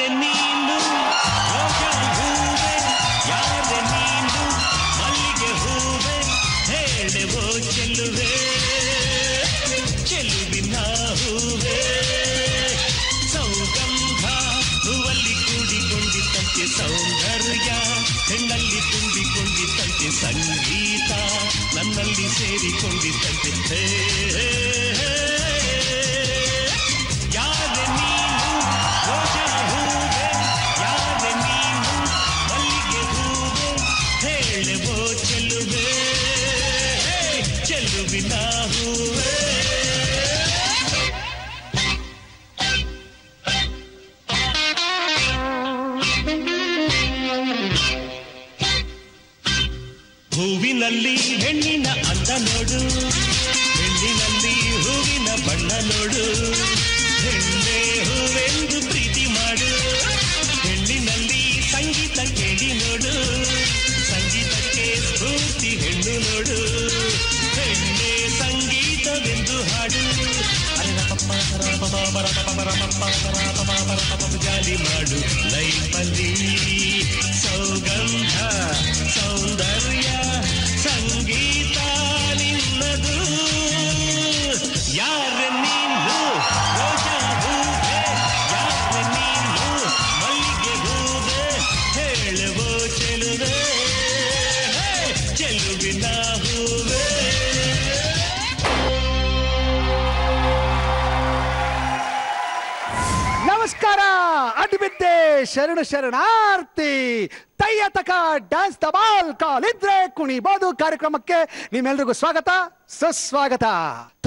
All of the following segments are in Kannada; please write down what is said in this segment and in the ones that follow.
ಯಾರೆ ನೀನು ರೋಜಾ ಹೂವೆ ಯಾರೆ ನೀನು ಮಲ್ಲಿಗೆ ಹೂವೆ ಹೇಳುವೋ ಚೆಲುವೆ ಚೆಲುವಿನ ಹೂವೆ ಸೌಗಂಧ ಹೂವಲ್ಲಿ ಕೂಡಿಕೊಂಡಿದ್ದಂತೆ ಸೌಂದರ್ಯ ಹೆಣ್ಣಲ್ಲಿ ತುಂಬಿಕೊಂಡಿದ್ದಂತೆ ಸಂಗೀತ ನನ್ನಲ್ಲಿ ಸೇರಿಕೊಂಡಿದ್ದಂತೆ ಯಾರೆ ನೀನು ರೋಜಾ ಹೂವೆ ಯಾರೆ ನೀನು ಮಲ್ಲಿಗೆ ಹೂವೆ ಹೇಳುವೋ ಚೆಲುವೆ ಚೆಲುವಿನ ಹೂವೆ ಹೂವಿನಲ್ಲಿ ಹೆಣ್ಣಿನ ಅಂದ ನೋಡು ಹೆಣ್ಣಿನಲ್ಲಿ ಹೂವಿನ ಬಣ್ಣ ನೋಡು ಹೆಣ್ಣೆ ಹೂವೆಂದು ಪ್ರೀತಿ ಮಾಡು ಹೆಣ್ಣಿನಲ್ಲಿ ಸಂಗೀತ ಕೇಳಿ ನೋಡು ಸಂಗೀತಕ್ಕೆ ಸ್ಫೂರ್ತಿ ಹೆಣ್ಣು ನೋಡು ಹೆಣ್ಣೆ ಸಂಗೀತವೆಂದು ಹಾಡು ಜಾಲಿ ಮಾಡು ಲೈಫಲ್ಲಿ ಸೌಗಂಧ ಸೌಂದರ್ಯ ಸಂಗೀತ ನಿನ್ನದು ಯಾರೆ ನೀನು ರೋಜಾ ಹೂವೆ ಯಾರೆ ನೀನು ಮಲ್ಲಿಗೆ ಹೂವೆ ಹೇಳುವೋ ಚೆಲುವೆ ಚೆಲುವಿನ ಹೂವೆ ನಮಸ್ಕಾರ ಅಡ್ಬಿದ್ದೆ ಶರಣು ಶರಣಾರ್ಥಿ ತಯ್ಯ ತಕ ಡ್ಯಾನ್ಸ್ ಧಮಾಲ್ ಕಾಲಿದ್ರೆ ಕುಣಿಬೋದು ಕಾರ್ಯಕ್ರಮಕ್ಕೆ ನಿಮ್ಮೆಲ್ರಿಗೂ ಸ್ವಾಗತ ಸುಸ್ವಾಗತ.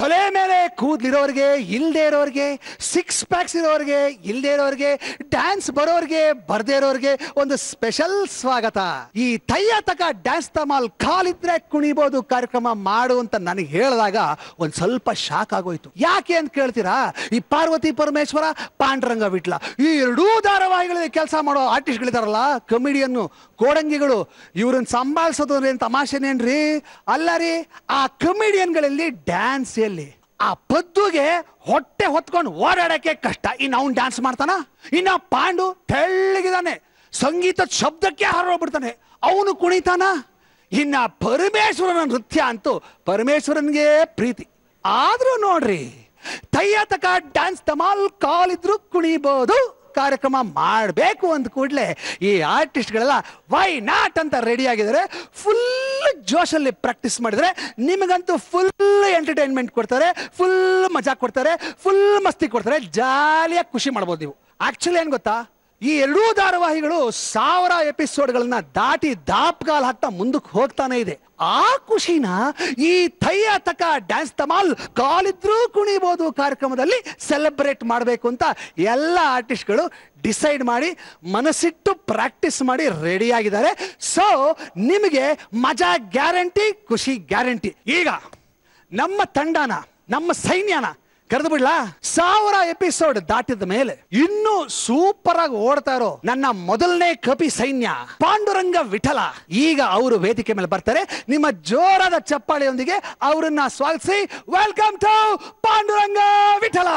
ತಲೆ ಮೇಲೆ ಕೂದ್ಲಿರೋರ್ಗೆ ಇಲ್ದೇ ಇರೋರ್ಗೆ ಸಿಕ್ಸ್ ಪ್ಯಾಕ್ಸ್ ಇರೋರ್ಗೆ ಇಲ್ದೇ ಇರೋರ್ಗೆ ಡ್ಯಾನ್ಸ್ ಬರೋರ್ಗೆ ಬರ್ದೇ ಇರೋರ್ಗೆ ಒಂದು ಸ್ಪೆಷಲ್ ಸ್ವಾಗತ. ಈ ತಯ್ಯ ತಕ ಡ್ಯಾನ್ಸ್ ಧಮಾಲ್ ಕಾಲಿದ್ರೆ ಕುಣಿಬೋದು ಕಾರ್ಯಕ್ರಮ ಮಾಡು ಅಂತ ನನಗೆ ಹೇಳಿದಾಗ ಒಂದ್ ಸ್ವಲ್ಪ ಶಾಕ್ ಆಗೋಯ್ತು. ಯಾಕೆ ಅಂತ ಕೇಳ್ತೀರಾ? ಈ ಪಾರ್ವತಿ ಪರಮೇಶ್ವರ ಪಾಂಡುರಂಗ ವಿಟ್ಲ ಈ ಎರಡೂ ಧಾರಾವಾಹಿಗಳಲ್ಲಿ ಕೆಲಸ ಮಾಡೋ ಆರ್ಟಿಸ್ಟ್ಗಳಿದಾರಲ್ಲ, ಕಮಿಡಿಯನ್ ಕೋಡಂಗಿಗಳು, ಇವ್ರನ್ನ ಸಂಭಾಳಿಸೋದು ಏನ್ ತಮಾಷೆನೇನ್ರಿ? ಅಲ್ಲ ರೀ, ಆ ಕಮಿಡಿಯನ್ಗಳಲ್ಲಿ ಡ್ಯಾನ್ಸ್ ಎಲ್ಲಿ? ಆ ಪದ್ದುಗೆ ಹೊಟ್ಟೆ ಹೊತ್ಕೊಂಡು ಓಡಾಡಕ್ಕೆ ಕಷ್ಟ, ಇನ್ನು ಅವ್ನು ಡ್ಯಾನ್ಸ್ ಮಾಡ್ತಾನ? ಇನ್ನ ಪಾಂಡು ತೆಳ್ಳಗಿದಾನೆ, ಸಂಗೀತದ ಶಬ್ದಕ್ಕೆ ಹಾರೋಗ್ಬಿಡ್ತಾನೆ, ಅವನು ಕುಣಿತಾನ? ಇನ್ನ ಪರಮೇಶ್ವರನ ನೃತ್ಯ ಅಂತೂ ಪರಮೇಶ್ವರನ್ಗೆ ಪ್ರೀತಿ. ಆದ್ರೂ ನೋಡ್ರಿ, ತಯ್ಯ ತಕ ಡ್ಯಾನ್ಸ್ ಧಮಾಲ್ ಕಾಲಿದ್ರು ಕುಣಿಬೋದು ಕಾರ್ಯಕ್ರಮ ಮಾಡಬೇಕು ಅಂದ ಕೂಡಲೇ ಈ ಆರ್ಟಿಸ್ಟ್ಗಳೆಲ್ಲ ವೈ ನಾಟ್ ಅಂತ ರೆಡಿ ಆಗಿದ್ದಾರೆ. ಫುಲ್ ಜೋಶಲ್ಲಿ ಪ್ರಾಕ್ಟೀಸ್ ಮಾಡಿದರೆ ನಿಮಗಂತೂ ಫುಲ್ ಎಂಟರ್ಟೈನ್ಮೆಂಟ್ ಕೊಡ್ತಾರೆ, ಫುಲ್ ಮಜಾ ಕೊಡ್ತಾರೆ, ಫುಲ್ ಮಸ್ತಿ ಕೊಡ್ತಾರೆ, ಜಾಲಿಯಾಗಿ ಖುಷಿ ಮಾಡ್ಬೋದು ನೀವು. ಆಕ್ಚುಲಿ ಏನು ಗೊತ್ತಾ, ಈ ಎರಡೂ ಧಾರಾವಾಹಿಗಳು 1000 ಎಪಿಸೋಡ್ಗಳನ್ನ ದಾಟಿ ದಾಪ್ಗಾಲ್ ಹಾಕ್ತಾ ಮುಂದಕ್ಕೆ ಹೋಗ್ತಾನೆ ಇದೆ. ಆ ಖುಷಿನ ಈ ತಯ್ಯ ತಕ ಡ್ಯಾನ್ಸ್ ಧಮಾಲ್ ಕಾಲಿದ್ರೂ ಕುಣಿಬೋದು ಕಾರ್ಯಕ್ರಮದಲ್ಲಿ ಸೆಲೆಬ್ರೇಟ್ ಮಾಡಬೇಕು ಅಂತ ಎಲ್ಲ ಆರ್ಟಿಸ್ಟ್ಗಳು ಡಿಸೈಡ್ ಮಾಡಿ ಮನಸ್ಸಿಟ್ಟು ಪ್ರಾಕ್ಟೀಸ್ ಮಾಡಿ ರೆಡಿ ಆಗಿದ್ದಾರೆ. ಸೊ ನಿಮಗೆ ಮಜಾ ಗ್ಯಾರಂಟಿ, ಖುಷಿ ಗ್ಯಾರಂಟಿ. ಈಗ ನಮ್ಮ ತಂಡನ, ನಮ್ಮ ಸೈನ್ಯನ ಕರೆದು ಬಿಡ್ಲಾ? 1000 ಎಪಿಸೋಡ್ ದಾಟಿದ ಮೇಲೆ ಇನ್ನೂ ಸೂಪರ್ ಆಗಿ ಓಡ್ತಾ ಇರೋ ನನ್ನ ಮೊದಲನೇ ಕಪಿ ಸೈನ್ಯ ಪಾಂಡುರಂಗ ವಿಠಲ ಈಗ ಅವರು ವೇದಿಕೆ ಮೇಲೆ ಬರ್ತಾರೆ. ನಿಮ್ಮ ಜೋರಾದ ಚಪ್ಪಾಳೆಯೊಂದಿಗೆ ಅವರನ್ನ ಸ್ವಾಗತಿಸಿ. Welcome to Panduranga Vittala.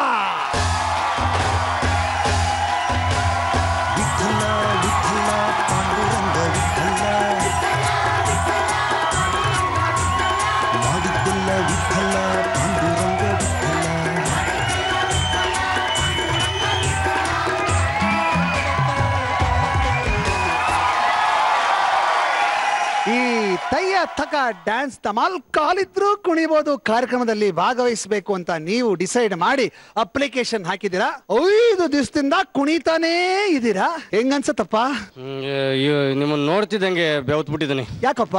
ತಯ್ಯ ತಕ ಡ್ಯಾನ್ಸ್ ಧಮಾಲ್ ಕಾಲಿದ್ರು ಕುಣಿಬೋದು ಕಾರ್ಯಕ್ರಮದಲ್ಲಿ ಭಾಗವಹಿಸಬೇಕು ಅಂತ ನೀವು ಡಿಸೈಡ್ ಮಾಡಿ ಅಪ್ಲಿಕೇಶನ್ ಹಾಕಿದ್ದೀರಾ. 5 ದಿವಸದಿಂದ ಕುಣಿತಾನೇ ಇದ್ದೀರಾ. ಹೆಂಗನ್ಸತ್ತಪ್ಪ? ನಿಮ್ಮನ್ನ ನೋಡ್ತಿದ್ದಂಗೆ ಬೆವತ್ ಬಿಟ್ಟಿದ್ದೀನಿ. ಯಾಕಪ್ಪ?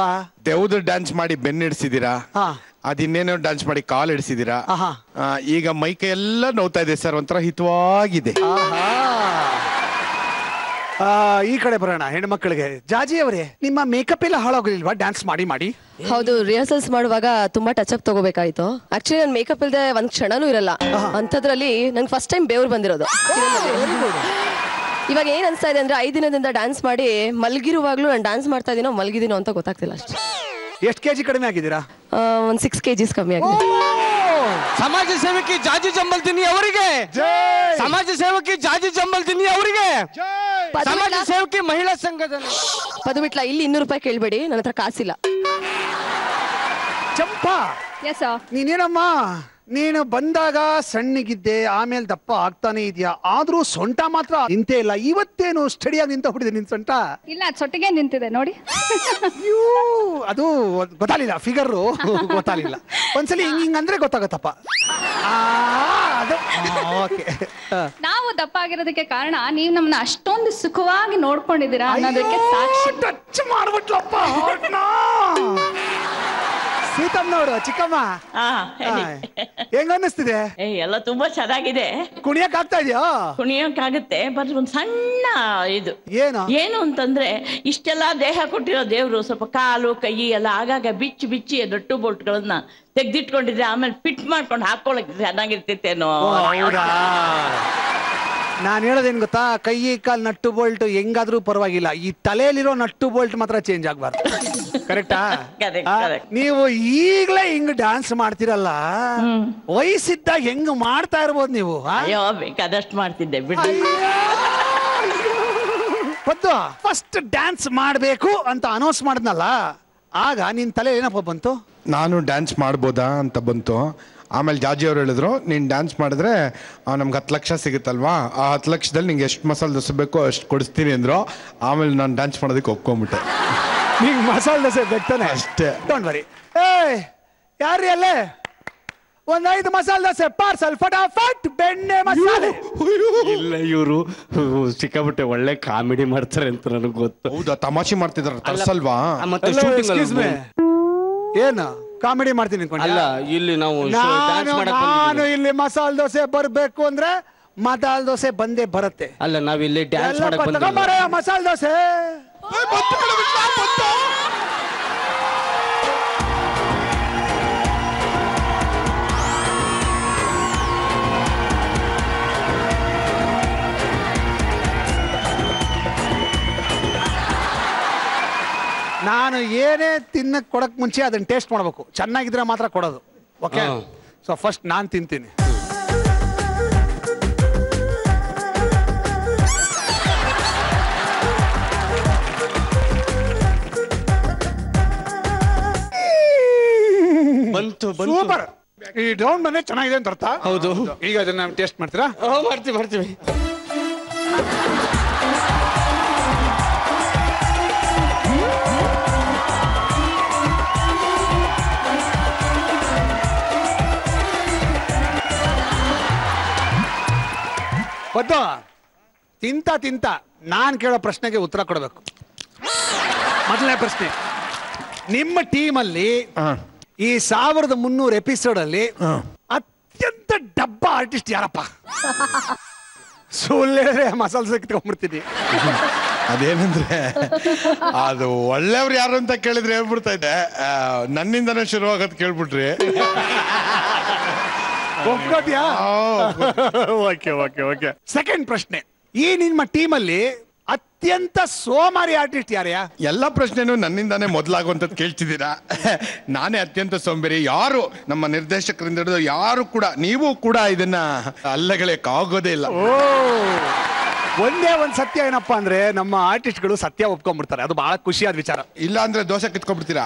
ದೇವ್ದು ಡ್ಯಾನ್ಸ್ ಮಾಡಿ ಬೆನ್ನಿಡ್ಸಿದೀರಾ, ಅದಿನ್ನೇನೋ ಡ್ಯಾನ್ಸ್ ಮಾಡಿ ಕಾಲ್ ಇಡಿಸಿದೀರಾ. ಈಗ ಮೈಕೈ ಎಲ್ಲ ನೋವ್ತಾ ಇದೆ ಸರ್, ಒಂಥರ ಹಿತವಾಗಿದೆ. ಈ ಕಡೆ ಬರೋಣ, ಹೆಣ್ಮಕ್ಳಿಗೆ. ಜಾಜಿ ಅವರೇ, ನಿಮ್ಮ ಮೇಕಪ್ ಎಲ್ಲ ಹಾಳಾಗೋದಿಲ್ವಾ ಡ್ಯಾನ್ಸ್ ಮಾಡಿ ಮಾಡಿ? ಹೌದು, ರಿಹರ್ಸಲ್ಸ್ ಮಾಡುವಾಗ ತುಂಬಾ ಟಚ್ ಅಪ್ ತಗೋಬೇಕಾಯ್ತು. ಆಕ್ಚುಲಿ ನನ್ ಮೇಕಪ್ ಇಲ್ದೆ ಒಂದ್ ಕ್ಷಣನೂ ಇರಲ್ಲ. ಅಂತದ್ರಲ್ಲಿ ನಂಗೆ ಫಸ್ಟ್ ಟೈಮ್ ಬೆವ್ರು ಬಂದಿರೋದು. ಇವಾಗ ಏನ್ ಅನ್ಸ್ತಾ ಇದೆ ಅಂದ್ರೆ 5 ದಿನದಿಂದ ಡ್ಯಾನ್ಸ್ ಮಾಡಿ ಮಲ್ಗಿರುವಾಗ್ಲೂ ನಾನು ಡ್ಯಾನ್ಸ್ ಮಾಡ್ತಾ ಇದೀನೋ ಮಲ್ಗಿದೀನೋ ಅಂತ ಗೊತ್ತಾಗ್ತಿಲ್ಲ ಅಷ್ಟೇ. ಎಷ್ಟು ಕೆಜಿ ಕಡಿಮೆ ಆಗಿದ್ದೀರಾ? ಒಂದ್ 6 kgs ಕಮ್ಮಿ ಆಗಿದೆ. ಸಮಾಜ ಸೇವಕಿ ಜಾಜಿ ಜಂಬಲ್ದಿನಿ ಅವರಿಗೆ, ಸಮಾಜ ಸೇವಕಿ ಜಾಜಿ ಜಂಬಲ್ದಿನಿ ಅವರಿಗೆ, ಸಮಾಜ ಸೇವಕಿ ಮಹಿಳಾ ಸಂಘದ ಪದುಬಿಟ್ಲ. ಇಲ್ಲಿ 200 ರೂಪಾಯಿ ಕೇಳ್ಬೇಡಿ, ನನ್ನ ಹತ್ರ ಕಾಸಿಲ್ಲ. ಚಂಪಾ, ನೀನೇನಮ್ಮ, ನೀನು ಬಂದಾಗ ಸಣ್ಣಗಿದ್ದೆ, ಆಮೇಲೆ ದಪ್ಪ ಆಗ್ತಾನೆ ಇದೆಯಾ, ಆದ್ರೂ ಸೊಂಟ ಮಾತ್ರ ನಿಂತೇ ಇಲ್ಲ. ಇವತ್ತೇನು ಸ್ಟಡಿಯಾಗಿ ನಿಂತ ಬಿಟ್ಟಿದೆ ನಿನ್ ಸೊಂಟ? ಇಲ್ಲ, ಚೊಟ್ಟಿಗೆ ನಿಂತಿದೆ ನೋಡಿ. ಅದು ಗೊತ್ತಾಗಲಿಲ್ಲ, ಫಿಗರ್ ಗೊತ್ತಾಗಲಿಲ್ಲ. ಒಂದ್ಸಲಿ ಹಿಂಗ್ ಅಂದ್ರೆ ಗೊತ್ತಾಗತ್ತಪ್ಪ. ನಾವು ದಪ್ಪ ಆಗಿರೋದಕ್ಕೆ ಕಾರಣ ನೀವು ನಮ್ಮನ್ನ ಅಷ್ಟೊಂದು ಸುಖವಾಗಿ ನೋಡ್ಕೊಂಡಿದ್ದೀರಾ ಅನ್ನೋದಕ್ಕೆ ಸಾಕ್ಷಿ. ಟಚ್ ಮಾಡ್ಬಿಟ್ಲಪ್ಪ. ಸೀತಮ್ಮನವರು, ಚಿಕ್ಕಮ್ಮ, ಹೆಂಗ ಅನ್ನಿಸ್ತಿದೆ? ಎಲ್ಲ ತುಂಬಾ ಚೆನ್ನಾಗಿದೆ. ಕುಣಿಯಕ್ ಆಗ್ತಾ ಇದೆಯಾ? ಕುಣಿಯಕ್ಕಾಗುತ್ತೆ, ಬಟ್ ಒಂದ್ ಸಣ್ಣ ಇದು ಏನು ಅಂತಂದ್ರೆ, ಇಷ್ಟೆಲ್ಲ ದೇಹ ಕೊಟ್ಟಿರೋ ದೇವ್ರು ಸ್ವಲ್ಪ ಕಾಲು ಕೈ ಎಲ್ಲ ಆಗಾಗ ಬಿಚ್ಚಿ ನಟ್ಟು ಬೋಲ್ಟ್ಗಳನ್ನ ತೆಗ್ದಿಟ್ಕೊಂಡಿದ್ರೆ ಆಮೇಲೆ ಫಿಟ್ ಮಾಡ್ಕೊಂಡು ಹಾಕೊಳಕ್ ಚೆನ್ನಾಗಿರ್ತೈತೇನೋ. ನಾನು ಹೇಳೋದೇನು ಗೊತ್ತಾ, ಕೈ ಕಾಲು ನಟ್ಟು ಬೋಲ್ಟ್ ಹೆಂಗಾದ್ರೂ ಪರವಾಗಿಲ್ಲ, ಈ ತಲೆಯಲ್ಲಿರೋ ನಟ್ಟು ಬೋಲ್ಟ್ ಮಾತ್ರ ಚೇಂಜ್ ಆಗ್ಬಾರ್ದು. ಕರೆಕ್ಟಾ? ನೀವು ಈಗ್ಲೇ ಹಿಂಗ್ ಡ್ಯಾನ್ಸ್ ಮಾಡ್ತಿರಲ್ಲ, ವಯಸ್ಸಿದ್ದಾಗ ಹೆಂಗ್ ಮಾಡ್ತಾ ಇರ್ಬೋದು ನೀವು? ಅಯ್ಯೋ, ಬೇಕಾದಷ್ಟು ಮಾಡ್ತಿದ್ದೆ ಬಿಡಿ. ಫಸ್ಟ್ ಡ್ಯಾನ್ಸ್ ಮಾಡ್ಬೇಕು ಅಂತ ಅನೌನ್ಸ್ ಮಾಡಿದ್ನಲ್ಲ, ಆಗ ನಿನ್ ತಲೆ ಏನಪ್ಪ ಬಂತು? ನಾನು ಡ್ಯಾನ್ಸ್ ಮಾಡ್ಬೋದಾ ಅಂತ ಬಂತು. ಆಮೇಲೆ ಜಾಜಿ ಅವ್ರು ಹೇಳಿದ್ರು, ನೀನು ಡ್ಯಾನ್ಸ್ ಮಾಡಿದ್ರೆ ನಮ್ಗೆ 10 ಲಕ್ಷ ಸಿಗುತ್ತಲ್ವಾ, ಆ 10 ಲಕ್ಷದಲ್ಲಿ ನಿಂಗೆ ಎಷ್ಟು ಮಸಾಲೆ ದೋಸೆ ಬೇಕೋ ಅಷ್ಟು ಕೊಡಿಸ್ತೀನಿ ಅಂದ್ರು. ಆಮೇಲೆ ನಾನು ಡ್ಯಾನ್ಸ್ ಮಾಡೋದಕ್ಕೆ ಒಪ್ಕೊಂಡ್ಬಿಟ್ಟೆ. ನಿಂಗೆ ಮಸಾಲೆ ದೋಸೆ ಬೇಕಾನೆ ಅಷ್ಟೇ. Don't worry. ಯಾರ್ರಿ ಅಲ್ಲೇ ಒಂದ್ 5 ಮಸಾಲೆ ದೋಸೆ ಪಾರ್ಸಲ್, ಫಟಾಫಟ್ ಬೆಣ್ಣೆ ಮಸಾಲೆ. ಇಲ್ಲ, ಇವರು ಸಿಕ್ಕಾಬಿಟ್ಟೆ ಒಳ್ಳೆ ಕಾಮಿಡಿ ಮಾಡ್ತಾರೆ ಅಂತ ನನಗೆ ಗೊತ್ತು. ಹೌದಾ? ತಮಾಷೆ ಮಾಡ್ತಿದಾರ ತರ್ಸಲ್ವಾ? ಏನು ಕಾಮಿಡಿ ಮಾಡ್ತೀನಿ? ಅಲ್ಲ, ಇಲ್ಲಿ ನಾವು ನಾನು ಇಲ್ಲಿ ಮಸಾಲೆ ದೋಸೆ ಬರ್ಬೇಕು ಅಂದ್ರೆ ಮಸಾಲೆ ದೋಸೆ ಬಂದೇ ಬರುತ್ತೆ. ಅಲ್ಲ, ನಾವಿಲ್ಲಿ ಡ್ಯಾನ್ಸ್ ಮಾಡಕ್ ಮಸಾಲೆ ದೋಸೆ. ನಾನು ಏನೇ ತಿನ್ನಕ್ ಕೊಡಕ್ ಮುಂಚೆ ಅದನ್ನ ಟೇಸ್ಟ್ ಮಾಡಬೇಕು, ಚೆನ್ನಾಗಿದ್ರೆ ಮಾತ್ರ ಕೊಡೋದು. ಓಕೆ, ಸೊ ಫಸ್ಟ್ ನಾನು ತಿಂತೀನಿ. ಸೂಪರ್. ಈ ಡೌನ್ ಮನೆ ಚೆನ್ನಾಗಿದೆ ಅಂತ ಅರ್ಥ. ಹೌದು. ಈಗ ಅದನ್ನ ಟೇಸ್ಟ್ ಮಾಡ್ತೀರಾ? ಮಾಡ್ತೀವಿ. ಬದ್ದು ತಿಂತ ನಾನ್ ಕೇಳೋ ಪ್ರಶ್ನೆಗೆ ಉತ್ತರ ಕೊಡಬೇಕು. ಮೊದಲನೇ ಪ್ರಶ್ನೆ, ನಿಮ್ಮ ಟೀಮಲ್ಲಿ ಈ 1300 ಎಪಿಸೋಡ್ ಅಲ್ಲಿ ಅತ್ಯಂತ ಡಬ್ಬ ಆರ್ಟಿಸ್ಟ್ ಯಾರಪ್ಪ? ಸುಳ್ಳೆ ಮಸಾಲೆ ಸಿಕ್ಕೊಂಡ್ಬಿಡ್ತೀನಿ. ಅದೇನಂದ್ರೆ, ಅದು ಒಳ್ಳೆಯವ್ರು ಯಾರು ಅಂತ ಕೇಳಿದ್ರೆ ಹೇಳ್ಬಿಡ್ತಾ ಇದ್ದೆ, ನನ್ನಿಂದನೇ ಶುರು ಆಗೋದು ಕೇಳ್ಬಿಟ್ರಿ. ಸೆಕೆಂಡ್ ಪ್ರಶ್ನೆ, ಈ ನಿಮ್ಮ ಟೀಮಲ್ಲಿ ಅತ್ಯಂತ ಸೋಮಾರಿ ಆರ್ಟಿಸ್ಟ್ ಯಾರ್ಯಾ? ಎಲ್ಲ ಪ್ರಶ್ನೆನೂ ನನ್ನಿಂದಾನೇ ಮೊದಲಾಗುವಂಥದ್ದು ಕೇಳ್ತಿದ್ದೀರಾ. ನಾನೇ ಅತ್ಯಂತ ಸೋಂಬೇರಿ. ಯಾರು ನಮ್ಮ ನಿರ್ದೇಶಕರಿಂದ ಹಿಡಿದು ಯಾರು ಕೂಡ, ನೀವು ಕೂಡ ಇದನ್ನ ಅಲ್ಲಗಳಕ್ಕಾಗೋದೇ ಇಲ್ಲ. ಒಂದೇ ಒಂದ್ ಸತ್ಯ ಏನಪ್ಪಾ ಅಂದ್ರೆ, ನಮ್ಮ ಆರ್ಟಿಸ್ಟ್ಗಳು ಸತ್ಯ ಒಪ್ಕೊಂಡ್ಬಿಡ್ತಾರೆ. ಅದು ಬಹಳ ಖುಷಿಯಾದ ವಿಚಾರ. ಇಲ್ಲ ಅಂದ್ರೆ ದೋಸೆ ಕಿತ್ಕೊಂಡ್ಬಿಡ್ತೀರಾ.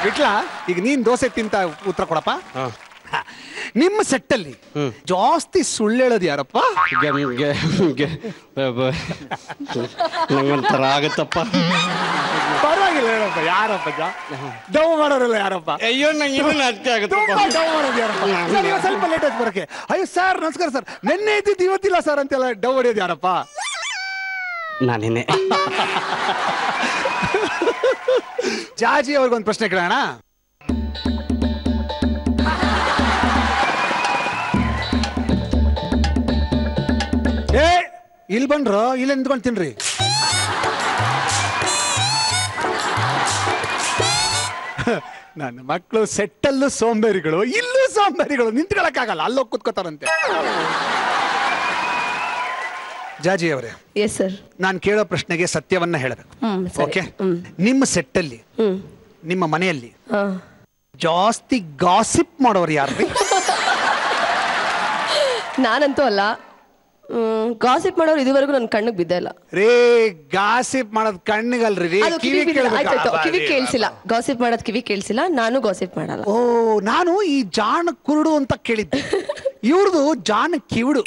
ಬಿಟ್ಲಾ? ಈಗ ನೀನ್ ದೋಸೆ ತಿಂತ ಉತ್ತರ ಕೊಡಪ್ಪ. ನಿಮ್ಮ ಸೆಟ್ಟಲ್ಲಿ ಜಾಸ್ತಿ ಸುಳ್ಳು ಹೇಳೋದು ಯಾರಪ್ಪ? ನಂಗೊಂಥರ ಆಗತ್ತಪ್ಪ. ಪರವಾಗಿಲ್ಲ ಹೇಳಪ್ಪ, ಯಾರಪ್ಪ ಡವ್ ಮಾಡೋರಲ್ಲ ಯಾರಪ್ಪ? ಅಯ್ಯೋ, ನಂಗೆ ನಾಚಿಕೆ ಆಗುತ್ತೆ. ಡವ್ ಮಾಡೋದು ಯಾರಪ್ಪ? ಸ್ವಲ್ಪ ಲೇಟ್ ಆಯ್ತು ಬರಕ್ಕೆ. ಅಯ್ಯೋ ಸರ್ ನಮಸ್ಕಾರ ಸರ್, ನೆನ್ನೆ ಇದ್ದಿದ್ದು ಇವತ್ತಿಲ್ಲ ಸರ್ ಅಂತೆಲ್ಲ ಡವ್ ಹೊಡೆಯೋದು ಯಾರಪ್ಪ? ನಾನೇನೆ. ಜಾಜಿ ಅವ್ರಿಗೊಂದು ಪ್ರಶ್ನೆ ಕೇಳೋಣ. ಇಲ್ಲಿ ಬಂದ್ರು, ಇಲ್ಲಿ ನಿಂತ್ಕೊಂಡು ತಿನ್ರಿ. ನನ್ನ ಮಕ್ಕಳು ಸೆಟ್ಟಲ್ಲೂ ಸೋಂಬೇರಿಗಳು, ಇಲ್ಲೂ ಸೋಂಬೇರಿಗಳು, ನಿಂತ್ಕೊಳಕ್ಕಾಗಲ್ಲ, ಅಲ್ಲೋಗಿ ಕೂತ್ಕೋತಾರಂತೆ. ಜಾಜಿ ಅವರೇ, ಎಸ್ ಸರ್, ನಾನು ಕೇಳೋ ಪ್ರಶ್ನೆಗೆ ಸತ್ಯವನ್ನ ಹೇಳಬೇಕು. ಓಕೆ, ನಿಮ್ಮ ಸೆಟ್ಟಲ್ಲಿ, ನಿಮ್ಮ ಮನೆಯಲ್ಲಿ ಜಾಸ್ತಿ ಗಾಸಿಪ್ ಮಾಡೋರು ಯಾರು? ನಾನಂತೂ ಅಲ್ಲ. ಗಾಸಿಪ್ ಮಾಡೋರು ಇದುವರೆಗೂ ನನ್ನ ಕಣ್ಣಿಗೆ ಬಿದ್ದೇ ಇಲ್ಲ ರೇ. ಗಾಸಿಪ್ ಮಾಡೋದ್ ಕಣ್ಣಿಗಲ್ರಿ, ಕಿವಿ ಕೇಳಿಸಿಲ್ಲ. ಗಾಸಿಪ್ ಮಾಡೋದ್ ಕಿವಿ ಕೇಳಿಸಿಲ್ಲ. ನಾನು ಗಾಸಿಪ್ ಮಾಡಲ್ಲ. ಓ, ನಾನು ಈ ಜಾಣ ಕುರುಡು ಅಂತ ಕೇಳಿದ್ದೆ, ಇವ್ರದು ಜಾಣ ಕಿವಿಡು.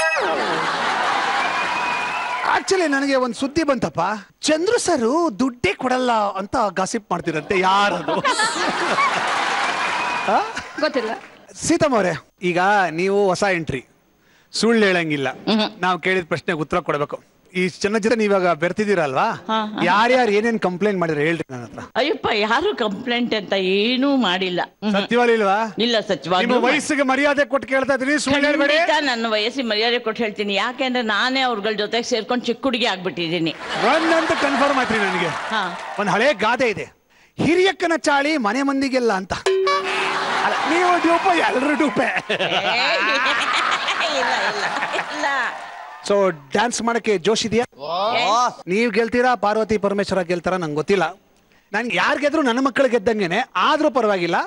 ಆಕ್ಚುಲಿ ನನಗೆ ಒಂದ್ ಸುದ್ದಿ ಬಂತಪ್ಪ, ಚಂದ್ರು ಸರ್ ದುಡ್ಡೇ ಕೊಡಲ್ಲ ಅಂತ ಗಾಸಿಪ್ ಮಾಡ್ತಿರಂತೆ. ಯಾರದು? ಗೊತ್ತಿಲ್ಲ. ಸೀತಮ್ಮ ಅವರೇ, ಈಗ ನೀವು ಹೊಸ ಎಂಟ್ರಿ, ಸುಳ್ಳು ಹೇಳಂಗಿಲ್ಲ. ನಾವು ಕೇಳಿದ ಪ್ರಶ್ನೆಗೆ ಉತ್ತರ ಕೊಡ್ಬೇಕು. ಈ ಚೆನ್ನ ಜೊತೆ ನೀವಾಗ ಬೆರ್ತಿದ್ದೀರಲ್ವಾ, ಯಾರ್ಯಾರು ಏನೇನ್ ಕಂಪ್ಲೇಂಟ್ ಮಾಡಿದ್ರೆ ಹೇಳ್ರಿ ನನ್ನ ಹತ್ರ. ಅಯ್ಯಪ್ಪ, ಯಾರು ಕಂಪ್ಲೇಂಟ್ ಅಂತ ಏನೂ ಮಾಡಿಲ್ಲ. ಸತ್ಯವಾಗ್ಲೂ ಇಲ್ವಾ? ಇಲ್ಲ, ಸತ್ಯವಾಗಿ. ವಯಸ್ಸಿಗೆ ಮರ್ಯಾದೆ ಕೊಟ್ಟು ಕೇಳ್ತಾ ಇದ್ದೀನಿ, ಸುಳ್ಳು ಹೇಳ್ಬೇಡಿ. ನನ್ನ ವಯಸ್ಸಿಗೆ ಮರ್ಯಾದೆ ಕೊಟ್ಟು ಹೇಳ್ತೀನಿ. ಯಾಕೆಂದ್ರೆ ನಾನೇ ಅವ್ರಗಳ ಜೊತೆಗೆ ಸೇರ್ಕೊಂಡು ಚಿಕ್ಕ ಹುಡುಗಿ ಆಗ್ಬಿಟ್ಟಿದ್ದೀನಿ. ಒಂದಂತೂ ಕನ್ಫರ್ಮ್ ಆಯ್ತ್ರಿ ನನಗೆ. ಒಂದ್ ಹಳೆ ಗಾದೆ ಇದೆ, ಹಿರಿಯಕ್ಕನ ಚಾಳಿ ಮನೆ ಮಂದಿಗೆಲ್ಲ ಅಂತ. ನೀವು ಡೂಪ, ಎಲ್ರು ಡೂಪೆ. ಸೊ ಡ್ಯಾನ್ಸ್ ಮಾಡಕ್ಕೆ ಜೋಶ್ ಇದೆಯಾ? ನೀವ್ ಗೆಲ್ತೀರಾ, ಪಾರ್ವತಿ ಪರಮೇಶ್ವರ ಗೆಲ್ತಾರ ನಂಗೆ ಗೊತ್ತಿಲ್ಲ. ನನ್ಗೆ ಯಾರು ಗೆದ್ರು ನನ್ನ ಮಕ್ಕಳು ಗೆದ್ದಂಗೆನೆ, ಆದ್ರೂ ಪರವಾಗಿಲ್ಲ.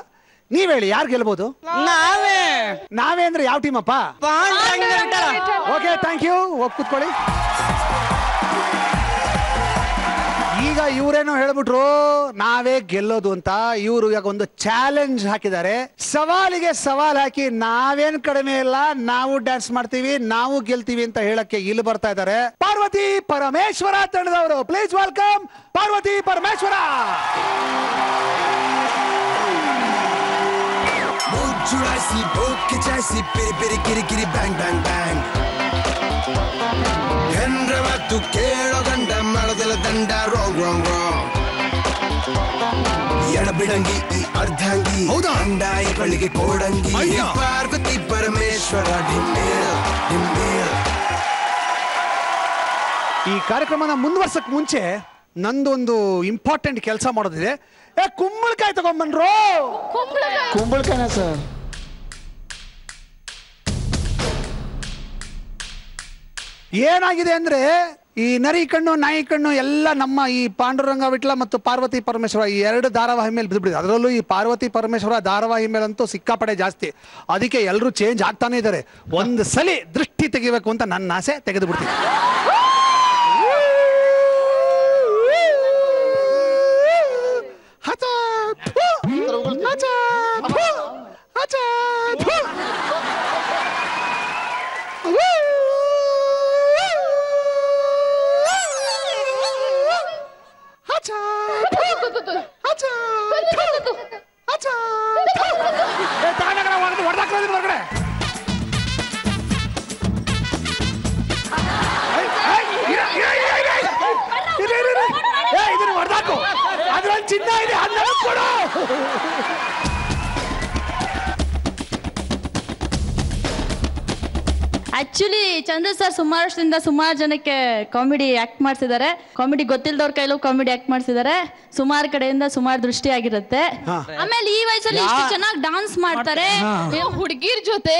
ನೀವ್ ಹೇಳಿ, ಯಾರು ಗೆಲ್ಬಹುದು? ನಾವೇ ಅಂದ್ರೆ ಯಾವ ಟೀಮ್ ಅಪ್ಪ? Okay, thank you. ಹೋಗಿ ಕೂತ್ಕೊಳ್ಳಿ. ಈಗ ಇವರೇನೋ ಹೇಳ್ಬಿಟ್ರು ನಾವೇ ಗೆಲ್ಲೋದು ಅಂತ. ಇವರು ಈಗ ಒಂದು ಚಾಲೆಂಜ್ ಹಾಕಿದ್ದಾರೆ. ಸವಾಲಿಗೆ ಸವಾಲ್ ಹಾಕಿ ನಾವೇನ್ ಕಡಿಮೆ ಇಲ್ಲ, ನಾವು ಡ್ಯಾನ್ಸ್ ಮಾಡ್ತೀವಿ, ನಾವು ಗೆಲ್ತೀವಿ ಅಂತ ಹೇಳಕ್ಕೆ ಇಲ್ಲಿ ಬರ್ತಾ ಇದ್ದಾರೆ ಪಾರ್ವತಿ ಪರಮೇಶ್ವರ ತಂಡದವರು. Please welcome Parvati Parameshwara. ಕೇಳೋ ಗಂಡ ಮಾಡೋದೆಲ್ಲ ದಂಡ. Wrong wrong wrong. ಎಡಬಿಡಂಗಿ ಈ ಅರ್ಧಾಂಗಿ, ಅಂಡಾಯಿ ಕಳಿಗೆ ಕೋಡಂಗಿ. ಪಾರ್ವತಿ ಪರಮೇಶ್ವರ ಡಿಂಬೇಳ ಡಿಂಬೇಳ. ಈ ಕಾರ್ಯಕ್ರಮನ ಮುಂದುವರ್ಸಕ್ ಮುಂಚೆ ನಂದೊಂದು ಇಂಪಾರ್ಟೆಂಟ್ ಕೆಲಸ ಮಾಡೋದಿದೆ. ಕುಂಬಳಕಾಯಿ ತಗೊಂಡ್ಬನ್ರು. ಕುಂಬಳಕಾಯಿನ ಸರ್? ಏನಾಗಿದೆ ಅಂದ್ರೆ, ಈ ನರಿ ಕಣ್ಣು ನಾಯಿ ಕಣ್ಣು ಎಲ್ಲ ನಮ್ಮ ಈ ಪಾಂಡುರಂಗ ವಿಟ್ಲ ಮತ್ತು ಪಾರ್ವತಿ ಪರಮೇಶ್ವರ ಈ ಎರಡು ಧಾರಾವಾಹಿ ಮೇಲೆ ಬಿದ್ದುಬಿಟ್ಟಿದೆ. ಅದರಲ್ಲೂ ಈ ಪಾರ್ವತಿ ಪರಮೇಶ್ವರ ಧಾರಾವಾಹಿ ಮೇಲಂತೂ ಸಿಕ್ಕಾಪಡೆ ಜಾಸ್ತಿ. ಅದಕ್ಕೆ ಎಲ್ಲರೂ ಚೇಂಜ್ ಆಗ್ತಾನೆ ಇದ್ದಾರೆ. ಒಂದು ಸಲಿ ದೃಷ್ಟಿ ತೆಗಿಬೇಕು ಅಂತ ನನ್ನ ಆಸೆ, ತೆಗೆದು ಬಿಡ್ತೀನಿ. ಹೊರಗಡೆ ಇದನ್ನು ಹೊಡೆದಾಕು. ಅದ್ರಲ್ಲಿ ಚಿನ್ನ ಇದೆ, ಅದನ್ನ ಕೊಡು. ಆಕ್ಚುಲಿ ಚಂದ್ರ ಸರ್ ಸುಮಾರು ವರ್ಷದಿಂದ ಸುಮಾರು ಜನಕ್ಕೆ ಕಾಮಿಡಿ ಆಕ್ಟ್ ಮಾಡ್ತಿದ್ದಾರೆ. ಕಾಮಿಡಿ ಗೊತ್ತಿಲ್ಲದವ್ರ ಕೈಲೂ ಕಾಮಿಡಿ ಆಕ್ಟ್ ಮಾಡ್ತಿದ್ದಾರೆ. ಸುಮಾರು ಕಡೆಯಿಂದ ಸುಮಾರು ದೃಷ್ಟಿ ಆಗಿರುತ್ತೆ. ಆಮೇಲೆ ಈ ವಯಸ್ಸಲ್ಲಿ ಇಷ್ಟು ಚೆನ್ನಾಗಿ ಡಾನ್ಸ್ ಮಾಡ್ತಾರೆ. ಹುಡುಗಿರ್ ಜೊತೆ,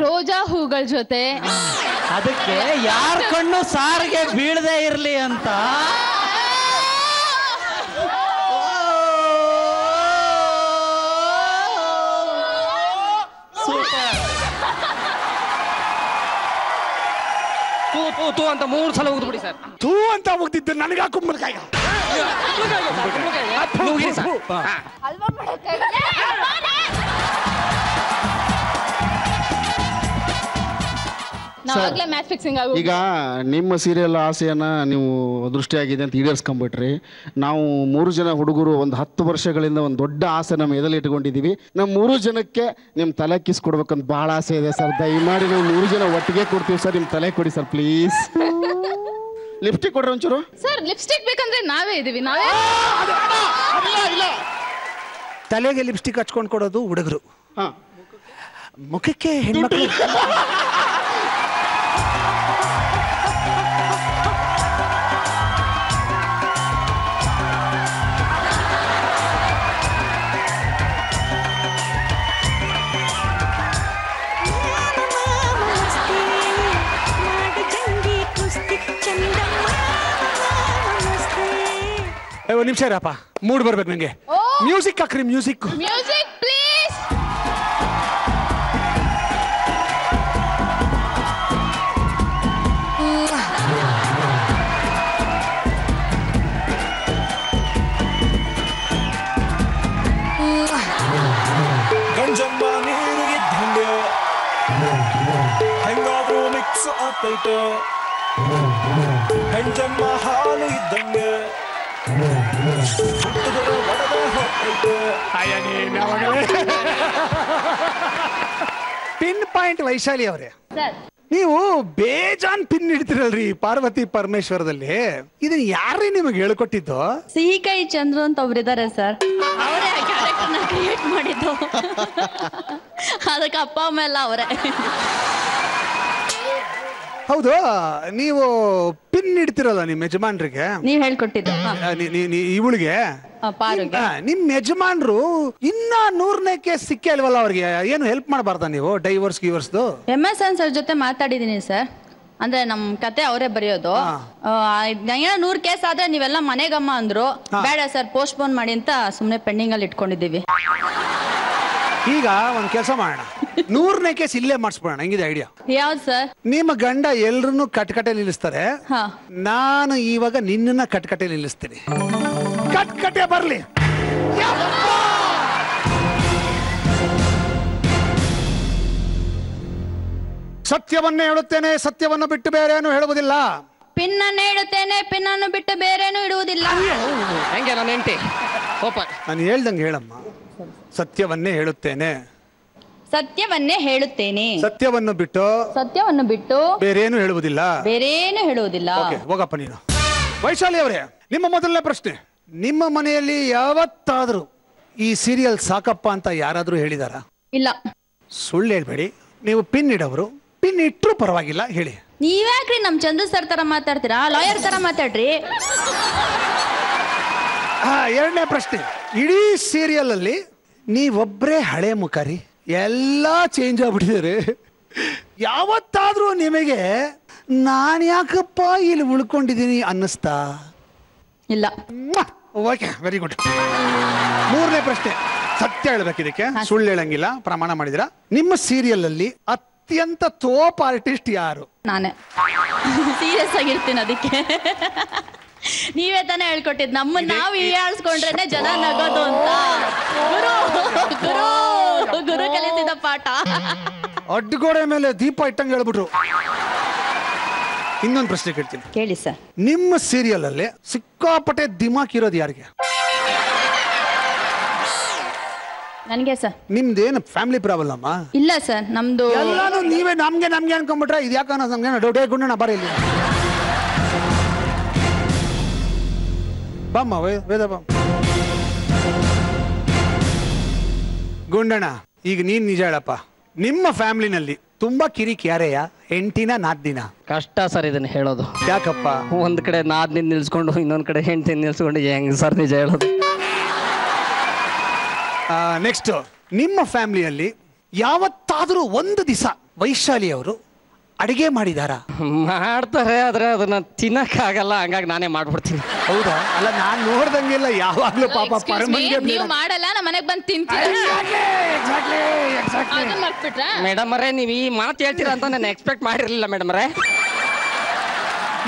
ರೋಜಾ ಹೂಗಳ ಜೊತೆ. ಅದಕ್ಕೆ ಯಾರ ಕಣ್ಣು ಸಾರಿಗೆ ಬೀಳದೆ ಇರ್ಲಿ ಅಂತ ತೂ ಅಂತ 3 ಸಲ ಹೋಗ್ಬಿಡಿ ಸರ್. ತೂ ಅಂತ ಹೋಗ್ತಿದ್ದು ನನಗೆ ಕುಂಬಳಕಾಯಿ. ಈಗ ನಿಮ್ಮ ಸೀರಿಯಲ್ ಆಸೆಯನ್ನ ನೀವು ದೃಷ್ಟಿಯಾಗಿದೆ ಅಂತ ಈಡೇರಿಸ್ಕೊಂಡ್ಬಿಟ್ರಿ. ನಾವು 3 ಜನ ಹುಡುಗರು ಒಂದು 10 ವರ್ಷಗಳಿಂದ ಒಂದು ದೊಡ್ಡ ಆಸೆ ನಮ್ಮ ಎದೆಲ್ಲಿ ಇಟ್ಕೊಂಡಿದೀವಿ. ನಮ್ಮ 3 ಜನಕ್ಕೆ ನಿಮ್ ತಲೆ ಕಿಸ್ ಕೊಡ್ಬೇಕಂತ ಬಹಳ ಆಸೆ ಇದೆ ಸರ್. ದಯಮಾಡಿ ನಾವು 3 ಜನ ಒಟ್ಟಿಗೆ ಕೊಡ್ತೀವಿ ಸರ್. ನಿಮ್ ತಲೆ ಕೊಡಿ ಸರ್ ಪ್ಲೀಸ್. ಲಿಪ್ಸ್ಟಿಕ್ ಕೊಡ್ರಿ ಒಂಚೂರು ಸರ್. ಲಿಪ್ಸ್ಟಿಕ್ ಬೇಕಂದ್ರೆ ನಾವೇ ಇದೀವಿ. ನಾವೇ ತಲೆಗೆ ಲಿಪ್ಸ್ಟಿಕ್ ಹಚ್ಕೊಂಡು ಕೊಡೋದು ಹುಡುಗರು, ಮುಖಕ್ಕೆ ಹೆಣ್ಮಕ್ಳು. ಒಂದು ನಿಮಿಷ ಇರಪ್ಪ, ಮೂಡ್ ಬರ್ಬೇಕು ನಂಗೆ. ಮ್ಯೂಸಿಕ್ ಹಾಕ್ರಿ, ಮ್ಯೂಸಿಕ್. Music please. ಹೊಟ್ಟೋಯ್ತು ಹೆಂಜಮ್ಮ ಹಾಲು ಇದ್ದಂಗೆ ಹುಟ್ಟಿದರೆ ಒಡೆದ ಹೊಟ್ಟೋಯ್ತು. ಪಿನ್ ಪಾಯಿಂಟ್ ವೈಶಾಲಿ ಅವರೇ, ನೀವು ಬೇಜಾನ್ ಪಿನ್ ಹಿಡ್ತಿರಲ್ರಿ ಪಾರ್ವತಿ ಪರಮೇಶ್ವರದಲ್ಲಿ. ಇದನ್ನ ಯಾರೇ ನಿಮಗೆ ಹೇಳ್ಕೊಟ್ಟಿದ್ದು? ಸಿಹಿಕೈ ಚಂದ್ರು ಅಂತ ಒಬ್ರಿದ್ದಾರೆ ಸರ್, ಅವರೇ ಆ ಕ್ಯಾರೆಕ್ಟರ್ನ ಕ್ರಿಯೇಟ್ ಮಾಡಿದ್ದು. ಅದಕ್ಕೆ ಅಪ್ಪ ಅಮ್ಮ ಎಲ್ಲ ಅವರೇ. ಹೌದು, ನೀವು ಪಿನ್ ಇಡ್ತಿರಲ್ಲ ನಿಮ್ಮ ಯಜಮಾನ್ರಿಗೆ, ನೀವ್ ಹೇಳ್ಕೊಟ್ಟಿದ್ದು ಇವಳಿಗೆ ನಿಮ್ ಯಜಮಾನ್ರು ಇನ್ನ 100ನೇ ಕೇಸ್ ಸಿಕ್ಕೇ ಅಲ್ವಲ್ಲ ಅವ್ರಿಗೆ? ಏನು ಹೆಲ್ಪ್ ಮಾಡಬಾರ್ದ ನೀವು? ಡೈವರ್ಸ್ ಗಿವರ್ಸ್ದು MSN ಸರ್ ಜೊತೆ ಮಾತಾಡಿದೀನಿ ಸರ್. ಅಂದ್ರೆ ನಮ್ ಕತೆ ಅವರೇ ಬರೆಯೋದು. 100 ಕೇಸ್ ಆದ್ರೆ ನೀವೆಲ್ಲ ಮನೆಗಮ್ಮ ಅಂದ್ರು. ಬೇಡ ಸರ್, ಪೋಸ್ಟ್ ಪೋನ್ ಮಾಡಿ ಅಂತ ಸುಮ್ನೆ ಪೆಂಡಿಂಗ್ ಅಲ್ಲಿ ಇಟ್ಕೊಂಡಿದೀವಿ. ಈಗ ಒಂದ್ ಕೆಲಸ ಮಾಡೋಣ, 100ನೇ ಕೇಸ್ ಇಲ್ಲೇ ಮಾಡಿಸ್ಬಿಡೋಣ. ಹೆಂಗಿದೆ ಐಡಿಯಾ? ಯಾವ್ದು ಸರ್? ನಿಮ್ಮ ಗಂಡ ಎಲ್ರನ್ನೂ ಕಟ್ಕಟೆಯಲ್ಲಿ ನಿಲ್ಲಿಸ್ತಾರೆ, ನಾನು ಇವಾಗ ನಿನ್ನನ್ನ ಕಟ್ಕಟೆಯಲ್ಲಿ ನಿಲ್ಲಿಸ್ತೀನಿ. ಕಟ್ಕಟೆ ಬರ್ಲಿ. ಸತ್ಯವನ್ನೇ ಹೇಳುತ್ತೇನೆ, ಸತ್ಯವನ್ನು ಬಿಟ್ಟು ಬೇರೇನು ಹೇಳುವುದಿಲ್ಲ. ಪಿನ್ನನ್ನು ಹೇಳುತ್ತೇನೆ, ಪಿನ್ನನ್ನು ಬಿಟ್ಟು ಬೇರೇನು ಇಡುವುದಿಲ್ಲ. ಹೆಂಗೆ ನನ್ನ ಹೆಂಡತಿ? ನಾನು ಹೇಳ್ದಂಗೆ ಹೇಳಮ್ಮ. ಸತ್ಯವನ್ನೇ ಹೇಳುತ್ತೇನೆ, ಸತ್ಯವನ್ನೇ ಹೇಳುತ್ತೇನೆ, ಸತ್ಯವನ್ನು ಬಿಟ್ಟು ಬೇರೇನು ಹೇಳುವುದಿಲ್ಲ, ಬೇರೇನು ಹೇಳುವುದಿಲ್ಲ. ಹೋಗಪ್ಪ ನೀನು. ವೈಶಾಲಿ ಅವರೇ, ನಿಮ್ಮ ಮೊದಲನೇ ಪ್ರಶ್ನೆ, ನಿಮ್ಮ ಮನೆಯಲ್ಲಿ ಯಾವತ್ತಾದ್ರೂ ಈ ಸೀರಿಯಲ್ ಸಾಕಪ್ಪ ಅಂತ ಯಾರಾದ್ರೂ ಹೇಳಿದಾರ? ಇಲ್ಲ. ಸುಳ್ಳು ಹೇಳ್ಬೇಡಿ, ನೀವು ಪಿನ್ ಇಡೋರು, ಪಿನ್ ಇಟ್ರು ಪರವಾಗಿಲ್ಲ, ಹೇಳಿ. ನೀವ್ಯಾಕ್ರಿ ನಮ್ ಚಂದ್ರ ಸರ್ ತರ ಮಾತಾಡ್ತೀರಾ? ಲಾಯರ್ ತರ ಮಾತಾಡ್ರಿ. ಎರಡನೇ ಪ್ರಶ್ನೆ, ಇಡೀ ಸೀರಿಯಲ್ ಅಲ್ಲಿ ನೀವೊಬ್ರೇ ಹಳೆ ಮುಖ ರೀ, ಎಲ್ಲ ಚೇಂಜ್ ಆಗ್ಬಿಟ್ಟಿದ್ದಾರೆ. ಯಾವತ್ತಾದ್ರೂ ನಿಮಗೆ ನಾನು ಯಾಕಪ್ಪ ಇಲ್ಲಿ ಉಳ್ಕೊಂಡಿದ್ದೀನಿ ಅನ್ನಿಸ್ತಾ? ಇಲ್ಲ. Okay, very good. ಮೂರನೇ ಪ್ರಶ್ನೆ, ಸತ್ಯ ಹೇಳ್ಬೇಕು, ಇದಕ್ಕೆ ಸುಳ್ಳು ಹೇಳಂಗಿಲ್ಲ, ಪ್ರಮಾಣ ಮಾಡಿದಿರಾ. ನಿಮ್ಮ ಸೀರಿಯಲ್ ಅಲ್ಲಿ ಅತ್ಯಂತ ತೋಪ್ ಆರ್ಟಿಸ್ಟ್ ಯಾರು? ನಾನೇ. ಸೀರಿಯಸ್ ಆಗಿರ್ತೀನಿ, ಅದಕ್ಕೆ ನೀವೇ ತಾನೇ ಹೇಳ್ಕೊಟ್ಟಿದ್. ನಮ್ಮನ್ನ ನಾವು ಹೀಯಾಳಿಸ್ಕೊಂಡ್ರೇನೆ ಜನ ನಗೋದು ಅಂತ. ಗುರು ಕಲಿಸಿದ ಪಾಠ. ಅಡ್ಡಗೋಡೆ ಮೇಲೆ ದೀಪ ಇಟ್ಟಂಗೆ ಹೇಳ್ಬಿಟ್ರು. ಇನ್ನೊಂದು ಪ್ರಶ್ನೆ ಕೇಳ್ತೀನಿ, ಕೇಳಿ ಸರ್. ನಿಮ್ಮ ಸೀರಿಯಲ್ ಅಲ್ಲಿ ಸಿಕ್ಕಾಪಟ್ಟೆ ದಿಮಾಕ್ ಇರೋದು ಯಾರಿಗೆ? ನನ್ಗೆ ಸರ್. ನಿಮ್ದೇನು ಫ್ಯಾಮಿಲಿ ಪ್ರಾಬ್ಲಮ್? ಇಲ್ಲ ಸರ್, ನಮ್ದು ಎಲ್ಲಾನು ನೀವೇ ನಮ್ಗೆ ಅನ್ಕೊಂಡ್ಬಿಟ್ರೆ ಇದು ಯಾಕೆ ಡೊಡೆ ಗುಂಡಣ್ಣ ಬರ ಇಲ್ಲಿ. ಬಮ್ಮ ವೇದ ಬಮ್ಮ. ಗುಂಡಣ್ಣ, ಈಗ ನೀನ್ ನಿಜ ಹೇಳಪ್ಪ, ನಿಮ್ಮ ಫ್ಯಾಮಿಲಿನಲ್ಲಿ ತುಂಬಾ ಕಿರಿಕ್ ಯಾರೆಯ? ಹೆಂಡತಿನ ನಾದ್ದಿನ? ಕಷ್ಟ ಸರ್ ಇದನ್ನ ಹೇಳೋದು. ಯಾಕಪ್ಪ? ಒಂದ್ ಕಡೆ ನಾದ್ನಿನ್ ನಿಲ್ಸ್ಕೊಂಡು ಇನ್ನೊಂದ್ ಕಡೆ ಹೆಂಡತಿ ನಿಲ್ಸ್ಕೊಂಡು ಹೆಂಗ್ ಸರ್ ನಿಜ ಹೇಳೋದು? ನೆಕ್ಸ್ಟ್, ನಿಮ್ಮ ಫ್ಯಾಮಿಲಿಯಲ್ಲಿ ಯಾವತ್ತಾದ್ರೂ ಒಂದು ದಿವಸ ವೈಶಾಲಿ ಅವರು ಅಡಿಗೆ ಮಾಡಿದಾರ? ಮಾಡ್ತಾರೆ, ಆದ್ರೆ ಅದನ್ನ ತಿನ್ನಕ್ಕಾಗಲ್ಲ, ಹಂಗಾಗಿ ನಾನೇ ಮಾಡ್ಬಿಡ್ತೀನಿ. ಹೌದಾ? ಅಲ್ಲ, ನಾನ್ ನೋಡ್ದಂಗೆಲ್ಲ ಯಾವಾಗ್ಲೂ ಪಾಪ ನೀವು ಮಾಡಲ್ಲ, ನಮ್ಮ ಮನೆಗ್ ಬಂದು ತಿಂತೀರಾ? ಮೇಡಮ್ ಅವರೇ, ನೀವ್ ಈ ಮಾತು ಹೇಳ್ತೀರಾ ಅಂತ ನಾನು ಎಕ್ಸ್ಪೆಕ್ಟ್ ಮಾಡಿರ್ಲಿಲ್ಲ ಮೇಡಮ್ ಅವರೇ.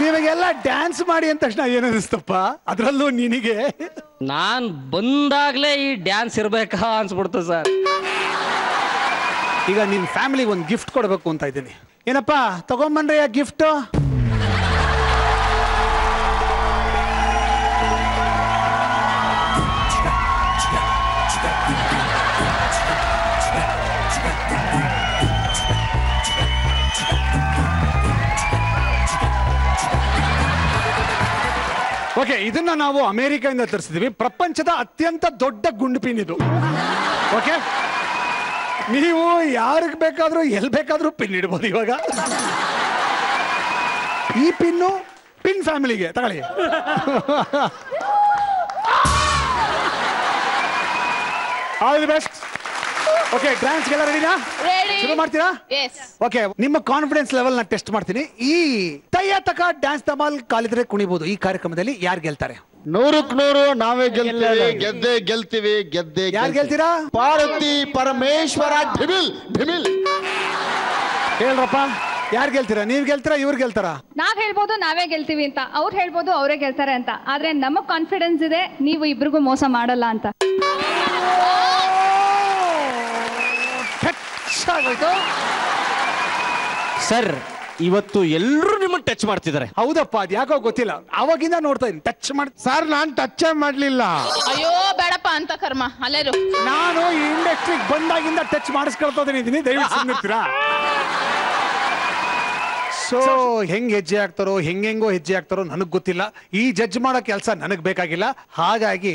ನಿಮಗೆಲ್ಲ ಡ್ಯಾನ್ಸ್ ಮಾಡಿ ಅಂತ ತಕ್ಷಣ ಏನನ್ನಿಸ್ತಪ್ಪ? ಅದ್ರಲ್ಲೂ ನಿನಗೆ ನಾನ್ ಬಂದಾಗ್ಲೇ ಈ ಡ್ಯಾನ್ಸ್ ಇರ್ಬೇಕಾ ಅನ್ಸ್ಬಿಡ್ತು ಸರ್. ಈಗ ನಿಮ್ ಫ್ಯಾಮಿಲಿಗೆ ಒಂದು ಗಿಫ್ಟ್ ಕೊಡ್ಬೇಕು ಅಂತ ಇದ್ದೀನಿ. ಏನಪ್ಪಾ ತಗೊಂಬನ್ರಿ ಆ ಗಿಫ್ಟ್? ಓಕೆ, ಇದನ್ನ ನಾವು ಅಮೆರಿಕದಿಂದ ತರಿಸಿದ್ವಿ. ಪ್ರಪಂಚದ ಅತ್ಯಂತ ದೊಡ್ಡ ಗುಂಡು ಪಿನ್ ಇದು. ಓಕೆ, ನೀವು ಯಾರಿಗೆ ಬೇಕಾದ್ರೂ ಎಲ್ಲಿ ಬೇಕಾದ್ರೂ ಪಿನ್ ಇಡ್ಬೋದು. ಇವಾಗ ಈ ಪಿನ್ನು ಪಿನ್ ಫ್ಯಾಮಿಲಿಗೆ ತಗೊಳ್ಳಿ. All the best. Okay, dance ಗೆಲ್ಲ ರೆಡಿನಾ? ಶುರು ಮಾಡ್ತೀರಾ? ಓಕೆ, ನಿಮ್ಮ ಕಾನ್ಫಿಡೆನ್ಸ್ ಲೆವೆಲ್ ನ ಟೆಸ್ಟ್ ಮಾಡ್ತೀನಿ. ಈ ತಯ್ಯ ತಕ ಡ್ಯಾನ್ಸ್ ಧಮಾಲ್ ಕಾಲಿದ್ರೆ ಕುಣಿಬಹುದು ಈ ಕಾರ್ಯಕ್ರಮದಲ್ಲಿ ಯಾರು ಗೆಲ್ತಾರೆ? 100ಕ್ಕೆ 100 ನಾವೇ ಗೆಲ್ತೀವಿ. ಗೆದ್ದೆ. ಯಾರು ಗೆಲ್ತೀರಾ? ಪಾರ್ವತಿ ಪರಮೇಶ್ವರ ಢಿಮಿಲ್ ಢಿಮಿಲ್. ಹೇಳ್ರಪ್ಪ, ಯಾರು ಗೆಲ್ತೀರಾ? ನೀವ್ ಗೆಲ್ತೀರಾ, ಇವ್ರು ಗೆಲ್ತಾರ? ನಾವ್ ಹೇಳ್ಬೋದು ನಾವೇ ಗೆಲ್ತೀವಿ ಅಂತ, ಅವ್ರು ಹೇಳ್ಬೋದು ಅವರೇ ಗೆಲ್ತಾರೆ ಅಂತ. ಆದ್ರೆ ನಮಗ್ ಕಾನ್ಫಿಡೆನ್ಸ್ ಇದೆ, ನೀವು ಇಬ್ರಿಗೂ ಮೋಸ ಮಾಡಲ್ಲ ಅಂತ. ಸರ್, ಇವತ್ತು ಎಲ್ಲರೂ ನಿಮ್ಮನ್ನ ಟಚ್ ಮಾಡ್ತಿದ್ದಾರೆ. ಹೌದಪ್ಪ, ಅದ್ ಯಾಕೋ ಗೊತ್ತಿಲ್ಲ, ಅವಾಗಿಂದ ನೋಡ್ತಾ ಇದ್ದೀನಿ ಟಚ್ ಮಾಡಿ. ಸರ್ ನಾನ್ ಟಚ್ ಮಾಡ್ಲಿಲ್ಲ. ಅಯ್ಯೋ ಬೇಡಪ್ಪ ಅಂತ ಕರ್ಮ ಅಲ್ಲೇರು. ನಾನು ಈ ಇಂಡಸ್ಟ್ರಿಗೆ ಬಂದಾಗಿಂದ ಟಚ್ ಮಾಡಿಸ್ಕೊಳ್ತಾ ಇದೀನಿ, ದಯವಿಟ್ಟು ಸುಮ್ಮನಿರ್ತೀರಾ? ಸೊ ಹೆಂಗ್ ಹೆಜ್ಜೆ ಆಗ್ತಾರೋ ಹೆಂಗೆಂಗೋ ಹೆಜ್ಜೆ ಆಗ್ತಾರೋ ನನಗ್ ಗೊತ್ತಿಲ್ಲ. ಈ ಜಡ್ಜ್ ಮಾಡೋ ಕೆಲಸ ನನಗ್ ಬೇಕಾಗಿಲ್ಲ. ಹಾಗಾಗಿ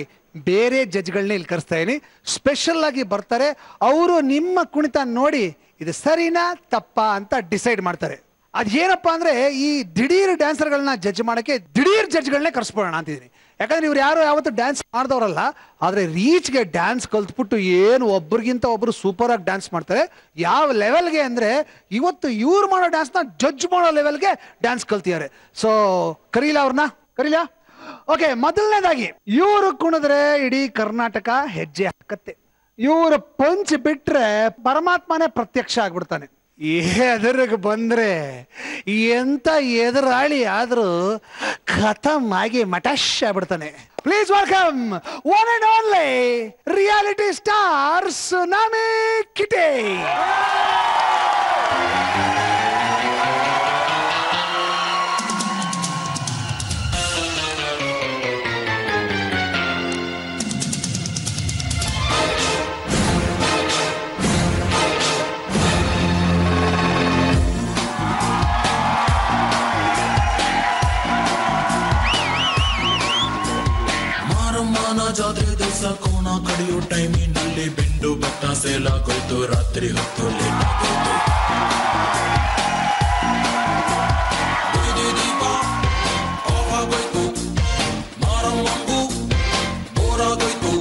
ಬೇರೆ ಜಡ್ಜ್ಗಳನ್ನ ಇಲ್ಲಿ ಕರೆಸ್ತಾ ಇದೀನಿ. ಸ್ಪೆಷಲ್ ಆಗಿ ಬರ್ತಾರೆ. ಅವರು ನಿಮ್ಮ ಕುಣಿತ ನೋಡಿ ಇದು ಸರಿನಾ ತಪ್ಪಾ ಅಂತ ಡಿಸೈಡ್ ಮಾಡ್ತಾರೆ. ಅದೇನಪ್ಪ ಅಂದ್ರೆ ಈ ದಿಢೀರ್ ಡ್ಯಾನ್ಸರ್ಗಳನ್ನ ಜಡ್ಜ್ ಮಾಡಕ್ಕೆ ದಿಢೀರ್ ಜಡ್ಜ್ಗಳನ್ನೇ ಕರ್ಸ್ಬೋಣ ಅಂತಿದ್ದೀನಿ. ಯಾಕಂದ್ರೆ ಇವ್ರು ಯಾರು ಯಾವತ್ತು ಡ್ಯಾನ್ಸ್ ಮಾಡಿದವರಲ್ಲ, ಆದ್ರೆ ರೀಚ್ಗೆ ಡ್ಯಾನ್ಸ್ ಕಲ್ತ್ಬಿಟ್ಟು ಏನು ಒಬ್ರಿಗಿಂತ ಒಬ್ರು ಸೂಪರ್ ಆಗಿ ಡ್ಯಾನ್ಸ್ ಮಾಡ್ತಾರೆ. ಯಾವ ಲೆವೆಲ್ಗೆ ಅಂದ್ರೆ ಇವತ್ತು ಇವ್ರು ಮಾಡೋ ಡ್ಯಾನ್ಸ್ನ ಜಡ್ಜ್ ಮಾಡೋ ಲೆವೆಲ್ಗೆ ಡ್ಯಾನ್ಸ್ ಕಲ್ತಿದ್ದಾರೆ. ಸೊ ಕರೀಲ ಅವ್ರನ್ನ, ಕರೀಲ. ಓಕೆ, ಮೊದಲನೇದಾಗಿ ಇವರು ಕುಣಿದ್ರೆ ಇಡೀ ಕರ್ನಾಟಕ ಹೆಜ್ಜೆ ಹಾಕತ್ತೆ. ಇವ್ರ ಪಂಚ್ ಬಿಟ್ರೆ ಪರಮಾತ್ಮನೇ ಪ್ರತ್ಯಕ್ಷ ಆಗ್ಬಿಡ್ತಾನೆ. ಎದುರಿಗೆ ಬಂದ್ರೆ ಎಂತ ಎದುರಾಳಿ ಆದ್ರೂ ಖತಮ್ ಆಗಿ ಮಟಶ್ ಆಗ್ಬಿಡ್ತಾನೆ. Please welcome one and only reality star tsunami Kitty. ಜಾತ್ರೆ ದಿವಸ ಕೋಣ ಕಡಿಯೋ ಟೈಮಿನಲ್ಲಿ ಬೆಂಡು ಬತ್ತ ಸೇಲಾಗೋಯ್ತು. ರಾತ್ರಿ ಹೊತ್ತು ಲೇಟ್ ಆಗೋಯ್ತು. ದೀಪ ಆಫ್ ಆಗೋಯ್ತು. ಮಾರಮ್ಮಂಗೂ ಬೋರಾಗೋಯ್ತು.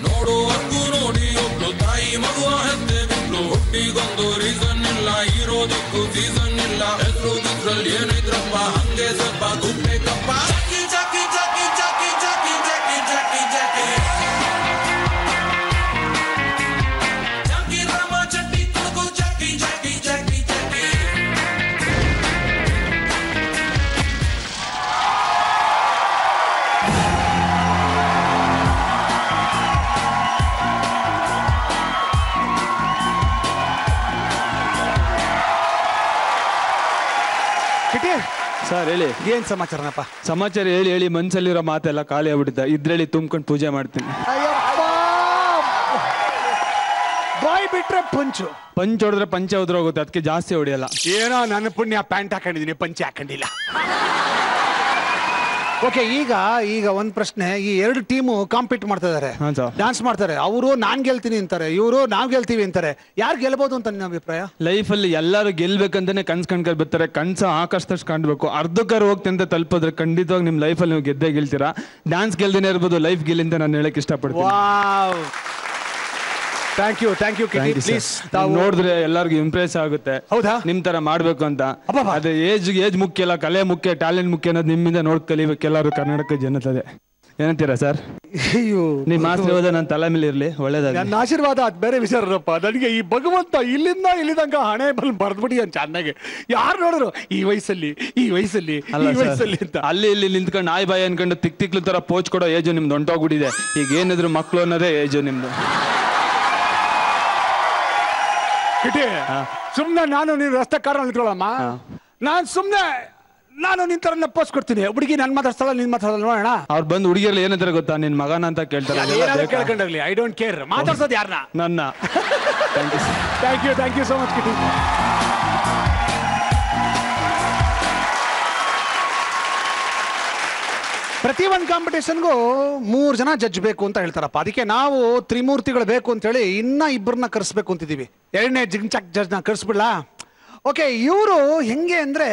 ನೋಡುವರ್ಗೂ ನೋಡಿ ಒಬ್ಳು ತಾಯಿ ಮಗುವ ಹೆತ್ತೆ ಬಿಟ್ಲು. ಹುಟ್ಟಿಗೊಂದು ರೀಸನ್ ಇಲ್ಲ, ಇರೋದಕ್ಕೂ ಸೀಸನ್ ಇಲ್ಲ. ಹೆಸರು ಗಿದ್ರಲ್ಲಿ ಏನಿದ್ರಪ್ಪ ಹಂಗೆ ಸ್ವಲ್ಪ ಗುಪ್ಪೇಕಪ್ಪ. ಜಾಕಿ ಜಾಕಿ ಜಾಕಿ ಜಾಕಿ ಜಾಕಿ ಜಾಕಿ ಜಾಕಿ ಜಾಕಿ ರಾಮ ಚಟ್ಟಿ ತುಳುಕು ಜಾಕಿ ಜಾಕಿ ಜಾಕಿ ಜಾಕಿ. ಕಿಟಿ ಸರ್ ಹೇಳಿ, ಏನ್ ಸಮಾಚಾರನಪ್ಪ? ಸಮಾಚಾರ ಹೇಳಿ ಹೇಳಿ ಮನ್ಸಲ್ಲಿರೋ ಮಾತೆಲ್ಲ ಖಾಲಿ ಆಗ್ಬಿಟ್ಟಿದ್ದ. ಇದ್ರಲ್ಲಿ ತುಂಬ್ಕೊಂಡು ಪೂಜೆ ಮಾಡ್ತೀನಿ. ಬಾಯ್ ಬಿಟ್ರೆ ಪಂಚು, ಪಂಚ್ ಹೊಡೆದ್ರೆ ಪಂಚ ಹೋಗುತ್ತೆ, ಅದಕ್ಕೆ ಜಾಸ್ತಿ ಹೊಡಿಯಲ್ಲ. ಏನೋ ನನ್ನ ಪುಣ್ಯ ಪ್ಯಾಂಟ್ ಹಾಕೊಂಡಿದೀನಿ, ಪಂಚೆ ಹಾಕೊಂಡಿಲ್ಲ. ಓಕೆ, ಈಗ ಒಂದ್ ಪ್ರಶ್ನೆ. ಈ ಎರಡು ಟೀಮು ಕಾಂಪೀಟ್ ಮಾಡ್ತಾ ಇದಾರೆ, ಡ್ಯಾನ್ಸ್ ಮಾಡ್ತಾರೆ. ಅವರು ನಾನ್ ಗೆಲ್ತೀನಿ ಅಂತಾರೆ, ಇವರು ನಾವ್ ಗೆಲ್ತೀವಿ ಅಂತಾರೆ. ಯಾರು ಗೆಲ್ಬಹುದು ಅಂತ ನಿನ್ನ ಅಭಿಪ್ರಾಯ? ಲೈಫ್ ಅಲ್ಲಿ ಎಲ್ಲರೂ ಗೆಲ್ಬೇಕಂತಾನೆ ಕಣ್ಕೊಂಡ್ ಬರ್ತಾರೆ. ಕನ್ಸ ಆಕಾಶದಷ್ಟು ಕಾಣ್ಬೇಕು. ಅರ್ಧಕ್ಕಾರ ಹೋಗ್ತೀನಿ ಅಂತ ತಲುಪಿದ್ರೆ ಖಂಡಿತವಾಗಿ ನಿಮ್ ಲೈಫ್ ಅಲ್ಲಿ ನೀವು ಗೆದ್ದೇ ಗೆಲ್ತೀರಾ. ಡ್ಯಾನ್ಸ್ ಗೆಲ್ದೇನೆ ಇರ್ಬೋದು, ಲೈಫ್ ಗೆಲ್ಲಿ ಅಂತ ನಾನು ಹೇಳಕ್ ಇಷ್ಟಪಡ್ತೀನಿ. Thank you, thank you. Please ನೋಡಿದ್ರೆ ಎಲ್ಲರಿಗೂ ಇಂಪ್ರೆಸ್ ಆಗುತ್ತೆ. ಹೌದಾ? ನಿಮ್ ತರ ಮಾಡ್ಬೇಕು ಅಂತ. ಅದೇ ಏಜ್ ಮುಖ್ಯ ಅಲ್ಲ, ಕಲೆ ಮುಖ್ಯ, ಟ್ಯಾಲೆಂಟ್ ಮುಖ್ಯ ಅನ್ನೋದು ನಿಮ್ಮಿಂದ ನೋಡ್ ಕಲಿಬೇಕು ಎಲ್ಲರೂ ಕರ್ನಾಟಕ ಜನತದೆ. ಏನಂತೀರಾ ಸರ್? ನಿಮ್ ಆಸೆ ಹೋದ ನನ್ನ ತಲೆ ಮೇಲೆ ಇರ್ಲಿ, ಒಳ್ಳೇದಾಗ. ನನ್ನ ಆಶೀರ್ವಾದ ಅದ್ ಬೇರೆ ವಿಚಾರಪ್ಪ. ನನಗೆ ಈ ಭಗವಂತ ಇಲ್ಲಿಂದ ಇಲ್ಲಿದಂಗ ಹಣೆ ಬಲ್ ಬರ್ದ್ಬಿಡಿ ಅಂತ ಚೆನ್ನಾಗಿ. ಯಾರು ನೋಡಿದ್ರು ಈ ವಯಸ್ಸಲ್ಲಿ ಅಂತ ಅಲ್ಲಿ ಇಲ್ಲಿ ನಿಂತ್ಕೊಂಡು ನಾಯಿ ಬಾಯಿ ಅನ್ಕೊಂಡು ತಿಕ್ಲು ತರ ಪೋಚ್ ಕೊಡೋ ಏಜು ನಿಮ್ದು ಹೊಂಟೋಗ್ಬಿಟ್ಟಿದೆ. ಈಗ ಏನಿದ್ರು ಮಕ್ಳು ಅನ್ನೋದೇ ಏಜು ನಿಮ್ದು. ಸುಮ್ನೆ ನಾನು ನೀನು ರಸ್ತೆ ಕಾರಣ ನಿಂತ್ಕೊಳ್ಳಮ್ಮ. ನಾನು ನಿನ್ ತರ ಪೋಸ್ಟ್ ಕೊಡ್ತೀನಿ. ಹುಡುಗಿ ನನ್ ಮಾತಾಡ್ಸಲ್ಲ, ನಿನ್ ಮಾತಾಡಲ್ಲ, ನೋಡೋಣ. ಅವ್ರು ಬಂದು ಹುಡುಗಿರ್ಲಿ ಏನಂತಾರೆ ಗೊತ್ತಾ, ನಿನ್ ಮಗನ ಅಂತ ಕೇಳ್ತಾರೆ. ಕೇಳ್ಕೊಂಡಾಗ್ಲಿ, ಐ ಡೋಂಟ್ ಕೇರ್. ಮಾತಾಡ್ಸೋದು ಯಾರನ್ನ? ನನ್ನ. Thank you so much Kitty. ಪ್ರತಿ ಒಂದು ಕಾಂಪಿಟೇಷನ್ಗೂ 3 ಜನ ಜಡ್ಜ್ ಬೇಕು ಅಂತ ಹೇಳ್ತಾರಪ್ಪ. ಅದಕ್ಕೆ ನಾವು ತ್ರಿಮೂರ್ತಿಗಳು ಬೇಕು ಅಂತ ಹೇಳಿ ಇನ್ನ 2 ಕರೆಸ್ಬೇಕು ಅಂತಿದೀವಿ. 2ನೇ ಜಿಗ್ಚಾಕ್ ಜಡ್ಜ್ನ ಕರೆಸ್ಬಿಡ್ಲಾ? ಓಕೆ, ಇವರು ಹೆಂಗೆ ಅಂದ್ರೆ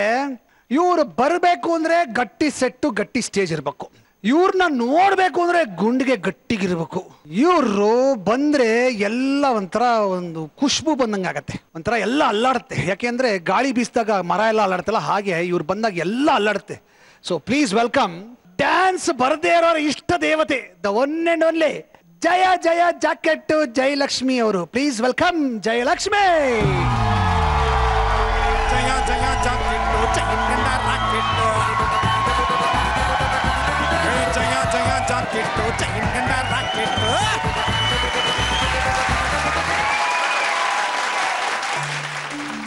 ಇವ್ರು ಬರಬೇಕು ಅಂದ್ರೆ ಗಟ್ಟಿ ಸೆಟ್ಟು, ಗಟ್ಟಿ ಸ್ಟೇಜ್ ಇರ್ಬೇಕು. ಇವ್ರನ್ನ ನೋಡ್ಬೇಕು ಅಂದ್ರೆ ಗುಂಡಿಗೆ ಗಟ್ಟಿಗಿರ್ಬೇಕು. ಇವ್ರು ಬಂದ್ರೆ ಎಲ್ಲ ಒಂಥರ ಒಂದು ಖುಷ್ಬು ಬಂದಂಗ ಆಗತ್ತೆ, ಒಂಥರ ಎಲ್ಲ ಅಲ್ಲಾಡುತ್ತೆ. ಯಾಕೆಂದ್ರೆ ಗಾಳಿ ಬೀಸಿದಾಗ ಮರ ಎಲ್ಲ ಅಲ್ಲಾಡುತ್ತಲ್ಲ, ಹಾಗೆ ಇವ್ರು ಬಂದಾಗ ಎಲ್ಲ ಅಲ್ಲಾಡುತ್ತೆ. ಸೊ ಪ್ಲೀಸ್ ವೆಲ್ಕಮ್ ಡ್ಯಾನ್ಸ್ ಬರದೇ ಇರೋರ ಇಷ್ಟ ದೇವತೆ, the one and only Jaya jacket Jayalakshmi ಅವರು. Please welcome Jayalakshmi.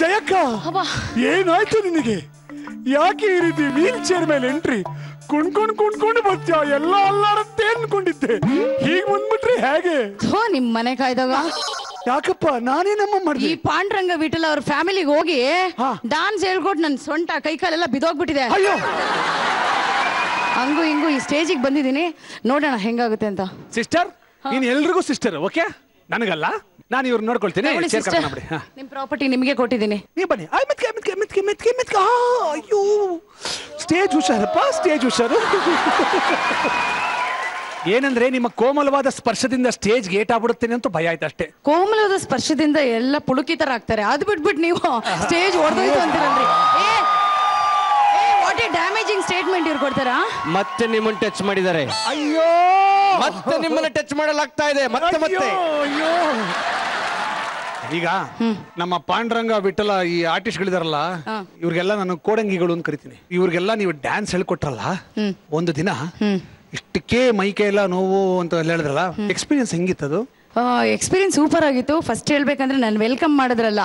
ಜಯಕ್ಕ, ಏನಾಯ್ತು ನಿನಗೆ? ಯಾಕೆ ಈ ರೀತಿ ವೀಲ್ ಚೇರ್ ಮೇಲೆ ಎಂಟ್ರಿ? ಕುಣ್ಕೊಂಡು ಬರ್ತೀಯ? ಎಲ್ಲ ಅಲ್ಲಾಡತ್ತೆ ಅನ್ಕೊಂಡಿದ್ದೆ, ಹೀಗ್ ಬಂದ್ಬಿಟ್ರಿ ಹೇಗೆ? ನಿಮ್ ಮನೆ ಕಾಯ್ದಾಗ ಯಾಕಪ್ಪ, ನಾನೇ ನಮ್ಮ ಈ ಪಾಂಡುರಂಗ ವಿಠಲ ಅವ್ರ ಫ್ಯಾಮಿಲಿಗೆ ಹೋಗಿ ಡಾನ್ಸ್ ಹೇಳ್ಕೊಟ್ಟು ನನ್ ಸೊಂಟ ಕೈ ಕಾಲೆಲ್ಲ ಬಿದೋಗ್ಬಿಟ್ಟಿದೆ. ಅಯ್ಯೋ, ಹಂಗು ಹಿಂಗು ಈ ಸ್ಟೇಜಿಗೆ ಬಂದಿದ್ದೀನಿ, ನೋಡೋಣ ಹೆಂಗಾಗುತ್ತೆ ಅಂತ. ಸಿಸ್ಟರ್, ನೀನ್ ಎಲ್ರಿಗೂ ಸಿಸ್ಟರ್, ಓಕೆ? ನನಗಲ್ಲ, ನಾನು ಇವ್ರು ನೋಡ್ಕೊಳ್ತೀನಿ. ನಿಮ್ ಪ್ರಾಪರ್ಟಿ ನಿಮ್ಗೆ ಕೊಟ್ಟಿದ್ದೀನಿ, ನೀ ಬನ್ನಿ. ಅಯ್ಯೋ, ಸ್ಟೇಜ್ ಹುಷಾರಪ್ಪ, ಸ್ಟೇಜ್ ಹುಷಾರು. ಏನಂದ್ರೆ ನಿಮ್ಮ ಕೋಮಲವಾದ ಸ್ಪರ್ಶದಿಂದ ಸ್ಟೇಜ್ ಗೇಟ್ ಆಗ್ಬಿಡುತ್ತೇನೆ ಅಂತ ಭಯ ಆಯ್ತು ಅಷ್ಟೇ. ಕೋಮಲವಾದ ಸ್ಪರ್ಶದಿಂದ ಎಲ್ಲ ಪುಳುಕಿತರ ಆಗ್ತಾರೆ, ಅದು ಬಿಟ್ಬಿಟ್ಟು ನೀವು ಸ್ಟೇಜ್ ಹೊಡೆದೋಯ್ತು ಅಂತೀರಲ್ರಿ. ವಾಟ್ ಎ ಡ್ಯಾಮೇಜಿಂಗ್ ಸ್ಟೇಟ್ಮೆಂಟ್ ಇವ್ರು ಕೊಡ್ತಾರಾ? ಮತ್ತೆ ನಿಮ್ಮನ್ನ ಟಚ್ ಮಾಡಿದ್ದಾರೆ. ಅಯ್ಯೋ, ಮತ್ತೆ ನಿಮ್ಮನ್ನ ಟಚ್ ಮಾಡಲಾಗ್ತಾ ಇದೆ. ಮತ್ತೆ ಮತ್ತೆ ಅಯ್ಯೋ. ಈಗ ನಮ್ಮ ಪಾಂಡುರಂಗ ವಿಠಲ ಈ ಆರ್ಟಿಸ್ಟ್ಗಳಿದಾರಲ್ಲ, ಇವ್ರಿಗೆಲ್ಲ ನಾನು ಕೋಡಂಗಿಗಳು ಅಂತ ಕರಿತೀನಿ. ಇವ್ರಿಗೆಲ್ಲ ನೀವು ಡ್ಯಾನ್ಸ್ ಹೇಳ್ಕೊಟ್ರಲ್ಲ ಒಂದು ದಿನ, ಇಷ್ಟಕ್ಕೆ ಮೈಕೈ ಎಲ್ಲ ನೋವು ಅಂತ ಹೇಳಿದ್ರಲ್ಲ, ಎಕ್ಸ್ಪೀರಿಯನ್ಸ್ ಹೆಂಗಿತ್ತದು? ಎಕ್ಸ್ಪೀರಿಯನ್ಸ್ ಸೂಪರ್ ಆಗಿತ್ತು. ಫಸ್ಟ್ ಹೇಳ್ಬೇಕಂದ್ರೆ ನಾನು ವೆಲ್ಕಮ್ ಮಾಡಿದ್ರಲ್ಲ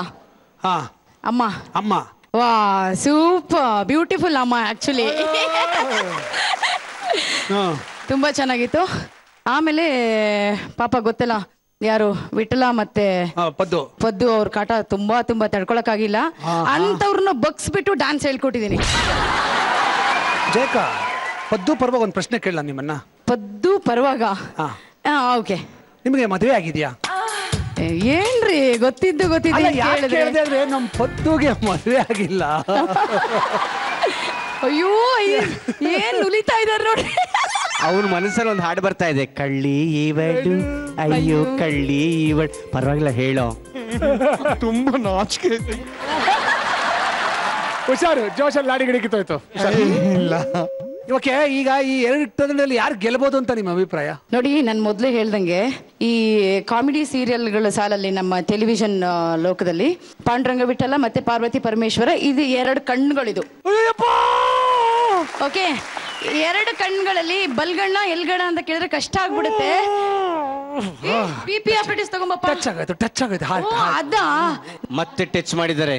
ಅಮ್ಮ, ವಾ ಸೂಪರ್ ಬ್ಯೂಟಿಫುಲ್ ಅಮ್ಮ, ಆಕ್ಚುಲಿ ತುಂಬಾ ಚೆನ್ನಾಗಿತ್ತು. ಆಮೇಲೆ ಪಾಪ ಗೊತ್ತಲ್ಲ ಯಾರು, ವಿಠಲ ಮತ್ತೆ ಪದ್ದು ಅವ್ರ ಕಾಟ ತುಂಬಾ ತಡ್ಕೊಳಕ್ಕಾಗಿಲ್ಲ. ಅಂತವ್ರನ್ನ ಬಗ್ಸ್ಬಿಟ್ಟು ಡ್ಯಾನ್ಸ್ ಹೇಳ್ಕೊಟ್ಟಿದ್ದೀನಿ. ಜಯಕ, ಪದ್ದು ಪರ್ವಾಗ ಒಂದು ಪ್ರಶ್ನೆ ಕೇಳಲ್ಲ ನಿಮ್ಮನ್ನ. ಪದ್ದು ಪರ್ವಾಗ? ಓಕೆ. ನಿಮಗೆ ಮದುವೆ ಆಗಿದ್ಯಾ? ಏನ್ರಿ ಗೊತ್ತಿದ್ದು ಹೇಳಿದ್ರೆ ನಮ್ ಪದ್ದುಗೆ ಮದುವೆ ಆಗಿಲ್ಲ. ಅಯ್ಯೋ, ಏನ್ ನುಲಿತಾ ಇದಾರೆ ನೋಡಿ. ಅವ್ರ ಮನಸ್ಸಲ್ಲಿ ಒಂದು ಹಾಡು ಬರ್ತಾ ಇದೆ, ಕಳ್ಳಿ ಈವಡು, ಅಯ್ಯೋ ಕಳ್ಳಿ ಈವಡ್. ಪರವಾಗಿಲ್ಲ ಹೇಳೋ. ತುಂಬಾ ನಾಚಿಕೆ. ಹುಷಾರು, ಜೋಶಲ್ಲಿ ಲಾಡಿ ಗಿಡಿ ಕಿತ್ತೋಯ್ತು. ಇಲ್ಲ, ಓಕೆ. ಈಗ ಈ 2 ಟರ್ನಲ್ಲಿ ಯಾರು ಗೆಲ್ಬಹುದು ಅಂತ ನಿಮ್ಮ ಅಭಿಪ್ರಾಯ? ನೋಡಿ, ನಾನು ಮೊದಲೇ ಹೇಳ್ದಂಗೆ ಈ ಕಾಮಿಡಿ ಸೀರಿಯಲ್ಗಳ ಸಾಲಲ್ಲಿ ನಮ್ಮ ಟೆಲಿವಿಷನ್ ಲೋಕದಲ್ಲಿ ಪಾಂಡುರಂಗ ವಿಠಲ ಮತ್ತೆ ಪಾರ್ವತಿ ಪರಮೇಶ್ವರ, ಇದು 2 ಕಣ್ಣುಗಳಿದು. ಓಕೆ, 2 ಕಣ್ಗಳಲ್ಲಿ ಬಲ್ಗಣ್ಣ ಎಲ್ಗಣ ಅಂತ ಕೇಳಿದ್ರೆ ಕಷ್ಟ ಆಗ್ಬಿಡುತ್ತೆ. BP ಆಪರೇಟಿಸ್ ತಗೊಂಬಪ್ಪ. ಟಚ್ ಆಗೋಯ್ತು. ಅದ ಮತ್ತೆ ಟಚ್ ಮಾಡಿದ್ದಾರೆ.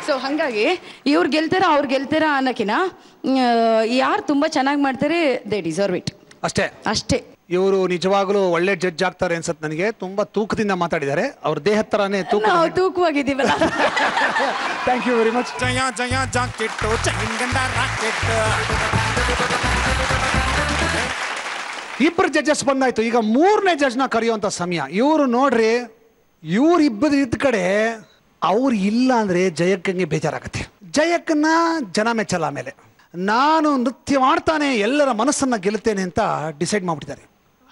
ಸೊ ಹಂಗಾಗಿ ಇವ್ರು ಗೆಲ್ತಾರ ಅವ್ರು ಗೆಲ್ತಾರ ಅನ್ನಕಿನ ಯಾರು ತುಂಬಾ ಚೆನ್ನಾಗಿ ಮಾಡ್ತಾರೆ, ದೇ ಡಿಸರ್ವ್ ಇಟ್. ಅಷ್ಟೇ. ಇವರು ನಿಜವಾಗ್ಲೂ ಒಳ್ಳೆ ಜಡ್ಜ್ ಆಗ್ತಾರೆ ಅನ್ಸತ್ ನನಗೆ. ತುಂಬಾ ತೂಕದಿಂದ ಮಾತಾಡಿದ್ದಾರೆ, ಅವ್ರ ದೇಹ ತರಾನೇ ತೂಕವಾಗಿದ್ದೀವಲ್ಲ. Thank you very much. Jaya Jaya jacket ಚೈನ್ಗಂಡ ರಾಕೆಟ್. ಇಬ್ಬರು ಜಡ್ಜಸ್ ಬಂದಾಯ್ತು. ಈಗ 3ನೇ ಜಡ್ಜ್ನ ಕರೆಯುವಂತ ಸಮಯ. ಇವರು ನೋಡ್ರಿ, ಇವ್ರಿಬ್ಬರು ಇದ್ದ ಕಡೆ ಅವ್ರು ಇಲ್ಲ ಅಂದ್ರೆ ಜಯಕ್ಕಂಗೆ ಬೇಜಾರಾಗತ್ತೆ. ಜಯಕ್ಕನ್ನ ಜನ ಮೆಚ್ಚಲ್ಲ. ಆಮೇಲೆ ನಾನು ನೃತ್ಯ ಮಾಡ್ತಾನೆ ಎಲ್ಲರ ಮನಸ್ಸನ್ನ ಗೆಲ್ಲುತ್ತೇನೆ ಅಂತ ಡಿಸೈಡ್ ಮಾಡ್ಬಿಟ್ಟಿದ್ದಾರೆ.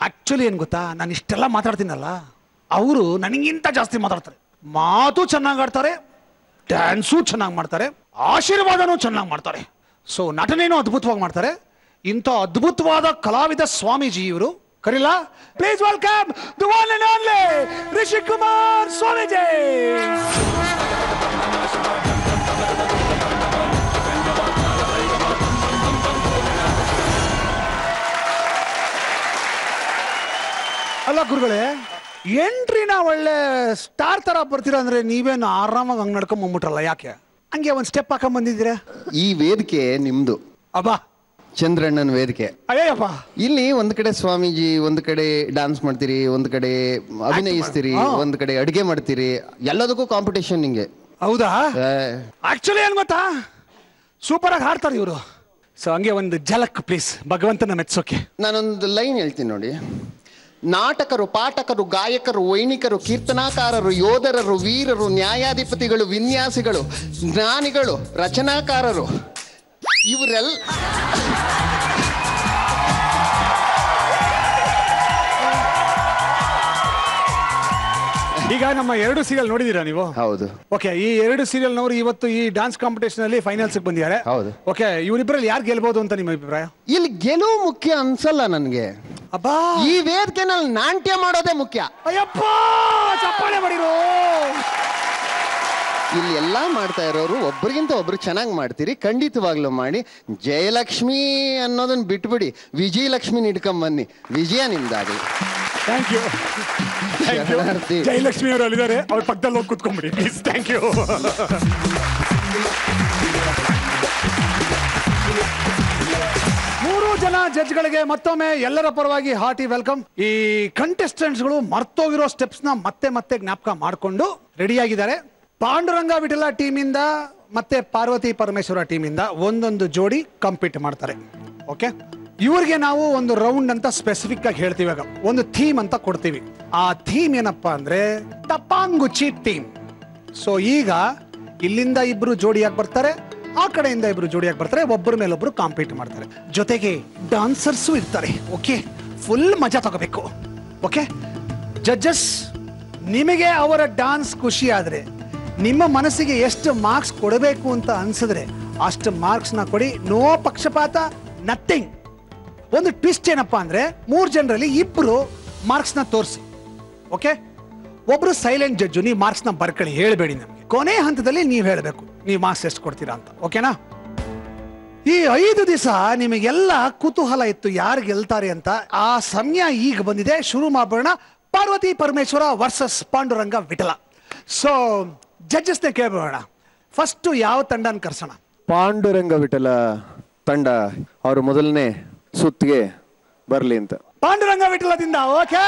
ಆಕ್ಚುಲಿ ಏನ್ ಗೊತ್ತಾ, ನಾನು ಇಷ್ಟೆಲ್ಲ ಮಾತಾಡ್ತೀನಲ್ಲ, ಅವರು ನನಗಿಂತ ಜಾಸ್ತಿ ಮಾತಾಡ್ತಾರೆ. ಮಾತು ಚೆನ್ನಾಗಿ ಆಡ್ತಾರೆ, ಡ್ಯಾನ್ಸು ಚೆನ್ನಾಗಿ ಮಾಡ್ತಾರೆ, ಆಶೀರ್ವಾದನೂ ಚೆನ್ನಾಗಿ ಮಾಡ್ತಾರೆ. ಸೊ ನಟನೇನೂ ಅದ್ಭುತವಾಗಿ ಮಾಡ್ತಾರೆ. ಇಂಥ ಅದ್ಭುತವಾದ ಕಲಾವಿದ ಸ್ವಾಮೀಜಿ ಇವರು. ಕರೀಲಾ? Please welcome the one and only Rishi Kumar ಸ್ವಾಮೀಜಿ. ಅಲ್ಲ ಗುರುಗಳೇ, ಎಂಟ್ರಿನ ಒಳ್ಳೆ ಸ್ಟಾರ್ ತರ ಬರ್ತೀರಾ ಅಂದ್ರೆ ನೀವೇನು ಆರಾಮಾಗಿ ಹಂಗ್ ನಡ್ಕೊಂಡ್ ಬಂದ್ಬಿಟ್ರಲ್ಲ, ಯಾಕೆ ಹಂಗೆ ಒಂದ್ ಸ್ಟೆಪ್ ಹಾಕೊಂಡ್ ಬಂದಿದ್ದೀರಾ? ಈ ವೇದಿಕೆ ನಿಮ್ದು ಅಬ್ಬಾ, ಚಂದ್ರಣ್ಣನ ವೇದಿಕೆ. ಅಯ್ಯಪ್ಪ, ಇಲ್ಲಿ ಒಂದ್ ಕಡೆ ಸ್ವಾಮೀಜಿ, ಒಂದ್ ಕಡೆ ಡಾನ್ಸ್ ಮಾಡ್ತೀರಿ, ಒಂದ್ ಕಡೆ ಅಭಿನಯಿಸ್ತೀರಿ, ಒಂದ್ ಕಡೆ ಅಡಿಗೆ ಮಾಡ್ತೀರಿ, ಎಲ್ಲದಕ್ಕೂ ಕಾಂಪಿಟೇಷನ್ ನಿಂಗೆ. ಹೌದಾ? ಆಕ್ಚುಲಿ ಏನ್ ಗೊತ್ತಾ, ಸೂಪರ್ ಆಗಿ ಹಾಡ್ತಾರೆ ಇವರು. ಸೊ ಹಂಗೆ ಒಂದು ಝಲಕ್ ಪ್ಲೀಸ್, ಭಗವಂತನ ಮೆಚ್ಚೋಕೆ. ನಾನೊಂದು ಲೈನ್ ಹೇಳ್ತೀನಿ ನೋಡಿ. ನಾಟಕರು, ಪಾಠಕರು, ಗಾಯಕರು, ವೈಣಿಕರು, ಕೀರ್ತನಾಕಾರರು, ಯೋಧರರು, ವೀರರು, ನ್ಯಾಯಾಧಿಪತಿಗಳು, ವಿನ್ಯಾಸಿಗಳು, ಜ್ಞಾನಿಗಳು, ರಚನಾಕಾರರು, ಇವರೆಲ್ಲ ಈಗ ನಮ್ಮ 2 ಸೀರಿಯಲ್ ನೋಡಿದೀರಾ ನೀವು? ಹೌದು. ಓಕೆ, ಈ 2 ಸೀರಿಯಲ್ ನವರು ಇವತ್ತು ಈ ಡಾನ್ಸ್ ಕಾಂಪಿಟೇಷನ್ ಅಲ್ಲಿ ಫೈನಲ್ಸ್ ಬಂದಿದ್ದಾರೆ. ಹೌದು. ಓಕೆ, ಇವರಿಬ್ಬರಲ್ಲಿ ಯಾರು ಗೆಲ್ಬಹುದು ಅಂತ ನಿಮ್ಮ ಅಭಿಪ್ರಾಯ? ಇಲ್ಲಿ ಗೆಲುವು ಮುಖ್ಯ ಅನ್ಸಲ್ಲ ನನ್ಗೆ. ಅಬ್ಬಾ, ಈ ವೇದಿಕೆನಲ್ಲಿ ನಾಟ್ಯ ಮಾಡೋದೇ ಮುಖ್ಯ. ಅಯ್ಯಪ್ಪ, ಚಪ್ಪಾಳೆ ಮಾಡಿರೋ. ಇಲ್ಲಿ ಎಲ್ಲಾ ಮಾಡ್ತಾ ಇರೋರು ಒಬ್ರಿಗಿಂತ ಒಬ್ರು ಚೆನ್ನಾಗಿ ಮಾಡ್ತೀರಿ, ಖಂಡಿತವಾಗ್ಲೂ ಮಾಡಿ. ಜಯಲಕ್ಷ್ಮಿ ಅನ್ನೋದನ್ನ ಬಿಟ್ಬಿಡಿ, ವಿಜಯಲಕ್ಷ್ಮಿ ಇಟ್ಕೊಂಡ್ ಬನ್ನಿ, ವಿಜಯ ನಿಮ್ದಾಗಲಿ. ಥ್ಯಾಂಕ್ ಯು ಜಯಲಕ್ಷ್ಮಿ ಅವರು ಅಲ್ಲಿದ್ದಾರೆ, ಅವ್ರ ಪಕ್ಕದಲ್ಲಿ ಹೋಗಿ ಕೂತ್ಕೊಂಡ್ಬಿಡಿ ಪ್ಲೀಸ್. Thank you. ಮೂರು ಜನ ಜಡ್ಜ್ಗಳಿಗೆ ಮತ್ತೊಮ್ಮೆ ಎಲ್ಲರ ಪರವಾಗಿ ಹಾರ್ಟಿ ವೆಲ್ಕಮ್. ಈ ಕಂಟೆಸ್ಟೆಂಟ್ಸ್ಗಳು ಮರ್ತೋಗಿರೋ ಸ್ಟೆಪ್ಸ್ ನ ಮತ್ತೆ ಮತ್ತೆ ಜ್ಞಾಪಕ ಮಾಡಿಕೊಂಡು ರೆಡಿಯಾಗಿದ್ದಾರೆ. ಪಾಂಡುರಂಗ ವಿಠಲ ಟೀಮಿಂದ ಮತ್ತೆ ಪಾರ್ವತಿ ಪರಮೇಶ್ವರ ಟೀಮಿಂದ ಒಂದೊಂದು ಜೋಡಿ ಕಂಪೀಟ್ ಮಾಡ್ತಾರೆ. ಓಕೆ, ಇವ್ರಿಗೆ ನಾವು ಒಂದು ರೌಂಡ್ ಅಂತ ಸ್ಪೆಸಿಫಿಕ್ ಆಗಿ ಹೇಳ್ತೀವಿ. ಒಂದು ಥೀಮ್ ಅಂತ ಕೊಡ್ತೀವಿ. ಆ ಥೀಮ್ ಏನಪ್ಪಾ ಅಂದ್ರೆ ಟಪಾಂಗುಚಿ ಟೀಮ್. ಸೊ ಈಗ ಇಲ್ಲಿಂದ ಇಬ್ರು ಜೋಡಿಯಾಗಿ ಬರ್ತಾರೆ, ಆ ಕಡೆಯಿಂದ ಇಬ್ರು ಜೋಡಿಯಾಗಿ ಬರ್ತಾರೆ, ಒಬ್ಬರ ಮೇಲೊಬ್ರು ಕಾಂಪೀಟ್ ಮಾಡ್ತಾರೆ. ಜೊತೆಗೆ ಡಾನ್ಸರ್ಸು ಇರ್ತಾರೆ. ಓಕೆ, ಫುಲ್ ಮಜಾ ತಗೋಬೇಕು. ಓಕೆ ಜಡ್ಜಸ್, ನಿಮಗೆ ಅವರ ಡಾನ್ಸ್ ಖುಷಿ ಆದ್ರೆ, ನಿಮ್ಮ ಮನಸ್ಸಿಗೆ ಎಷ್ಟು ಮಾರ್ಕ್ಸ್ ಕೊಡಬೇಕು ಅಂತ ಅನ್ಸಿದ್ರೆ ಅಷ್ಟು ಮಾರ್ಕ್ಸ್ ನ ಕೊಡಿ. ನೋ ಪಕ್ಷಪಾತ, ನಥಿಂಗ್. ಒಂದು ಟ್ವಿಸ್ಟ್ ಏನಪ್ಪಾ ಅಂದ್ರೆ 3 ಜನರಲ್ಲಿ ಇಬ್ರು ಮಾರ್ಕ್ಸ್ ನ ತೋರಿಸಿ. ಓಕೆ, ಒಬ್ರು ಸೈಲೆಂಟ್ ಜಡ್ಜು, ನೀವು ಮಾರ್ಕ್ಸ್ ನ ಬರ್ಕೊಳ್ಳಿ, ಹೇಳ್ಬೇಡಿ. ನಮ್ಗೆ ಕೊನೆ ಹಂತದಲ್ಲಿ ನೀವು ಹೇಳ್ಬೇಕು ನೀವು ಮಾರ್ಕ್ಸ್ ಎಷ್ಟು ಕೊಡ್ತೀರಾ ಅಂತ. ಓಕೆನಾ? ಈ 5 ದಿವಸ ನಿಮಗೆಲ್ಲ ಕುತೂಹಲ ಇತ್ತು ಯಾರು ಗೆಲ್ತಾರೆ ಅಂತ. ಆ ಸಮಯ ಈಗ ಬಂದಿದೆ. ಶುರು ಮಾಡೋಣ. ಪಾರ್ವತಿ ಪರಮೇಶ್ವರ ವರ್ಸಸ್ ಪಾಂಡುರಂಗ ವಿಠಲ. ಸೊ ಜಡ್ಜಸ್ನೇ ಕೇಳಬೇಡ, ಫಸ್ಟ್ ಯಾವ ತಂಡನ ಕರ್ಸೋಣ? ಪಾಂಡುರಂಗ ವಿಠಲ ತಂಡ ಅವರು ಮೊದಲನೇ ಸುತ್ತಿಗೆ ಬರ್ಲಿ ಅಂತ. ಪಾಂಡುರಂಗ ವಿಠಲದಿಂದ. ಓಕೆ,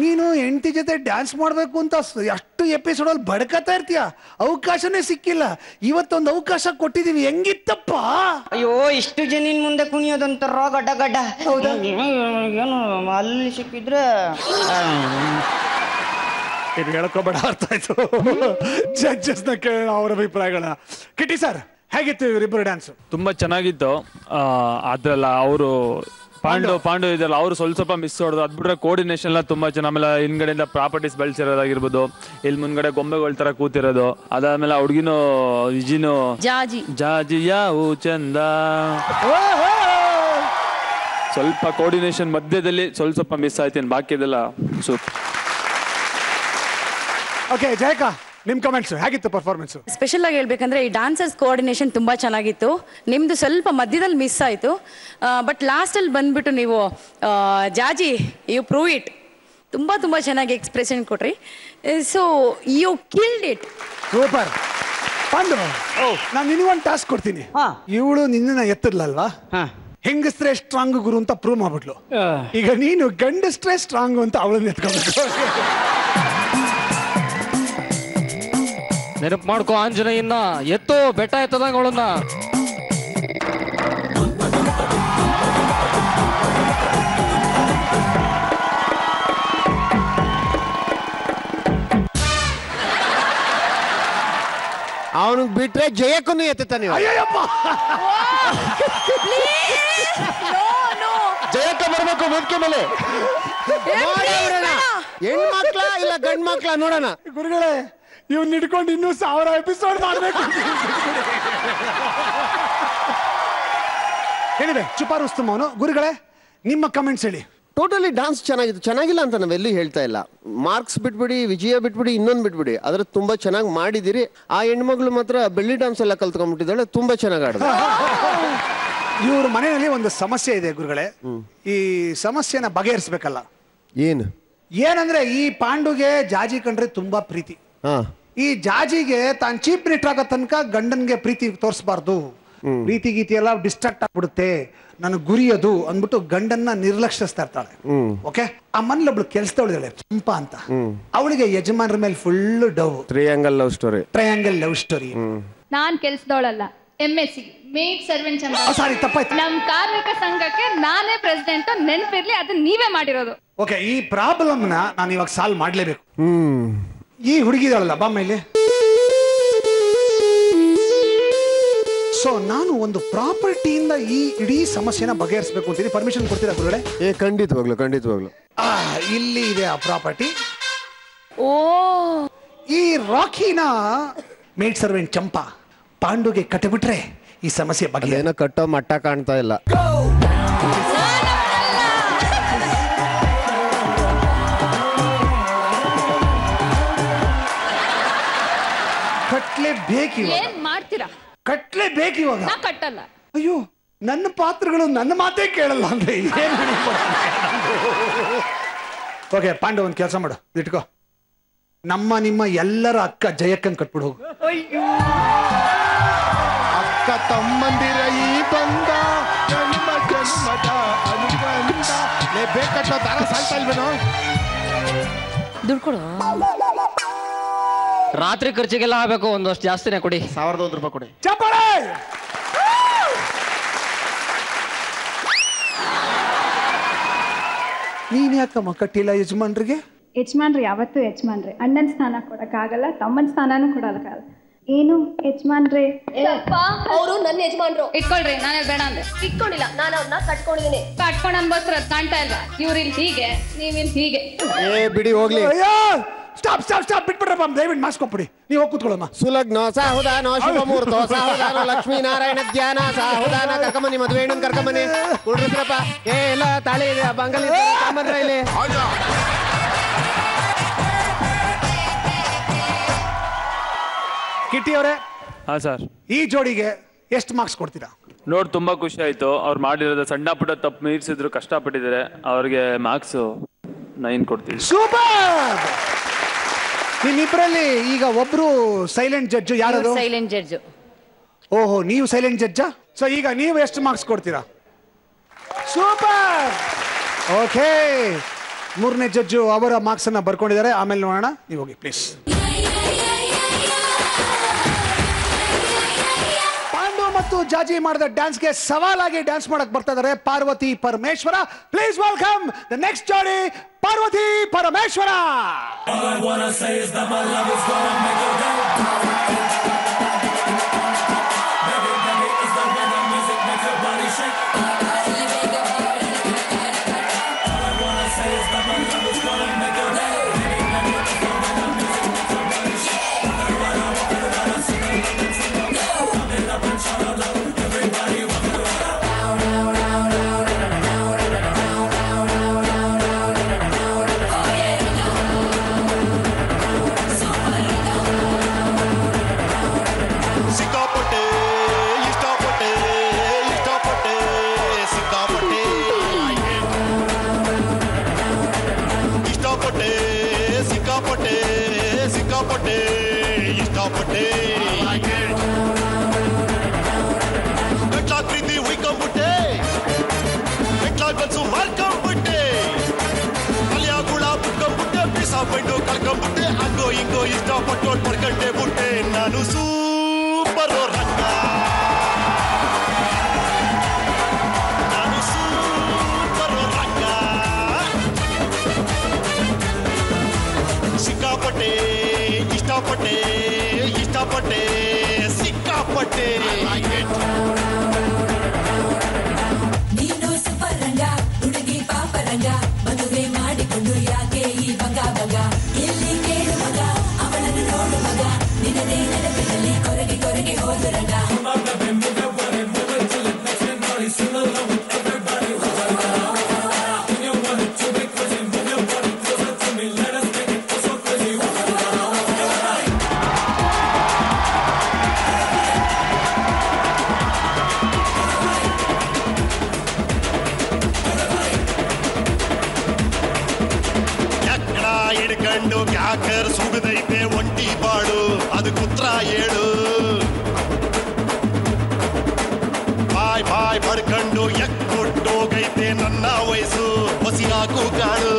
ನೀನು ಹೆಂಡತಿ ಜೊತೆ ಡ್ಯಾನ್ಸ್ ಮಾಡ್ಬೇಕು ಅಂತ ಎಷ್ಟು ಎಪಿಸೋಡ್ ಅಲ್ಲಿ ಬಡ್ಕತಾ ಇರ್ತೀಯ, ಅವಕಾಶನೇ ಸಿಕ್ಕಿಲ್ಲ. ಇವತ್ತೊಂದು ಅವಕಾಶ ಕೊಟ್ಟಿದೀವಿ, ಹೆಂಗಿತ್ತಪ್ಪ? ಅಯ್ಯೋ, ಇಷ್ಟು ಜನಿನ್ ಮುಂದೆ ಕುಣಿಯೋದಂತಾರ ಗಡ್ಡ ಗಡ್ಡ. ಹೌದಾ? ಏನು ಅಲ್ಲಿ ಸಿಕ್ಕಿದ್ರೆ ಇದು ಹೇಳ್ಕೋಬೇಡ, ಅರ್ಥ ಆಯ್ತು. ಜಡ್ಜಸ್ನ ಕೇಳೋಣ ಅವ್ರ ಅಭಿಪ್ರಾಯಗಳನ್ನ. ಕಿಟಿ ಸರ್, ಹೇಗಿತ್ತು ಇವರಿಬ್ಬರು ಡ್ಯಾನ್ಸ್? ತುಂಬಾ ಚೆನ್ನಾಗಿತ್ತು. ಅದ್ರಲ್ಲ ಅವರು ಪಾಂಡು ಇದೆಲ್ಲ ಅವರು ಸ್ವಲ್ಪ ಮಿಸ್ ಹೊಡೆದು, ಅದ್ ಬಿಟ್ರೆ ಕೋರ್ಡಿನೇಷನ್ ಎಲ್ಲ ತುಂಬಾ ಚೆನ್ನಾಗಿ. ಆಮೇಲೆ ಹಿಂದ್ಗಡೆಯಿಂದ ಪ್ರಾಪರ್ಟೀಸ್ ಬೆಳೆಸಿರೋದಾಗಿರ್ಬೋದು, ಇಲ್ಲಿ ಮುಂದ್ಗಡೆ ಗೊಂಬೆಗಳ ತರ ಕೂತಿರೋದು, ಅದಾದ್ಮೇಲೆ ಹುಡುಗಿನೂ ವಿಜಿನು ಜಾಜಿಯಾವು ಚಂದ, ಸ್ವಲ್ಪ ಕೋರ್ಡಿನೇಷನ್ ಮಧ್ಯದಲ್ಲಿ ಸ್ವಲ್ಪ ಮಿಸ್ ಆಯ್ತು, ಬಾಕಿದೆಲ್ಲ ಸೂಪರ್. ಓಕೆ ಜಯಕ, ನಿಮ್ ಕಮೆಂಟ್ಸ್ ಹೇಗಿತ್ತು ಪರ್ಫಾರ್ಮೆನ್ಸ್? ಸ್ಪೆಷಲ್ ಆಗಿ ಹೇಳ್ಬೇಕಂದ್ರೆ ಈ ಡಾನ್ಸರ್ಸ್ ಕೋಆರ್ಡಿನೇಷನ್ ತುಂಬಾ ಚೆನ್ನಾಗಿತ್ತು. ನಿಮ್ದು ಸ್ವಲ್ಪ ಮಧ್ಯದಲ್ಲಿ ಮಿಸ್ ಆಯ್ತು, ಬಟ್ ಲಾಸ್ಟ್ ಅಲ್ಲಿ ಬಂದ್ಬಿಟ್ಟು ನೀವು ಜಾಜಿ ಯು ಪ್ರೂವ್ ಇಟ್, ತುಂಬಾ ತುಂಬಾ ಚೆನ್ನಾಗಿ ಎಕ್ಸ್ಪ್ರೆಷನ್ ಕೊಟ್ರಿ. So you killed it. Super. Pandu, ನಾನು ನಿನಗೊಂದು ಟಾಸ್ಕ್ ಕೊಡ್ತೀನಿ. ಇವಳು ನಿನ್ನ ಎತ್ತಿರ್ಲಲ್ವಾ, ಹೆಂಗಸ್ಟ್ರೇ ಸ್ಟ್ರಾಂಗ್ ಗುರು ಅಂತ ಪ್ರೂವ್ ಮಾಡ್ಬಿಟ್ಲು. ಈಗ ನೀನು ಗಂಡಸ್ಟ್ರೇ ಸ್ಟ್ರಾಂಗ್ ಅಂತ ಅವಳನ್ನ ಎತ್ಕೊಬೇಕು. ನೆನಪು ಮಾಡ್ಕೋ ಆಂಜನೇಯನ್ನ, ಎತ್ತು ಬೆಟ್ಟ ಎತ್ತದಂಗ ಅವಳನ್ನ. ಅವನಿಗೆ ಬಿಟ್ರೆ ಜಯಕ್ಕನ್ನು ಎತ್ತಾನೆ. ಜಯಕ್ಕ ಬರ್ಬೇಕು ವೇದಿಕೆ ಮೇಲೆ. ಹೆಣ್ಮಕ್ಳ ಇಲ್ಲ ಗಂಡ್ ಮಕ್ಳ ನೋಡೋಣ. ಗುರುಗಳೇ, ಇವ್ನ ಹಿಡ್ಕೊಂಡು ಇನ್ನೂ 1000 ಎಪಿಸೋಡ್ ಮಾಡ್ಬೇಕು. ಹೇಳಿದೆ ಚುಪಾರುಸ್ತಮವನು. ಗುರುಗಳೇ, ನಿಮ್ಮ ಕಮೆಂಟ್ಸ್ ಹೇಳಿ. ಟೋಟಲಿ ಡಾನ್ಸ್ ಚೆನ್ನಾಗಿತ್ತು. ಚೆನ್ನಾಗಿಲ್ಲ ಅಂತ ನಾವೆಲ್ಲಿ ಹೇಳ್ತಾ ಇಲ್ಲ. ಮಾರ್ಕ್ಸ್ ಬಿಟ್ಬಿಡಿ, ವಿಜಯ ಬಿಟ್ಬಿಡಿ, ಇನ್ನೊಂದು ಬಿಟ್ಬಿಡಿ, ಆದ್ರೆ ತುಂಬಾ ಚೆನ್ನಾಗಿ ಮಾಡಿದಿರಿ. ಆ ಹೆಣ್ಮಗಳು ಮಾತ್ರ ಬೆಳ್ಳಿ ಡಾನ್ಸ್ ಎಲ್ಲ ಕಲ್ತ್ಕೊಂಡ್ಬಿಟ್ಟಿದ್ದಾಳೆ, ತುಂಬಾ ಚೆನ್ನಾಗಿ ಆಡಿದ್ರು. ಇವ್ರ ಮನೆಯಲ್ಲಿ ಒಂದು ಸಮಸ್ಯೆ ಇದೆ ಗುರುಗಳೇ, ಈ ಸಮಸ್ಯೆನ ಬಗೆಹರಿಸಬೇಕಲ್ಲ. ಏನಂದ್ರೆ ಈ ಪಾಂಡುಗೆ ಜಾಜಿ ಕಂಡ್ರೆ ತುಂಬಾ ಪ್ರೀತಿ. ಈ ಜಾಜಿಗೆ ತಾನು ಚೀಪ್ ರೇಟ್ ಆಗೋ ತನಕ ಗಂಡನ್ಗೆ ಪ್ರೀತಿ ತೋರಿಸಬಾರ್ದು. ಪ್ರೀತಿ ಗೀತಿ ಎಲ್ಲ ಡಿಸ್ಟ್ರಾಕ್ಟ್ ಆಗ್ಬಿಡುತ್ತೆ, ನನಗೆ ಗುರಿಯದು ಅಂದ್ಬಿಟ್ಟು ಗಂಡನ್ನ ನಿರ್ಲಕ್ಷಿಸ್ತಾ ಇರ್ತಾಳೆ. ಓಕೆ, ಆ ಮನೇಲೊಬ್ಳು ಕೆಲ್ಸದವಳಿದಾಳೆ ಚಂಪಾ ಅಂತ. ಅವಳಿಗೆ ಯಜಮಾನ್ರ ಮೇಲೆ ಫುಲ್ ಡವ್. Triangle love story. ನಾನ್ ಕೆಲ್ಸದವಳಲ್ಲ, MSc ಮೇಡ್ ಸರ್ವೆಂಟ್. ಸಾರಿ, ತಪ್ಪಾಯ್ತು. ನಮ್ ಕಾರ್ಮಿಕ ಸಂಘಕ್ಕೆ ನಾನೇ ಪ್ರೆಸಿಡೆಂಟ್, ನೆನಪಿರ್ಲಿ, ಅದು ನೀವೇ ಮಾಡಿರೋದು. ಓಕೆ, ಈ ಪ್ರಾಬ್ಲಮ್ ನಾನು ಇವಾಗ ಸಾಲ್ವ್ ಮಾಡ್ಲೇಬೇಕು. ಈ ಹುಡುಗಿದಾಳಲ್ಲ ಬಾ ಮೇಲೆ. ಸೊ ನಾನು ಒಂದು ಪ್ರಾಪರ್ಟಿಯಿಂದ ಈ ಇಡೀ ಸಮಸ್ಯೆನ ಬಗೆಹರಿಸಬೇಕು ಅಂತೀನಿ. ಪರ್ಮಿಷನ್ ಕೊಡ್ತೀರಾ ಗುರುಗಳೇ? ಖಂಡಿತವಾಗ್ಲು. ಇಲ್ಲಿ ಇದೆ ಆ ಪ್ರಾಪರ್ಟಿ. ಓ, ಈ ರಾಕಿನ ಮೇಡ್ ಸರ್ವೆಂಟ್ ಚಂಪಾ ಪಾಂಡುಗೆ ಕಟ್ಟಿಬಿಟ್ರೆ ಈ ಸಮಸ್ಯೆ ಬಗ್ಗೆ ಏನೋ ಕಟ್ಟೋ ಮಟ್ಟ ಕಾಣ್ತಾ ಇಲ್ಲ. ಕಟ್ಲೇಬೇಕು. ಏನ್ ಮಾಡ್ತೀರಾ? ಕಟ್ಲೇಬೇಕು ಇವಾಗ. ನಾ ಕಟ್ಟಲ್ಲ. ಅಯ್ಯೋ, ನನ್ನ ಪಾತ್ರಗಳು ನನ್ನ ಮಾತೇ ಕೇಳಲ್ಲ ಅಂದ್ರೆ ಏನ್? ಓಕೆ ಪಾಂಡು, ಒಂದು ಕೆಲಸ ಮಾಡು, ಇಟ್ಕೋ. ನಿಮ್ಮ ಎಲ್ಲರ ಅಕ್ಕ ಜಯಕ್ಕನ್ ಕಟ್ಬಿಡು ಹೋಗು. ಅಕ್ಕ ತಮ್ಮಂದಿರ ಈ ಬಂದ ಜನ್ಮ ಜನ್ಮದ ಅನುಬಂಧ. ಬೇಕಟ್ಟೋ ದಾರ ಸಾಲ್ತಾ ಇಲ್ವೇನೋ? ದುಡ್ಡು ಕೊಡು. ರಾತ್ರಿ ಖರ್ಚಿಗೆಲ್ಲ ಆಗ್ಬೇಕು, ಒಂದಷ್ಟು ಜಾಸ್ತಿನೇ ಕೊಡಿ. 1001 ರೂಪಾಯಿ ಕೊಡಿ. ಚಪ್ಪಾಳೆ. ನೀನ್ ಯಾಕಮ್ಮ ಕಟ್ಟಿಲ್ಲ ಯಜಮಾನ್ರಿಗೆ? ಯಜಮಾನ್ರಿ ಯಾವತ್ತೂ ಯಜಮಾನ್ರಿ. ಅಣ್ಣನ ಸ್ಥಾನ ಕೊಡಕ್ಕಾಗಲ್ಲ, ತಮ್ಮನ ಸ್ಥಾನನೂ ಕೊಡಕ್ಕಾಗಲ್ಲ. ಏನು ಯಜಮಾನ್ರಿ? ಅವರು ನನ್ನ ಯಜಮಾನ್ರು. ಇಟ್ಕೊಳ್ರಿ, ನಾನು ಬೇಡ ಅಂದೆ. ಇಟ್ಕೊಂಡಿಲ್ಲ, ನಾನು ಅವ್ರನ್ನ ಕಟ್ಕೊಂಡಿದ್ದೀನಿ. ಕಟ್ಕೊಂಡು ಅನ್ಬೋಸ್ತ್ರ ಕಾಣ್ತಾ ಇಲ್ವಾ? ಇವ್ರಿಲ್ ಹೀಗೆ, ನೀವಿಲ್ ಹೀಗೆ. ಬಿಡಿ ಹೋಗ್ಲಿ. ಸ್ಟಾಪ್ ಬಿಟ್ಬಿಡ್ರಪ್ಪ, ದಯವಿಟ್ಟು ಮಾಸ್ಕ್ ಕೊಟ್ಬಿಡಿ. ನೀವು ಹೋಗಿ ಕೂತ್ಕೊಳ್ಳಮ್ಮ. ಸುಲಗ್ನೋ ಸಾಹುದಾನೋ ಶುಭಮುಹೂರ್ತೋ ಸಾಹುದಾನೋ ಲಕ್ಷ್ಮೀನಾರಾಯಣ ಧ್ಯಾನ ಸಾಹುದಾನ ಕರ್ಕಮನಿ ಮದುವೆಣ್ಣನ್ ಕರ್ಕಮನಿ ಕುಡ್ರಿದ್ರಪ್ಪ. ಎಲ್ಲ ತಾಳಿ ಇದೆ, ಬಂಗಲಿ ಸಾಂಬಾರ ಇಲ್ಲಿ. ಕಿಟ್ಟಿ ಅವರೇ. ಹಾ ಸರ್, ಈ ಜೋಡಿಗೆ ಎಷ್ಟು ಮಾರ್ಕ್ಸ್ ಕೊಡ್ತೀರಾ? ನೋಡಿ ತುಂಬಾ ಖುಷಿ ಆಯ್ತು. ಅವ್ರು ಮಾಡಿರೋದು ಸಣ್ಣ ಪುಟ್ಟ ತಪ್ಪು ಮೀರಿಸಿದ್ರು, ಕಷ್ಟಪಟ್ಟಿದ್ದಾರೆ. ಅವ್ರಿಗೆ ಮಾರ್ಕ್ಸ್ 9 ಕೊಡ್ತೀವಿ. ಸೂಪರ್. ನಿಮ್ಮಿಬ್ಬರಲ್ಲಿ ಈಗ ಒಬ್ರು ಸೈಲೆಂಟ್ ಜಡ್ಜ್. ಯಾರು ಸೈಲೆಂಟ್ ಜಡ್ಜ್? ಓಹೋ, ನೀವು ಸೈಲೆಂಟ್ ಜಡ್ಜಾ? ಸೊ ಈಗ ನೀವು ಎಷ್ಟು ಮಾರ್ಕ್ಸ್ ಕೊಡ್ತೀರಾ? ಸೂಪರ್. ಓಕೆ, 3ನೇ ಜಡ್ಜು ಅವರ ಮಾರ್ಕ್ಸ್ ಅನ್ನ ಬರ್ಕೊಂಡಿದ್ದಾರೆ. ಆಮೇಲೆ ನೋಡೋಣ. ನೀವು ಹೋಗಿ ಪ್ಲೀಸ್. ಪಾಂಡು ಮತ್ತು ಜಾಜಿ ಮಾಡಿದ ಡ್ಯಾನ್ಸ್ಗೆ ಸವಾಲಾಗಿ ಡ್ಯಾನ್ಸ್ ಮಾಡಕ್ ಬರ್ತಾ ಇದ್ದಾರೆ Parvati Parameshwara. Please welcome the next ಜೋಡಿ ಪಾರ್ವತಿ ಪರಮೇಶ್ವರ. ಕಳ್ಕೊಂಡ್ಬಿಟ್ಟೆ ಹಂಗೋ ಹಿಂಗೋ ಇಷ್ಟಪಟ್ಟು ಪಡ್ಕೊಂಡೆ ಬಿಟ್ಟೆ ನಾನು ಸೂಪರ್ ರಂಗ, ನಾನು ಸೂಪರ್ ರಂಗ. ಸಿಕ್ಕಾಪಟ್ಟೆ ಇಷ್ಟಪಟ್ಟೆ ಇಷ್ಟಪಟ್ಟೆ ಸಿಕ್ಕಾಪಟ್ಟೆ. ನೀನು ಸೂಪರ್ ರಂಗ ಹುಡುಗಿ ಪಾಪ ರಂಗ ಮದುವೆ ಮಾಡಿಕೊಂಡು ಯಾಕೆ ಈ ಬಗ ಬಗ ಎಲ್ಲಿ ಕೇಳು ಮಗ ಅವಳನ್ನು ನೋಡು ಮಗ ನಿನ್ನದೇ ನೆನಪಿನಲ್ಲಿ ಕೊರಗೆ ಕೊರಗೆ ಹೋದ ರಂಗ. ಹಿಡ್ಕೊಂಡು ಕ್ಯಾಕರ್ ಸುಡದೈತೆ ಒಂಟಿ ಬಾಳು ಅದು ಕುತ್ರ ಏಳು ಬಾಯ್ ಬಾಯ್ ಪಡ್ಕೊಂಡು ಎಕ್ಕೊಟ್ಟೋಗೈತೆ ನನ್ನ ವಯಸ್ಸು ಹೊಸಿಯಾಕು ಕಾಳು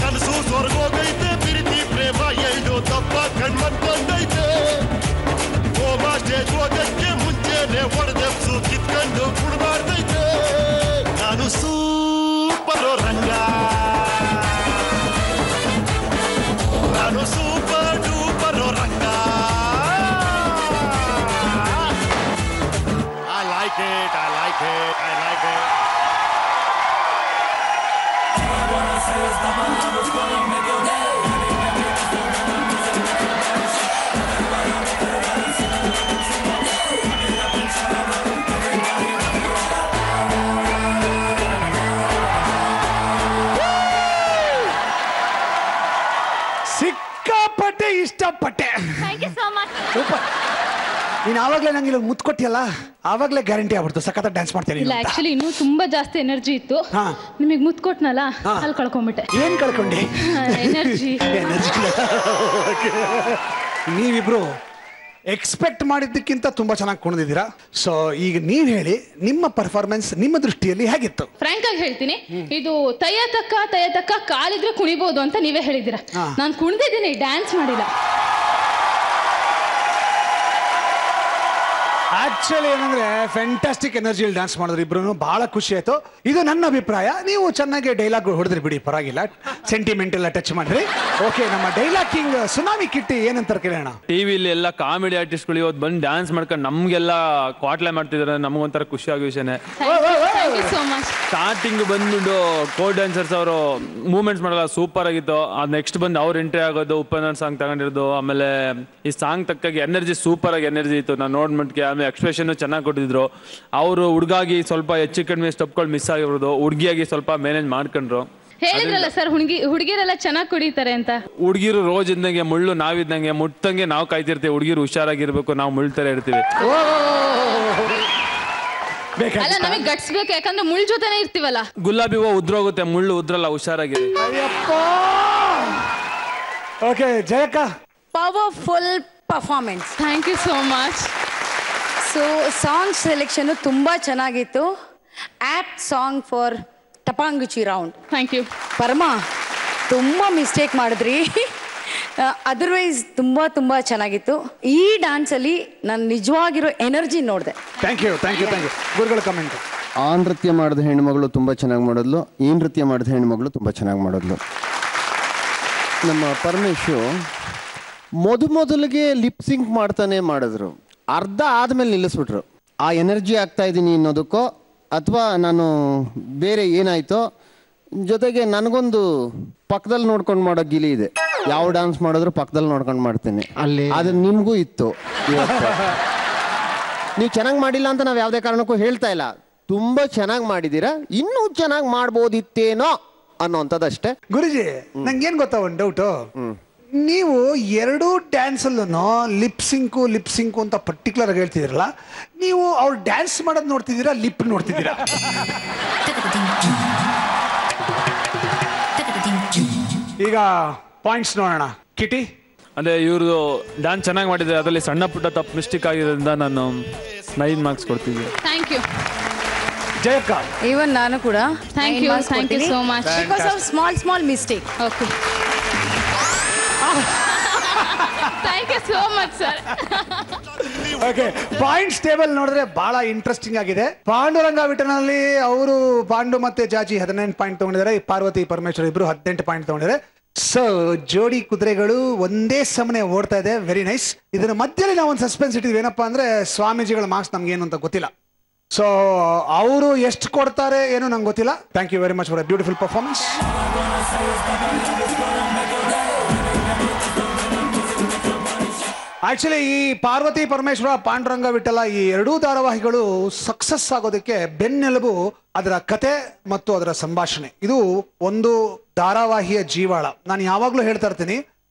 ಕನಸು ಸ್ವರ್ಗೋಗೈತೆ ಪ್ರೀತಿ ಪ್ರೇಮ ಎಳ್ಳು ತಪ್ಪ ಕಣ್ಮತ್ ಬಂದೈತೆ ಹೋಮ ಸ್ಟೇಜ್ ಹೋಗಕ್ಕೆ ಮುಂಚೆನೆ ಹೊಡೆದೆಪ್ಸು ಕಿತ್ಕೊಂಡು ಕುಡ್ಬಾರ್ದೈತೆ ನಾನು ಸೂಪರ್ ರಂಗ, ನಾನು super duper Ranga. I like it, I like it, I like it. All I wanna say is that my love is gonna make your day. ಸಿಕ್ಕಾಪಟ್ಟೆ ಇಷ್ಟಪಟ್ಟೆ. ಸೂಪರ್. ನೀನು ಆವಾಗಲೇ ನಂಗೆ ಇಲ್ಲಿ ಮುತ್ತು ಕೊಟ್ಟಿಯಲ್ಲ, ಆವಾಗಲೇ ಗ್ಯಾರಂಟಿ ಆಗ್ಬಿಡ್ತು ಸಖತ್ ಡ್ಯಾನ್ಸ್ ಮಾಡ್ತೀನಿ. ಇಲ್ಲ ಆಕ್ಚುಲಿ ಇನ್ನೂ ತುಂಬಾ ಜಾಸ್ತಿ ಎನರ್ಜಿ ಇತ್ತು, ನಿಮಗೆ ಮುತ್ತು ಕೊಟ್ನಲ್ಲ ಅಲ್ಲಿ ಕಳ್ಕೊಂಡ್ಬಿಟ್ಟೆ. ಏನ್ ಕಳ್ಕೊಂಡೆ? ಎನರ್ಜಿ. ನೀವಿಬ್ರು ಎಕ್ಸ್ಪೆಕ್ಟ್ ಮಾಡಿದ್ದಕ್ಕಿಂತ ತುಂಬಾ ಚೆನ್ನಾಗಿ ಕುಣಿದಿದ್ದೀರಾ. ಸೊ ಈಗ ನೀವ್ ಹೇಳಿ, ನಿಮ್ಮ ಪರ್ಫಾರ್ಮೆನ್ಸ್ ನಿಮ್ಮ ದೃಷ್ಟಿಯಲ್ಲಿ ಹೇಗಿತ್ತು? ಫ್ರಾಂಕ್ ಆಗಿ ಹೇಳ್ತೀನಿ, ಇದು ತಯ್ಯ ತಕ್ಕ ಕಾಲಿದ್ರೆ ಕುಣಿಬಹುದು ಅಂತ ನೀವೇ ಹೇಳಿದ್ದೀರಾ. ನಾನು ಕುಣಿದಿದ್ದೀನಿ, ಡ್ಯಾನ್ಸ್ ಮಾಡಿಲ್ಲ. ಆಕ್ಚುಲಿ ಏನಂದ್ರೆ ಫ್ಯಾಂಟಾಸ್ಟಿಕ್ ಎನರ್ಜಿಯಲ್ಲಿ ಡ್ಯಾನ್ಸ್ ಮಾಡಿದ್ರು ಇಬ್ರು, ಬಹಳ ಖುಷಿ ಆಯ್ತು. ಇದು ನನ್ನ ಅಭಿಪ್ರಾಯ. ನೀವು ಚೆನ್ನಾಗಿ ಡೈಲಾಗ್ ಹೊಡೆದ್ರಿ ಬಿಡಿ, ಪರವಾಗಿಲ್ಲ. ಸೆಂಟಿಮೆಂಟ್ ಎಲ್ಲ ಟಚ್ ಮಾಡ್ರಿ. ಓಕೆ, ನಮ್ಮ ಡೈಲಾಗ್ ಕಿಂಗ್ ಸುನಾಮಿ ಕಿಟ್ಟಿ ಏನಂತಾರೆ ಕೇಳೋಣ. ಟಿವಿಲಿ ಎಲ್ಲ ಕಾಮಿಡಿ ಆರ್ಟಿಸ್ಟ್ಗಳು ಇವತ್ತು ಬಂದು ಡ್ಯಾನ್ಸ್ ಮಾಡ್ಕೊಂಡು ನಮ್ಗೆಲ್ಲ ಕ್ವಾಟ್ಲೆ ಮಾಡ್ತಿದಾರೆ, ನಮಗೊಂಥರ ಖುಷಿ ಆಗೋ ವಿಷಯನೇ. ಸ್ಟಾರ್ಟಿಂಗ್ ಬಂದ್ಬಿಟ್ಟು ಕೋ ಡ್ಯಾನ್ಸರ್ಸ್ ಅವರು ಮೂವ್ಮೆಂಟ್ಸ್ ಮಾಡಲ್ಲ, ಸೂಪರ್ ಆಗಿತ್ತು. ಅದು ನೆಕ್ಸ್ಟ್ ಬಂದು ಅವ್ರು ಎಂಟ್ರಿ ಆಗೋದು, ಉಪೇಂದ್ರ ಸಾಂಗ್ ತಗೊಂಡಿರೋದು, ಆಮೇಲೆ ಈ ಸಾಂಗ್ ತಕ್ಕಾಗಿ ಎನರ್ಜಿ ಸೂಪರ್ ಆಗಿ ಎನರ್ಜಿ ಇತ್ತು. ನಾನು ನೋಡ್ಮಟ್ಗೆ ಆಮೇಲೆ ಎಕ್ಸ್ಪ್ರೆಷನ್ ಚೆನ್ನಾಗಿ ಕೊಟ್ಟಿದ್ರು. ಅವರು ಹುಡುಗಾಗಿ ಸ್ವಲ್ಪ ಹೆಚ್ಚು ಕಡಿಮೆ ಸ್ಟೆಪ್ಗಳು ಮಿಸ್ ಆಗಿರೋದು, ಹುಡುಗಿಯಾಗಿ ಸ್ವಲ್ಪ ಮ್ಯಾನೇಜ್ ಮಾಡ್ಕೊಂಡ್ರು. ಹೇಳಿದ್ರಲ್ಲ ಸರ್, ಹುಡುಗಿರೆಲ್ಲ ಚೆನ್ನಾಗಿ ಕುಡಿತಾರೆ ಅಂತ. ಹುಡುಗಿರು ರೋಜ್ ಇದ್ದಂಗೆ ಮುಳ್ಳು ನಾವಿದ್ದಂಗೆ, ಮುಟ್ಟಂಗೆ ನಾವು ಕಾಯ್ತಿರ್ತೀವಿ. ಹುಡುಗಿರು ಹುಷಾರಾಗಿರ್ಬೇಕು, ನಾವು ಮುಳ್ತಾರೆ ಇರ್ತೀವಿ. ಅಲ್ಲ, ನಮಗೆ ಗಟ್ಸ್ ಬೇಕು, ಯಾಕಂದ್ರೆ ಮುಳ್ಳು ಜೊತೆನೆ ಇರ್ತೀವಲ್ಲ. ಗುಲಾಬಿ ಹೂವು ಉದ್ರೋಗುತ್ತೆ, ಮುಳ್ಳು ಉದ್ರಲ್ಲ, ಹುಷಾರಾಗಿರಿ. ಓಕೆ ಜಯಕ್ಕ, powerful performance. Thank you so much. So song selection ತುಂಬಾ ಚೆನ್ನಾಗಿತ್ತು. ಆಪ್ಟ್ ಸಾಂಗ್ ಫಾರ್ ಟಪಾಂಗುಚಿ ರೌಂಡ್. Thank you. ಪರಮ ತುಂಬಾ ಮಿಸ್ಟೇಕ್ ಮಾಡಿದ್ರಿ. ಅದರ್ವೈಸ್ ತುಂಬಾ ತುಂಬಾ ಚೆನ್ನಾಗಿತ್ತು. ಈ ಡ್ಯಾನ್ಸ್ ಅಲ್ಲಿ ನಾನು ನಿಜವಾಗಿರೋ ಎನರ್ಜಿ ನೋಡಿದೆ. ಥ್ಯಾಂಕ್ ಯು ಗುರುಗಳ ಕಮೆಂಟ್. ಆ ನೃತ್ಯ ಮಾಡಿದ ಹೆಣ್ಮಗಳು ತುಂಬ ಚೆನ್ನಾಗಿ ಮಾಡಿದ್ಲು, ಈ ನೃತ್ಯ ಮಾಡಿದ ಹೆಣ್ಮಗಳು ತುಂಬ ಚೆನ್ನಾಗಿ ಮಾಡಿದ್ಲು. ನಮ್ಮ ಪರಮೇಶು ಮೊದಲಿಗೆ ಲಿಪ್ ಸಿಂಕ್ ಮಾಡ್ತಾನೆ ಮಾಡಿದ್ರು, ಅರ್ಧ ಆದಮೇಲೆ ನಿಲ್ಲಿಸ್ಬಿಟ್ರು. ಆ ಎನರ್ಜಿ ಆಗ್ತಾ ಇದ್ದೀನಿ ಅನ್ನೋದಕ್ಕೋ ಅಥವಾ ನಾನು ಬೇರೆ ಏನಾಯ್ತೋ, ಜೊತೆಗೆ ನನಗೊಂದು ಪಕ್ಕದಲ್ಲಿ ನೋಡ್ಕೊಂಡು ಮಾಡೋ ಗಿಲಿ ಇದೆ. ಯಾವ ಡ್ಯಾನ್ಸ್ ಮಾಡಿದ್ರು ಪಕ್ಕದಲ್ಲಿ ನೋಡ್ಕೊಂಡು ಮಾಡ್ತೀನಿ. ಅದು ನಿಮಗೂ ಇತ್ತು. ನೀವು ಚೆನ್ನಾಗಿ ಮಾಡಿಲ್ಲ ಅಂತ ನಾವು ಯಾವುದೇ ಕಾರಣಕ್ಕೂ ಹೇಳ್ತಾ ಇಲ್ಲ, ತುಂಬ ಚೆನ್ನಾಗಿ ಮಾಡಿದ್ದೀರಾ, ಇನ್ನೂ ಚೆನ್ನಾಗಿ ಮಾಡ್ಬೋದಿತ್ತೇನೋ ಅನ್ನೋಂಥದ್ದಷ್ಟೇ. ಗುರುಜಿ, ನಂಗೇನು ಗೊತ್ತಾ ಒಂದು ಡೌಟು, ನೀವು ಎರಡೂ ಡ್ಯಾನ್ಸಲ್ಲೂ ಲಿಪ್ ಸಿಂಕು ಅಂತ ಪರ್ಟಿಕ್ಯುಲರ್ ಆಗಿ ಹೇಳ್ತಿದ್ದೀರಲ್ಲ, ನೀವು ಅವ್ರು ಡ್ಯಾನ್ಸ್ ಮಾಡೋದು ನೋಡ್ತಿದ್ದೀರಾ, ಲಿಪ್ ನೋಡ್ತಿದ್ದೀರಾ? ಈಗ ಪಾಯಿಂಟ್ಸ್ ನೋಡೋಣ. ಕಿಟಿ, ಅದೇ ಇವ್ರದ್ದು ಡ್ಯಾನ್ಸ್ ಚೆನ್ನಾಗಿ ಮಾಡಿದ್ರೆ ಅದರಲ್ಲಿ ಸಣ್ಣ ಪುಟ್ಟ ತಪ್ಪು ಮಿಸ್ಟೇಕ್ ಆಗಿರೋದ್ರಿಂದ ನಾನು 9 ಮಾರ್ಕ್ಸ್ ಕೊಡ್ತಿದ್ದೆ. Thank you. ಜಯಕ್ಕ, ಈವನ್ ನಾನು ಕೂಡ thank you so much because of small mistake. Okay, thank you so much sir. Okay, points table ನೋಡಿದ್ರೆ ಬಹಳ ಇಂಟ್ರೆಸ್ಟಿಂಗ್ ಆಗಿದೆ. ಪಾಂಡುರಂಗ ವಿಠಲನಲ್ಲಿ ಅವರು ಪಾಂಡು ಮತ್ತೆ ಜಾಜಿ 18 ಪಾಯಿಂಟ್ ತಗೊಂಡಿದ್ದಾರೆ, ಪಾರ್ವತಿ ಪರಮೇಶ್ವರ್ ಇಬ್ರು 18 ಪಾಯಿಂಟ್ ತಗೊಂಡಿದ್ದಾರೆ. ಸೊ ಜೋಡಿ ಕುದುರೆಗಳು ಒಂದೇ ಸಮನೆ ಓಡ್ತಾ ಇದೆ. Very nice. ಇದರ ಮಧ್ಯದಲ್ಲಿ ನಾವು ಒಂದು ಸಸ್ಪೆನ್ಸ್ ಇಟ್ಟಿದ್ವಿ, ಏನಪ್ಪಾ ಅಂದ್ರೆ ಸ್ವಾಮೀಜಿಗಳ ಮಾರ್ಕ್ಸ್ ನಮ್ಗೆ ಏನು ಅಂತ ಗೊತ್ತಿಲ್ಲ. ಸೊ ಅವರು ಎಷ್ಟು ಕೊಡ್ತಾರೆ ಏನು ನಂಗೆ ಗೊತ್ತಿಲ್ಲ. Thank you very much for a beautiful performance. Actually ಈ ಪಾರ್ವತಿ ಪರಮೇಶ್ವರ, ಪಾಂಡುರಂಗ ವಿಠಲ ಈ ಎರಡೂ ಧಾರಾವಾಹಿಗಳು ಸಕ್ಸಸ್ ಆಗೋದಕ್ಕೆ ಬೆನ್ನೆಲುಬು ಅದರ ಕತೆ ಮತ್ತು ಅದರ ಸಂಭಾಷಣೆ. ಇದು ಒಂದು ಧಾರಾವಾಹಿಯ ಜೀವಾಳ. ನಾನು ಯಾವಾಗಲೂ ಹೇಳ್ತಾ ಇರ್ತೀನಿ,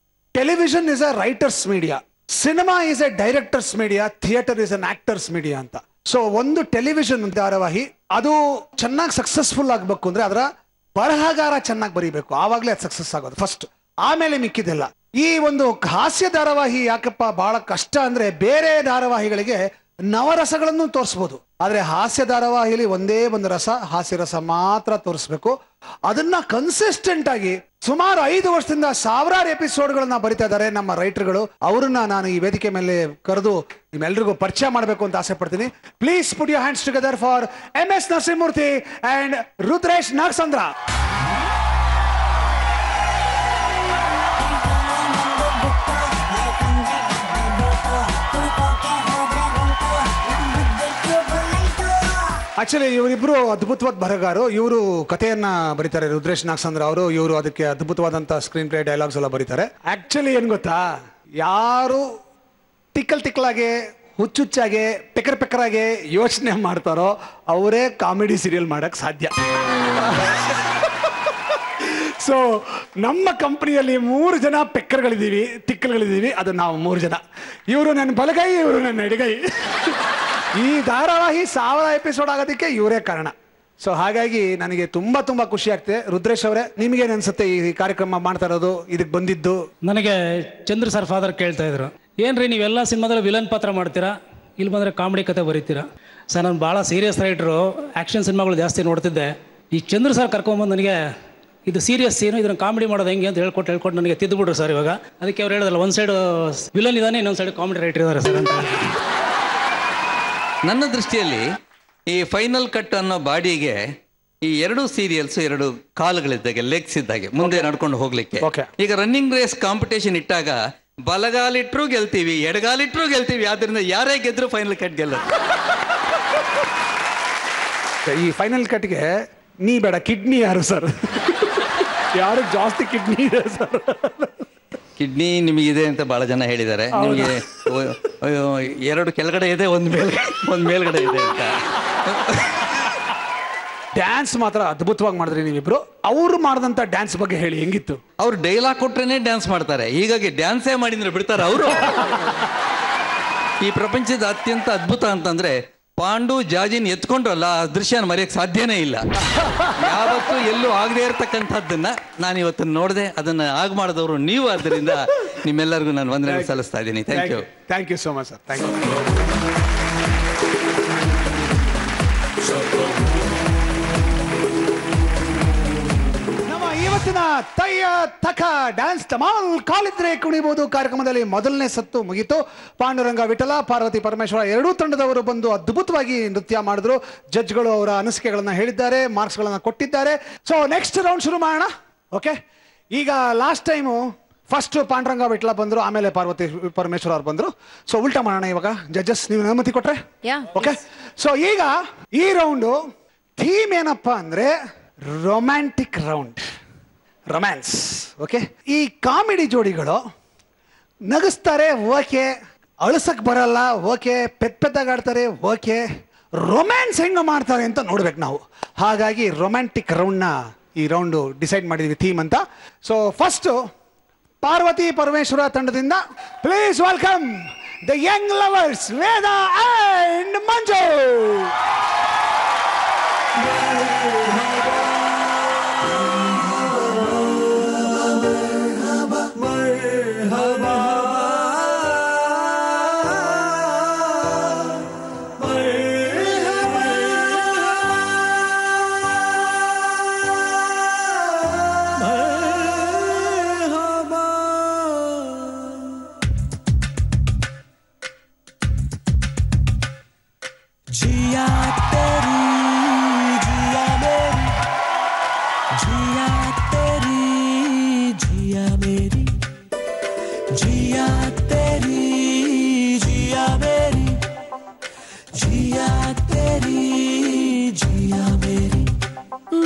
television is a writers media, cinema is A directors media, theatre is an actors media ಅಂತ. ಸೊ ಒಂದು ಟೆಲಿವಿಷನ್ ಧಾರಾವಾಹಿ ಅದು ಚೆನ್ನಾಗಿ ಸಕ್ಸಸ್ಫುಲ್ ಆಗಬೇಕು ಅಂದ್ರೆ ಅದರ ಬರಹಗಾರ ಚೆನ್ನಾಗಿ ಬರೀಬೇಕು, ಆವಾಗಲೇ ಅದು ಸಕ್ಸಸ್ ಆಗೋದು ಫಸ್ಟ್, ಆಮೇಲೆ ಮಿಕ್ಕಿದೆಲ್ಲ. ಈ ಒಂದು ಹಾಸ್ಯ ಧಾರಾವಾಹಿ ಯಾಕಪ್ಪ ಬಹಳ ಕಷ್ಟ ಅಂದ್ರೆ, ಬೇರೆ ಧಾರಾವಾಹಿಗಳಿಗೆ ನವರಸಗಳನ್ನು ತೋರಿಸ್ಬೋದು, ಆದ್ರೆ ಹಾಸ್ಯ ಧಾರಾವಾಹಿಯಲ್ಲಿ ಒಂದೇ ಒಂದು ರಸ, ಹಾಸ್ಯ ರಸ ಮಾತ್ರ ತೋರಿಸ್ಬೇಕು. ಅದನ್ನ ಕನ್ಸಿಸ್ಟೆಂಟ್ ಆಗಿ ಸುಮಾರು 5 ವರ್ಷದಿಂದ ಸಾವಿರಾರು ಎಪಿಸೋಡ್ಗಳನ್ನ ಬರಿತಾ ಇದ್ದಾರೆ ನಮ್ಮ ರೈಟರ್ಗಳು. ಅವ್ರನ್ನ ನಾನು ಈ ವೇದಿಕೆ ಮೇಲೆ ಕರೆದು ನಿಮ್ಮೆಲ್ರಿಗೂ ಪರಿಚಯ ಮಾಡಬೇಕು ಅಂತ ಆಸೆ ಪಡ್ತೀನಿ. Please put your hands together for MS Narasimhamurthy and Rudresh Nagasandra. Actually ಇವರಿಬ್ರು ಅದ್ಭುತವಾದ ಬರಹಗಾರರು. ಇವರು ಕಥೆಯನ್ನ ಬರೀತಾರೆ, ರುದ್ರೇಶ್ ನಾಗಸಂದ್ರ ಅವರು. ಇವರು ಅದಕ್ಕೆ ಅದ್ಭುತವಾದಂತ ಸ್ಕ್ರೀನ್ ಪ್ಲೇ, ಡೈಲಾಗ್ಸ್ ಎಲ್ಲ ಬರೀತಾರೆ. ಆಕ್ಚುಲಿ ಏನ್ ಗೊತ್ತಾ, ಯಾರು ತಿಕ್ಕಲಾಗೆ ಹುಚ್ಚುಚ್ಚಾಗೆ ಪೆಕರಾಗೆ ಯೋಚನೆ ಮಾಡ್ತಾರೋ ಅವರೇ ಕಾಮಿಡಿ ಸೀರಿಯಲ್ ಮಾಡಕ್ ಸಾಧ್ಯ. ಸೊ ನಮ್ಮ ಕಂಪನಿಯಲ್ಲಿ 3 ಜನ ಪೆಕ್ಕರ್ಗಳಿದ್ದೀವಿ, ತಿಕ್ಕಲ್ಗಳಿದ್ದೀವಿ, ಅದು ನಾವು 3 ಜನ. ಇವರು ನನ್ನ ಬಲಗೈ, ಇವರು ನನ್ನ ಎಡಗೈ. ಈ ಧಾರಾವಾಹಿ 1000 ಎಪಿಸೋಡ್ ಆಗೋದಕ್ಕೆ ಇವರೇ ಕಾರಣ. ಸೊ ಹಾಗಾಗಿ ನನಗೆ ತುಂಬಾ ತುಂಬಾ ಖುಷಿ ಆಗ್ತಿದೆ. ರುದ್ರೇಶ್ ಅವರೇ, ನಿಮ್ಗೇನು ಅನ್ಸುತ್ತೆ ಈ ಕಾರ್ಯಕ್ರಮ ಮಾಡ್ತಾ ಇರೋದು, ಇದಕ್ಕೆ ಬಂದಿದ್ದು? ನನಗೆ ಚಂದ್ರ ಸರ್ ಫಾದರ್ ಕೇಳ್ತಾ ಇದ್ರು, ಏನ್ರಿ ನೀವೆಲ್ಲ ಸಿನಿಮಾದಲ್ಲಿ ವಿಲನ್ ಪಾತ್ರ ಮಾಡ್ತೀರಾ, ಇಲ್ಲಿ ಬಂದರೆ ಕಾಮಿಡಿ ಕತೆ ಬರೀತೀರಾ? ಸರ್, ನಾನು ಭಾಳ ಸೀರಿಯಸ್ ರೈಟ್ರು, ಆ್ಯಕ್ಷನ್ ಸಿನಿಮಾಗಳು ಜಾಸ್ತಿ ನೋಡ್ತಿದ್ದೆ. ಈ ಚಂದ್ರ ಸರ್ ಕರ್ಕೊಂಬಂದು ನನಗೆ ಇದು ಸೀರಿಯಸ್ ಏನು, ಇದನ್ನು ಕಾಮಿಡಿ ಮಾಡೋದು ಹೆಂಗೆ ಅಂತ ಹೇಳ್ಕೊಟ್ಟು ನನಗೆ ತಿದ್ದುಬಿಟ್ರು ಸರ್. ಇವಾಗ ಅದಕ್ಕೆ ಅವ್ರು ಹೇಳೋದಲ್ಲ, ಒಂದು ಸೈಡ್ ವಿಲನ್ ಇದ್ದಾನೆ, ಇನ್ನೊಂದು ಸೈಡ್ ಕಾಮಿಡಿ ರೈಟರ್ ಇದ್ದಾರೆ ಸರ್ ಅಂತ. ನನ್ನ ದೃಷ್ಟಿಯಲ್ಲಿ ಈ ಫೈನಲ್ ಕಟ್ ಅನ್ನೋ ಬಾಡಿಗೆ ಈ 2 ಸೀರಿಯಲ್ಸ್ 2 ಕಾಲುಗಳಿದ್ದಾಗೆ, ಲೆಗ್ಸ್ ಇದ್ದಾಗೆ ಮುಂದೆ ನಡ್ಕೊಂಡು ಹೋಗ್ಲಿಕ್ಕೆ. ಈಗ ರನ್ನಿಂಗ್ ರೇಸ್ ಕಾಂಪಿಟೇಷನ್ ಇಟ್ಟಾಗ ಬಲಗಾಲಿಟ್ರು ಗೆಲ್ತೀವಿ, ಎಡಗಾಲಿಟ್ರು ಗೆಲ್ತೀವಿ, ಆದ್ರಿಂದ ಯಾರೇ ಗೆದ್ರು ಫೈನಲ್ ಕಟ್ ಗೆಲ್ಲ. ಈ ಫೈನಲ್ ಕಟ್ಗೆ ನೀ ಬೇಡ, ಕಿಡ್ನಿ ಯಾರು ಸರ್? ಯಾರು ಜಾಸ್ತಿ ಕಿಡ್ನಿ ಇದೆ ಸರ್? ಕಿಡ್ನಿ ನಿಮಗಿದೆ ಅಂತ ಬಹಳ ಜನ ಹೇಳಿದ್ದಾರೆ. ನಿಮಗೆ 2 ಕೆಳಗಡೆ ಇದೆ, ಒಂದು ಮೇಲ್ಗಡೆ ಇದೆ ಅಂತ. ಡ್ಯಾನ್ಸ್ ಮಾತ್ರ ಅದ್ಭುತವಾಗಿ ಮಾಡಿದ್ರಿ ನೀವಿಬ್ರು. ಅವ್ರು ಮಾಡಿದಂತ ಡ್ಯಾನ್ಸ್ ಬಗ್ಗೆ ಹೇಳಿ, ಹೆಂಗಿತ್ತು? ಅವ್ರು ಡೈಲಾಗ್ ಕೊಟ್ರೇನೆ ಡ್ಯಾನ್ಸ್ ಮಾಡ್ತಾರೆ, ಹೀಗಾಗಿ ಡ್ಯಾನ್ಸೇ ಮಾಡಿದ್ರೆ ಬಿಡ್ತಾರೆ ಅವರು. ಈ ಪ್ರಪಂಚದ ಅತ್ಯಂತ ಅದ್ಭುತ ಅಂತಂದ್ರೆ ಪಾಂಡು ಜಾಜಿನ್ ಎತ್ಕೊಂಡ್ರಲ್ಲ, ಆ ದೃಶ್ಯನ ಮರೆಯಕ್ಕೆ ಸಾಧ್ಯನೇ ಇಲ್ಲ. ಯಾವತ್ತೂ ಎಲ್ಲೂ ಆಗದೆ ಇರತಕ್ಕಂಥದ್ದನ್ನ ನಾನು ಇವತ್ತು ನೋಡಿದೆ, ಅದನ್ನ ಆಗ ಮಾಡಿದವರು ನೀವು. ಆದ್ದರಿಂದ ನಿಮ್ಮೆಲ್ಲರಿಗೂ ನಾನು ವಂದನೆ ಸಲ್ಲಿಸ್ತಾ ಇದ್ದೀನಿ. Thank you. Thank you so much sir. Thank you. ನಮ್ಮ ಇವತ್ತಿನ ತಯ್ಯ ತಕ ಡ್ಯಾನ್ಸ್ ಧಮಾಲ್ ಕಾಲಿದ್ರೆ ಕುಣಿಬಹುದು ಕಾರ್ಯಕ್ರಮದಲ್ಲಿ ಮೊದಲನೇ ಸತ್ತು ಮುಗಿತು. ಪಾಂಡುರಂಗ ವಿಠಲ, ಪಾರ್ವತಿ ಪರಮೇಶ್ವರ ಎರಡೂ ತಂಡದವರು ಬಂದು ಅದ್ಭುತವಾಗಿ ನೃತ್ಯ ಮಾಡಿದ್ರು. ಜಡ್ಜ್ಗಳು ಅವರ ಅನಿಸಿಕೆಗಳನ್ನ ಹೇಳಿದ್ದಾರೆ, ಮಾರ್ಕ್ಸ್ಗಳನ್ನ ಕೊಟ್ಟಿದ್ದಾರೆ. ಸೊ ನೆಕ್ಸ್ಟ್ ರೌಂಡ್ ಶುರು ಮಾಡೋಣ. ಓಕೆ, ಈಗ last time first Panduranga Vittala ಬಂದ್ರು, ಆಮೇಲೆ ಪಾರ್ವತಿ ಪರಮೇಶ್ವರ ಅವ್ರು ಬಂದ್ರು. ಸೊ ಉಲ್ಟಾ ಮಾಡೋಣ ಇವಾಗ. ಜಡ್ಜಸ್ ನೀವು ಅನುಮತಿ ಕೊಟ್ರೆ ಓಕೆ. ಸೊ ಈಗ ಈ ರೌಂಡು ಥೀಮ್ ಏನಪ್ಪಾ ಅಂದ್ರೆ ರೊಮ್ಯಾಂಟಿಕ್ ರೌಂಡ್, ರೊಮ್ಯಾನ್ಸ್. ಓಕೆ, ಈ ಕಾಮಿಡಿ ಜೋಡಿಗಳು ನಗಿಸ್ತಾರೆ, ಓಕೆ. ಅಳಸಕ್ ಬರಲ್ಲ, ಓಕೆ. ಪೆದ್ದಾಗಾಡ್ತಾರೆ, ಓಕೆ. ರೊಮ್ಯಾನ್ಸ್ ಹೆಂಗ ಮಾಡ್ತಾರೆ ಅಂತ ನೋಡ್ಬೇಕು ನಾವು. ಹಾಗಾಗಿ ರೊಮ್ಯಾಂಟಿಕ್ ರೌಂಡ್ನ ಈ ರೌಂಡು ಡಿಸೈಡ್ ಮಾಡಿದ್ವಿ ಥೀಮ್ ಅಂತ. ಸೊ ಫಸ್ಟ್ ಪಾರ್ವತಿ ಪರಮೇಶ್ವರ ತಂಡದಿಂದ please welcome the young lovers Veda and Manju.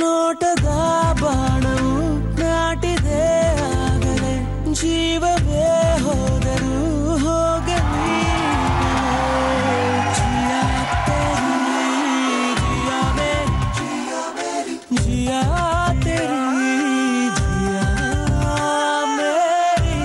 ನೋಟದ ಬಾಣವು ನಾಟಿದೆ ಆಗಲೇ, ಜೀವವೇ ಹೋದರೂ ಹೋಗಲಿ. ಜಿಯಾ ತೆರಿ ಜಿಯಾ ಮೇರಿ, ಜಿಯಾ ತೆರಿ ಜಿಯಾ ಮೇರಿ.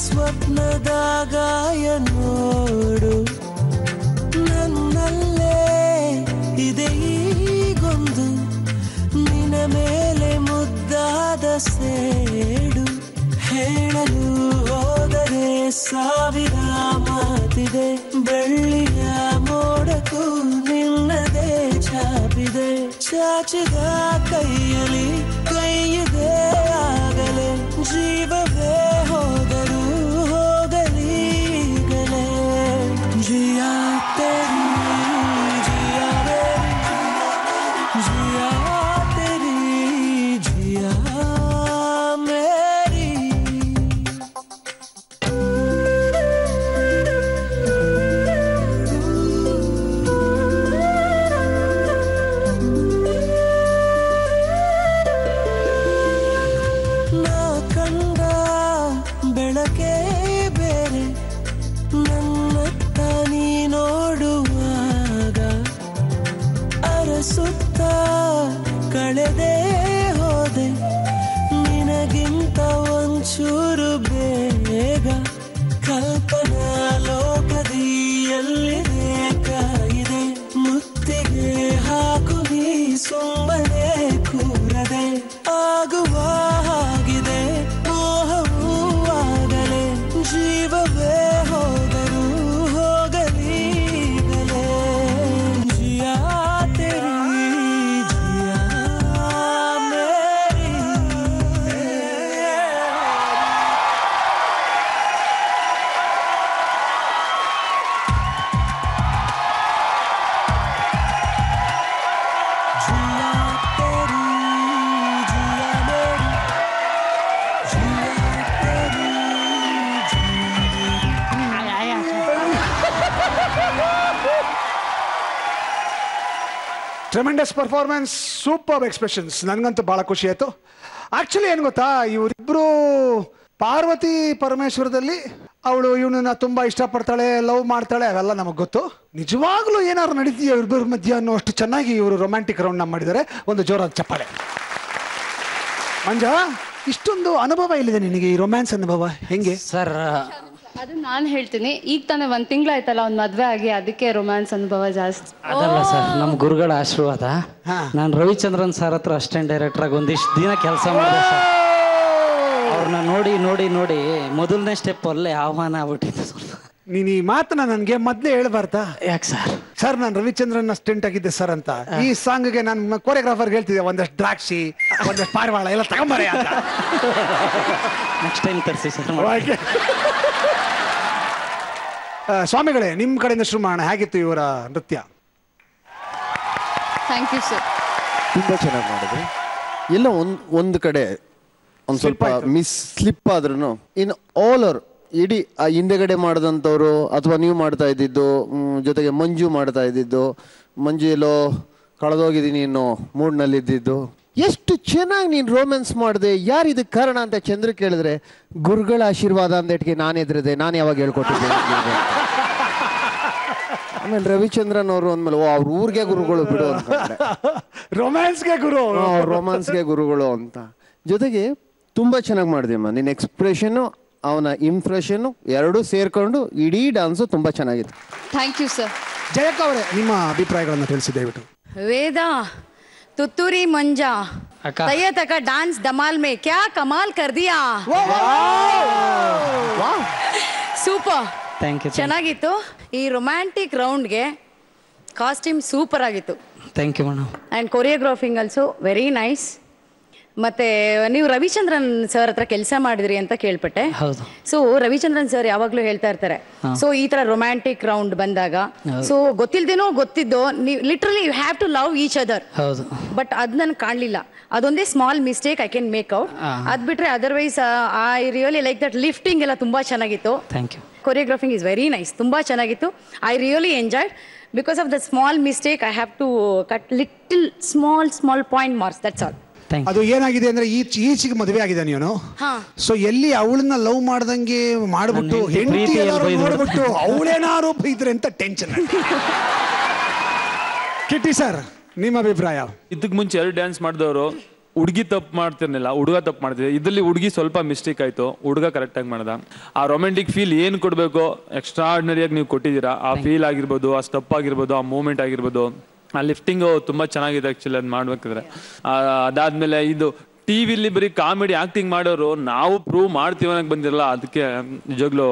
ಸ್ವಪ್ನದ ಗಾಯ ನೋಡು, ನನ್ನಲ್ಲೇ ಇದೆ ಈಗೊಂದು ನಿನ್ನ ಮೇಲೆ ಮುದ್ದಾದ ಸೇಡು. ಹೇಳಲು ಹೋದರೆ ಸಾವಿರ ಮಾತಿದೆ, ಬೆಳ್ಳಿಯ ಮೋಡಕ್ಕೂ ನಿನ್ನದೇ ಛಾಪಿದೆ. ಚಾಚಿದ ಕೈಯಲ್ಲಿ ಕೈಯಿದೆ ಆಗಲೇ, ಜೀವವೇ ಹೋದರೂ ಹೋಗಲೀಗಲೇ. ಜಿಯಾ ತೆರಿ ಜಿಯಾ ಮೇರಿ, ಜಿಯಾ ತೆರಿ ಜಿಯಾ ಮೇರಿ. ನಾ ಕಂಡ ಬೆಳಕೆ ಬೇರೆ, ನನ್ನತ್ತ ನೀ ನೋಡುವಾಗ ಅರಸುತ್ತ ಕಳೆದೇ ಹೋದೆ, ನಿನಗಿಂತ ಒಂಚೂರು ಬೇಗ. ಕಲ್ಪನಾ ಲೋಕದಿ ಎಲ್ಲಿದೆ ಕಾಯಿದೆ, ಮುತ್ತಿಗೆ ಹಾಕು ನೀ ಸುಮ್ಮನೆ ಕೂರದೆ. ಆಗುವ ಹಾಗಿದೆ ಮೋಹವೂ ಆಗಲೇ, ಜೀವವೇ ಹೋದರೂ ಹೋಗಲೀಗಲೇ. ಜಿಯಾ ತೆರಿ ಜಿಯಾ ಮೇರಿ. Tremendous performance, super expressions. ನನಗಂತೂ ಭಾಳ ಖುಷಿ ಆಯಿತು. ಆ್ಯಕ್ಚುಲಿ ಏನು ಗೊತ್ತಾ, ಇವರಿಬ್ಬರು ಪಾರ್ವತಿ ಪರಮೇಶ್ವರದಲ್ಲಿ ಅವಳು ಇವನನ್ನ ತುಂಬ ಇಷ್ಟಪಡ್ತಾಳೆ, ಲವ್ ಮಾಡ್ತಾಳೆ, ಅವೆಲ್ಲ ನಮಗೆ ಗೊತ್ತು. ನಿಜವಾಗ್ಲೂ ಏನಾದ್ರು ನಡೀತೀಯ ಇಬ್ಬರ ಮಧ್ಯೆ ಅನ್ನೋ ಅಷ್ಟು ಚೆನ್ನಾಗಿ ಇವರು ರೊಮ್ಯಾಂಟಿಕ್ ರೌಂಡ್ನ ಮಾಡಿದ್ದಾರೆ. ಒಂದು ಜೋರಾದ ಚಪ್ಪಾಳೆ. ಮಂಜ, ಇಷ್ಟೊಂದು ಅನುಭವ ಇಲ್ಲಿದೆ ನಿನಗೆ, ಈ ರೊಮ್ಯಾನ್ಸ್ ಅನುಭವ ಹೆಂಗೆ? ಸರ್ ಅದು ನಾನು ಹೇಳ್ತೀನಿ, ಈಗ ತಾನೇ 1 ತಿಂಗಳಾಯ್ತಲ್ಲ ಅವ್ನ ಮದ್ವೆ ಆಗಿ, ಅದಕ್ಕೆ ರೊಮ್ಯಾನ್ಸ್ ಅನುಭವ ಜಾಸ್ತಿ. ಅದಲ್ಲ ಸರ್, ನಮ್ಮ ಗುರುಗಳ ಆಶೀರ್ವಾದ. ನಾನು ರವಿಚಂದ್ರನ್ ಸರ್ ಹತ್ರ ಅಸಿಸ್ಟೆಂಟ್ ಡೈರೆಕ್ಟರ್ ಆಗಿ ಒಂದಿಷ್ಟು ದಿನ ಕೆಲಸ ಮಾಡಿದೆ ಸರ್. ಅವ್ರನ್ನ ನೋಡಿ ನೋಡಿ ನೋಡಿ ಮೊದಲನೇ ಸ್ಟೆಪ್ ಅಲ್ಲೇ ಆಹ್ವಾನ ಆಗ್ಬಿಟ್ಟಿತ್ತು. ನೀನ್ ಈ ಮಾತನ್ನ ನನ್ಗೆ ಮೊದ್ಲೇ ಹೇಳ್ಬಾರ್ದಾ? ಯಾಕೆ ಸರ್? ಸರ್ ನಾನು ರವಿಚಂದ್ರನ್ ಅಸಿಸ್ಟೆಂಟ್ ಆಗಿದ್ದೆ ಸರ್ ಅಂತ. ಈ ಸಾಂಗ್ಗೆ ನಾನು ಕೋರಿಯೋಗ್ರಾಫರ್ ಹೇಳ್ತಿದ್ದೆ, ಒಂದಷ್ಟು ದ್ರಾಕ್ಷಿ, ಒಂದಷ್ಟು ಪಾರಿವಾಳ ಎಲ್ಲ ತಗೊಂಬಾರೆ ಅಂತ. ನೆಕ್ಸ್ಟ್ ಟೈಮ್ ತರಿಸಿ ಸರ್. ಸ್ವಾಮಿಗಳೇ, ನಿಮ್ ಕಡೆಯಿಂದ ಶುರು ಮಾಡೋಣ. ಹೇಗಿತ್ತು ಇವರ ನೃತ್ಯ? Thank you sir. ತುಂಬಾ ಚೆನ್ನಾಗಿ ಮಾಡಿದ್ರಿ. ಎಲ್ಲ ಒಂದು ಕಡೆ ಒಂದು ಸ್ವಲ್ಪ ಸ್ಲಿಪ್ ಆದ್ರೂ ಇನ್ ಆಲ್ ಓವರ್ ಇಡೀ ಆ ಹಿಂದೆಗಡೆ ಮಾಡಿದಂಥವ್ರು ಅಥವಾ ನೀವು ಮಾಡ್ತಾ ಇದ್ದಿದ್ದು, ಜೊತೆಗೆ ಮಂಜು ಮಾಡ್ತಾ ಇದ್ದಿದ್ದು, ಮಂಜು ಎಲ್ಲೋ ಕಳೆದೋಗಿದ್ದೀನಿ ಇನ್ನು ಮೂಡ್ನಲ್ಲಿ ಇದ್ದಿದ್ದು, ಎಷ್ಟು ಚೆನ್ನಾಗಿ ನೀನು ರೋಮ್ಯಾನ್ಸ್ ಮಾಡಿದೆ. ಯಾರು ಇದಕ್ಕೆ ಕಾರಣ ಅಂತ ಚಂದ್ರ ಕೇಳಿದ್ರೆ, ಗುರುಗಳ ಆಶೀರ್ವಾದ ಅಂದೇಟ್ಗೆ ನಾನು ಎದುರಿದೆ, ನಾನು ಯಾವಾಗ ಹೇಳ್ಕೊಟ್ಟಿದ್ದೆ. ಆಮೇಲೆ ರವಿಚಂದ್ರನ್ ಅವರು ಅಂದ್ಮೇಲೆ ಅವ್ರ ಊರಿಗೆ ಗುರುಗಳು ಬಿಡು ಅಂತ, ರೊಮ್ಯಾನ್ಸ್ಗೆ ಗುರು, ರೊಮ್ಯಾನ್ಸ್ಗೆ ಗುರುಗಳು ಅಂತ. ಜೊತೆಗೆ ತುಂಬಾ ಚೆನ್ನಾಗಿ ಮಾಡಿದೆಯಮ್ಮ. ನಿನ್ನ ಎಕ್ಸ್ಪ್ರೆಷನ್ನು ಅವನ ಇಂಪ್ರೆಷನ್ನು ಎರಡೂ ಸೇರ್ಕೊಂಡು ಇಡೀ ಡಾನ್ಸು ತುಂಬಾ ಚೆನ್ನಾಗಿತ್ತು. Thank you sir. ಜಯಕ್ಕ ಅವರೇ, ನಿಮ್ಮ ಅಭಿಪ್ರಾಯಗಳನ್ನು ತಿಳಿಸಿ ದಯವಿಟ್ಟು. ವೇದ ತುತ್ತೂರಿ ಮಂಜಾ ತಯ್ಯ ತಕ डांस धमाल में क्या कमाल कर दिया. Super, thank you. ಚೆನ್ನಾಗಿತ್ತು. ಈ ರೊಮ್ಯಾಂಟಿಕ್ ರೌಂಡ್ಗೆ ಕಾಸ್ಟ್ಯೂಮ್ ಸೂಪರ್ ಆಗಿತ್ತು. Thank you madam. And choreographing also very nice. ಮತ್ತೆ ನೀವು ರವಿಚಂದ್ರನ್ ಸರ್ ಹತ್ರ ಕೆಲಸ ಮಾಡಿದ್ರಿ ಅಂತ ಕೇಳ್ಪಟ್ಟೆ. ಹೌದು. ಸೊ ರವಿಚಂದ್ರನ್ ಸರ್ ಯಾವಾಗ್ಲೂ ಹೇಳ್ತಾ ಇರ್ತಾರೆ, ಸೊ ಈ ತರ ರೊಮ್ಯಾಂಟಿಕ್ ರೌಂಡ್ ಬಂದಾಗ ಸೊ ಗೊತ್ತಿಲ್ದೇನೋ ಗೊತ್ತಿದ್ದೋ ನೀವು literally you have to love each other. ಹೌದು. ಬಟ್ ಅದ್ ನನ್ಗೆ ಕಾಣಲಿಲ್ಲ. ಅದೊಂದೇ small mistake I can make out. ಅದ್ ಬಿಟ್ರೆ otherwise I really like that. Lifting ಎಲ್ಲ ತುಂಬಾ ಚೆನ್ನಾಗಿತ್ತು. Thank you. Choreographing is very nice, ತುಂಬಾ ಚೆನ್ನಾಗಿತ್ತು. I really enjoyed. Because of the small mistake I have to cut little small point marks, that's all. ಅದು ಏನಾಗಿದೆ ಅಂದ್ರೆ ಈಚಿಗೆ ಮದುವೆ ಆಗಿದೆ ನೀನು. ಸೊ ಎಲ್ಲಿ ಅವಳನ್ನ ಲವ್ ಮಾಡ್ದಂಗೆ ಮಾಡ್ಬಿಟ್ಟು ಹೆಂಡತಿ ನೋಡ್ಬಿಟ್ಟು ಅವಳೇನಾರು ಬೈದ್ರೆ ಅಂತ ಟೆನ್ಷನ್. ಕಿಟ್ಟಿ ಸರ್, ನಿಮ್ಮ ಅಭಿಪ್ರಾಯ? ಇದಕ್ಕೆ ಮುಂಚೆ 2 ಡ್ಯಾನ್ಸ್ ಮಾಡಿದವರು ಹುಡುಗಿ ತಪ್ಪು ಮಾಡ್ತಿರ್ಲಿಲ್ಲ, ಹುಡುಗ ತಪ್ಪು ಮಾಡ್ತಿದ್ದೆ. ಇದರಲ್ಲಿ ಹುಡುಗಿ ಸ್ವಲ್ಪ ಮಿಸ್ಟೇಕ್ ಆಯ್ತು, ಹುಡುಗ ಕರೆಕ್ಟಾಗಿ ಮಾಡ್ದ. ಆ ರೊಮ್ಯಾಂಟಿಕ್ ಫೀಲ್ ಏನು ಕೊಡಬೇಕು ಎಕ್ಸ್ಟ್ರಾ ಆರ್ಡಿನರಿಯಾಗಿ ನೀವು ಕೊಟ್ಟಿದ್ದೀರಾ. ಆ ಫೀಲ್ ಆಗಿರ್ಬೋದು, ಆ ಸ್ಟೆಪ್ ಆಗಿರ್ಬೋದು, ಆ ಮೂಮೆಂಟ್ ಆಗಿರ್ಬೋದು, ಆ ಲಿಫ್ಟಿಂಗು ತುಂಬ ಚೆನ್ನಾಗಿದೆ ಆ್ಯಕ್ಚುಲಿ. ಅದು ಮಾಡ್ಬೇಕಾದ್ರೆ ಅದಾದ್ಮೇಲೆ ಇದು ಟಿವಿಲಿ ಬರೀ ಕಾಮಿಡಿ ಆಕ್ಟಿಂಗ್ ಮಾಡೋರು ನಾವು ಪ್ರೂವ್ ಮಾಡ್ತೀವಿ ಅನ್ನಕ್ಕೆ ಬಂದಿರಲ್ಲ. ಅದಕ್ಕೆ ನಿಜವಾಗ್ಲೂ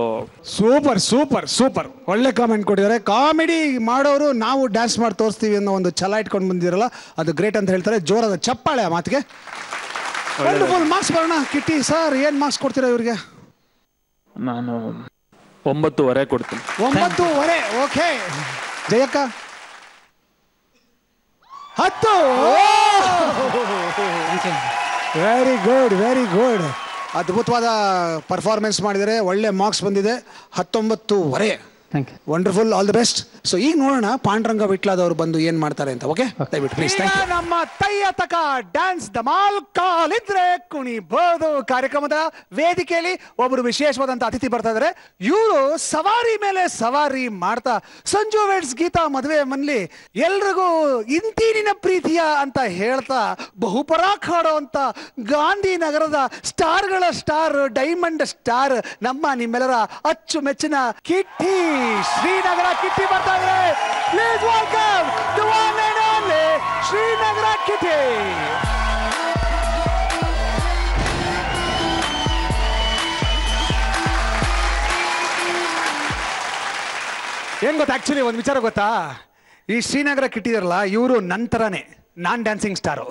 ಸೂಪರ್ ಸೂಪರ್ ಸೂಪರ್, ಒಳ್ಳೆ ಕಾಮೆಂಟ್ ಕೊಟ್ಟಿದ್ದಾರೆ. ಕಾಮಿಡಿ ಮಾಡೋರು ನಾವು ಡ್ಯಾನ್ಸ್ ಮಾಡಿ ತೋರಿಸ್ತೀವಿ ಅನ್ನೋ ಒಂದು ಛಲ ಇಟ್ಕೊಂಡು ಬಂದಿರಲ್ಲ, ಅದು ಗ್ರೇಟ್ ಅಂತ ಹೇಳ್ತಾರೆ. ಜೋರಾದ ಚಪ್ಪಾಳೆ ಆ ಮಾತಿಗೆ. ವಂಡರ್ಫುಲ್. ಮಾರ್ಕ್ಸ್ ಬರೋಣ. ಕಿಟ್ಟಿ ಸರ್, ಏನ್ ಮಾರ್ಕ್ಸ್ ಕೊಡ್ತೀರಾ ಇವ್ರಿಗೆ? ನಾನು 9.5 ಕೊಡ್ತೀನಿ. 9.5. ಓಕೆ. ಜಯಕ್ಕ? 10. Very good, very good. ಅದ್ಭುತವಾದ ಪರ್ಫಾರ್ಮೆನ್ಸ್ ಮಾಡಿದರೆ, ಒಳ್ಳೆ ಮಾರ್ಕ್ಸ್ ಬಂದಿದೆ. 19.5. Wonderful, all the best. So ಈಗ ನೋಡೋಣ ಪಾಂಡುರಂಗ ವಿಟ್ಲಾದವ್ರು ಬಂದು ಏನ್ ಮಾಡ್ತಾರೆ ಅಂತ. ಓಕೆ, ದಯವಿಟ್ಟು ಪ್ಲೀಸ್. ನಮ್ಮ ತಯ್ಯ ತಕ ಡ್ಯಾನ್ಸ್ ಧಮಾಲ್ ಕಾಲಿದ್ರೆ ಕುಣಿಬಹುದು ಕಾರ್ಯಕ್ರಮದ ವೇದಿಕೆಯಲ್ಲಿ ಒಬ್ಬರು ವಿಶೇಷವಾದಂತ ಅತಿಥಿ ಬರ್ತಾ ಇದಾರೆ. ಇವರು ಸವಾರಿ ಮೇಲೆ ಸವಾರಿ ಮಾಡ್ತಾ ಸಂಜು ವೆಡ್ಸ್ ಗೀತಾ ಮದುವೆ ಮನ್ಲಿ ಎಲ್ರಿಗೂ ಇಂತೀನಿನ ಪ್ರೀತಿಯ ಅಂತ ಹೇಳ್ತಾ ಬಹುಪರಾಕ್ ಹಾಡೋ ಅಂತ ಗಾಂಧಿನಗರದ ಸ್ಟಾರ್ಗಳ ಸ್ಟಾರ್, ಡೈಮಂಡ್ ಸ್ಟಾರ್, ನಮ್ಮ ನಿಮ್ಮೆಲ್ಲರ ಅಚ್ಚುಮೆಚ್ಚಿನ ಕಿಟ್ಟಿ ಶ್ರೀನಗರ. ಕಿಟ್ಟಿ ಬರ್ತಾ ಇದೆ. Please welcome the one and only Srinagar Kitty. ಏನ್ ಗೊತ್ತಾ, ಆಕ್ಚುಲಿ ಒಂದು ವಿಚಾರ ಗೊತ್ತಾ, ಈ ಶ್ರೀನಗರ ಕಿಟ್ಟಿ ಇರಲ್ಲ, ಇವರು ನಂತರನೇ ನಾನ್ ಡ್ಯಾನ್ಸಿಂಗ್ ಸ್ಟಾರು.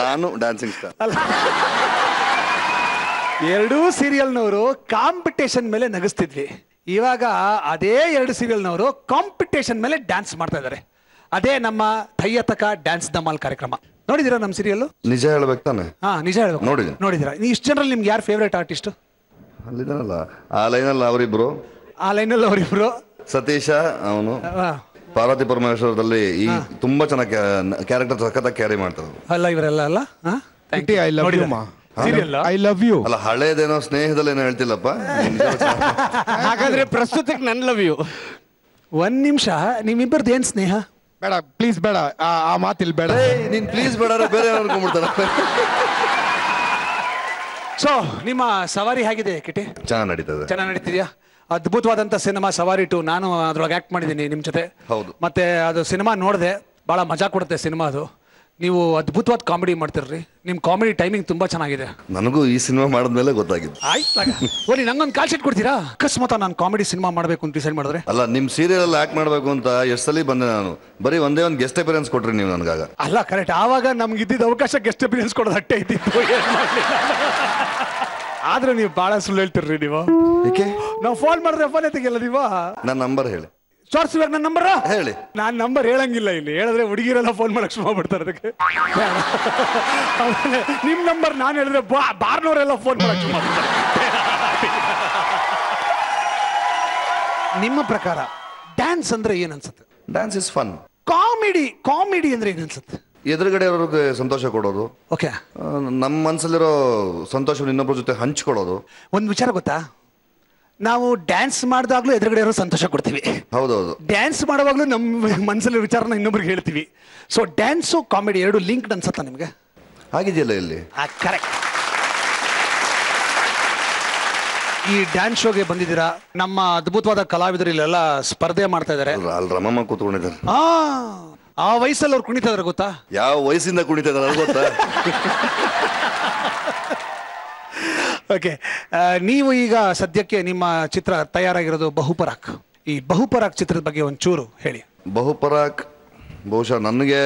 ನಾನು ಡ್ಯಾನ್ಸಿಂಗ್ ಸ್ಟಾರ್ ಅಲ್ಲ. ಎರಡೂ ಸೀರಿಯಲ್ನವರು ಕಾಂಪಿಟೇಷನ್ ಮೇಲೆ ನಗಿಸ್ತಿದ್ವಿ. ಇವಾಗ ಅದೇ 2 ಸೀರಿಯಲ್ನವರು ಕಾಂಪಿಟೇಷನ್ ಮೇಲೆ ಡ್ಯಾನ್ಸ್ ಮಾಡ್ತಾ ಇದ್ದಾರೆ. ಅದೇ ನಮ್ಮ ತಯ್ಯ ತಕ ಡ್ಯಾನ್ಸ್ ಧಮಾಲ್ ಕಾರ್ಯಕ್ರಮ. ನೋಡಿದಿರಾ ನಮ್ಮ ಸೀರಿಯಲ್? ನಿಜ ಹೇಳ್ಬೇಕು ತಾನೆ? ಹಾ, ನಿಜ ಹೇಳ್ಬೇಕು. ನೋಡಿದಿರಾ? ಇಷ್ಟು ಜನರಲ್ಲಿ ನಿಮ್ಗೆ ಯಾರು ಫೇವ್ರೇಟ್ ಆರ್ಟಿಸ್ಟ್? ಅಲ್ಲಿದ್ದಾನಲ್ಲ ಆ ಲೈನಲ್ಲಿ ಅವರಿಬ್ರು. ಆ ಲೈನಲ್ಲಿ ಅವರಿಬ್ರು ಸತೀಶ, ಅವನು ಪಾರ್ವತಿ ಪರಮೇಶ್ವರದಲ್ಲಿ ಈ ತುಂಬಾ ಚೆನ್ನಾಗಿ ಕ್ಯಾರೆಕ್ಟರ್ ಸಖತ್ತಾಗಿ ಕ್ಯಾರಿ ಮಾಡ್ತಾರೆ. ಅಲ್ಲ ಇವರೆಲ್ಲ ಅಲ್ಲ. I love you ma. I love you. ಅಲ್ಲ, ಹಳೇದೇನೋ ಸ್ನೇಹದಲ್ಲಿ ಏನೋ ಹೇಳ್ತಿಲ್ಲಪ್ಪ. ಹಾಗಾದ್ರೆ ಪ್ರಸ್ತುತಕ್ಕೆ ನನ್ ಲವ್ ಯು. 1 ನಿಮಿಷ, ನಿಮ್ಮಿಬ್ಬರದ್ದು ಏನ್ ಸ್ನೇಹ? ಬೇಡ ಪ್ಲೀಸ್, ಬೇಡ ಆ ಮಾತಿಲ್ ಬೇಡ. ನೀನ್ ಪ್ಲೀಸ್ ಬೇಡ, ಬೇರೆ ಅನ್ಕೊಂಡ್ಬಿಡ್ತಾರ. ಸೊ ನಿಮ್ಮ ಸವಾರಿ ಹೇಗಿದೆ ಕಿಟಿ? ಚೆನ್ನಾಗಿ ನಡೀತದೆ. ಚೆನ್ನಾಗಿ ನಡೀತಿದ್ಯಾ? ಅದ್ಭುತವಾದಂಥ ಸಿನಿಮಾ ಸವಾರಿ 2. ನಾನು ಅದ್ರೊಳಗೆ ಆಕ್ಟ್ ಮಾಡಿದ್ದೀನಿ ನಿಮ್ಮ ಜೊತೆ. ಹೌದು. ಮತ್ತೆ ಅದು ಸಿನಿಮಾ ನೋಡಿದೆ, ಭಾಳ ಮಜಾ ಕೊಡುತ್ತೆ ಸಿನಿಮಾ ಅದು. ನೀವು ಅದ್ಭುತವಾದ ಕಾಮಿಡಿ ಮಾಡ್ತಿರ್ರಿ. ನಿಮ್ಮ ಕಾಮಿಡಿ ಟೈಮಿಂಗ್ ತುಂಬಾ ಚೆನ್ನಾಗಿದೆ. ನನಗೂ ಈ ಸಿನಿಮಾ ಮಾಡಿದ್ಮೇಲೆ ಗೊತ್ತಾಗಿದ್ದು. ಓಲಿ ನಂಗೊಂದು ಕಾಲ್ ಶೀಟ್ ಕೊಡ್ತೀರಾ? ಅಕಸ್ಮಾತ್ ನಾನು ಕಾಮಿಡಿ ಸಿನಿಮಾ ಮಾಡಬೇಕು ಅಂತ ಡಿಸೈಡ್ ಮಾಡಿದ್ರೆ? ಅಲ್ಲ, ನಿಮ್ ಸೀರಿಯಲ್ ಅಲ್ಲಿ ಆಕ್ಟ್ ಮಾಡಬೇಕು ಅಂತ ಎಷ್ಟು ಸಲ ಬಂದೆ ನಾನು. ಬರೀ ಒಂದೇ ಒಂದು ಗೆಸ್ಟ್ ಅಪಿಯರೆನ್ಸ್ ಕೊಟ್ರಿ ನೀವು ನನಗಾಗ. ಅಲ್ಲ ಕರೆಕ್ಟ್, ಆವಾಗ ನಮ್ಗೆ ಇದ್ದಿದ್ದ ಅವಕಾಶ ಗೆಸ್ಟ್ ಅಪಿಯರೆನ್ಸ್ ಕೊಡೋದು ಅಟ್ಟೆ ಇದ್ದಿತ್ತು. ಆದ್ರೆ ನೀವು ಬಹಳ ಸುಳ್ಳು ಹೇಳ್ತಿರ್ರಿ ನೀವು. ನಾವು ಫೋನ್ ಮಾಡಿದ್ರೆ ಫೋನ್ ತೆಗಿಯಲ್ಲ ನೀವು. ನನ್ನ ನಂಬರ್ ಹೇಳಿ. ಇವಾಗ ನನ್ನ ನಂಬರ್ ಹೇಳಿ. ನಾನ್ ನಂಬರ್ ಹೇಳಂಗಿಲ್ಲ ಇಲ್ಲಿ. ಹೇಳಿದ್ರೆ ಹುಡುಗಿರೆಲ್ಲ ಫೋನ್ ಮಾಡಕ್ ಶುರು ಮಾಡ್ಬಿಡ್ತಾರೆ ಅದಕ್ಕೆ. ನಿಮ್ ನಂಬರ್ ನಾನು ಹೇಳಿದ್ರೆ ಬಾರ್ನವರೆಲ್ಲ ಫೋನ್ ಮಾಡಕ್ ಶುರು ಮಾಡ್ತಾರೆ. ನಿಮ್ಮ ಪ್ರಕಾರ ಡ್ಯಾನ್ಸ್ ಅಂದ್ರೆ ಏನ್ ಅನ್ಸುತ್ತೆ? Dance is fun. ಕಾಮಿಡಿ ಅಂದ್ರೆ ಏನ್ ಅನ್ಸುತ್ತೆ? ಎದುರುಗಡೆ ಅವ್ರಿಗೆ ಸಂತೋಷ ಕೊಡೋದು. ಓಕೆ. ನಮ್ಮ ಮನಸ್ಸಲ್ಲಿರೋ ಸಂತೋಷವನ್ನು ಇನ್ನೊಬ್ಬರ ಜೊತೆ ಹಂಚ್ಕೊಳ್ಳೋದು. ಒಂದು ವಿಚಾರ ಗೊತ್ತಾ, ನಾವು ಡ್ಯಾನ್ಸ್ ಮಾಡಿದಾಗ್ಲೂ ಎದುರುಗಡೆ ಇರೋ ಸಂತೋಷ ಕೊಡ್ತೀವಿ. ಹೌದೌದು. ಡ್ಯಾನ್ಸ್ ಮಾಡುವಾಗ್ಲೂ ನಮ್ಮ ಮನಸ್ಸಲ್ಲಿ ವಿಚಾರನ ಇನ್ನೊಬ್ರಿಗೆ ಹೇಳ್ತೀವಿ. ಸೊ ಡ್ಯಾನ್ಸು ಕಾಮಿಡಿ ಎರಡು ಲಿಂಕ್ಡ್ ಅನ್ಸತ್ತಾ ನಿಮ್ಗೆ? ಆಗಿದೆಯಲ್ಲ ಇಲ್ಲಿ. ಕರೆಕ್ಟ್. ಈ ಡ್ಯಾನ್ಸ್ ಶೋಗೆ ಬಂದಿದ್ದೀರಾ, ನಮ್ಮ ಅದ್ಭುತವಾದ ಕಲಾವಿದರು ಇಲ್ಲೆಲ್ಲ ಸ್ಪರ್ಧೆ ಮಾಡ್ತಾ ಇದಾರೆ. ಅಲ್ಲಿ ರಮಮ್ಮ ಕೂತ್ಕೊಂಡಿದ್ದಾರೆ. ಆ ವಯಸ್ಸಲ್ಲಿ ಅವ್ರು ಕುಣಿತಾ ಇದಾರೆ ಗೊತ್ತಾ? ಯಾವ ವಯಸ್ಸಿಂದ ಕುಣಿತಾ ಇದಾರೆ ಗೊತ್ತಾ? ಓಕೆ, ನೀವು ಈಗ ಸದ್ಯಕ್ಕೆ ನಿಮ್ಮ ಚಿತ್ರ ತಯಾರಾಗಿರೋದು ಬಹುಪರಾಕ್. ಈ ಬಹುಪರಾಕ್ ಚಿತ್ರದ ಬಗ್ಗೆ ಒಂಚೂರು ಹೇಳಿ. ಬಹುಪರಾಕ್ ಬಹುಶಃ ನನಗೆ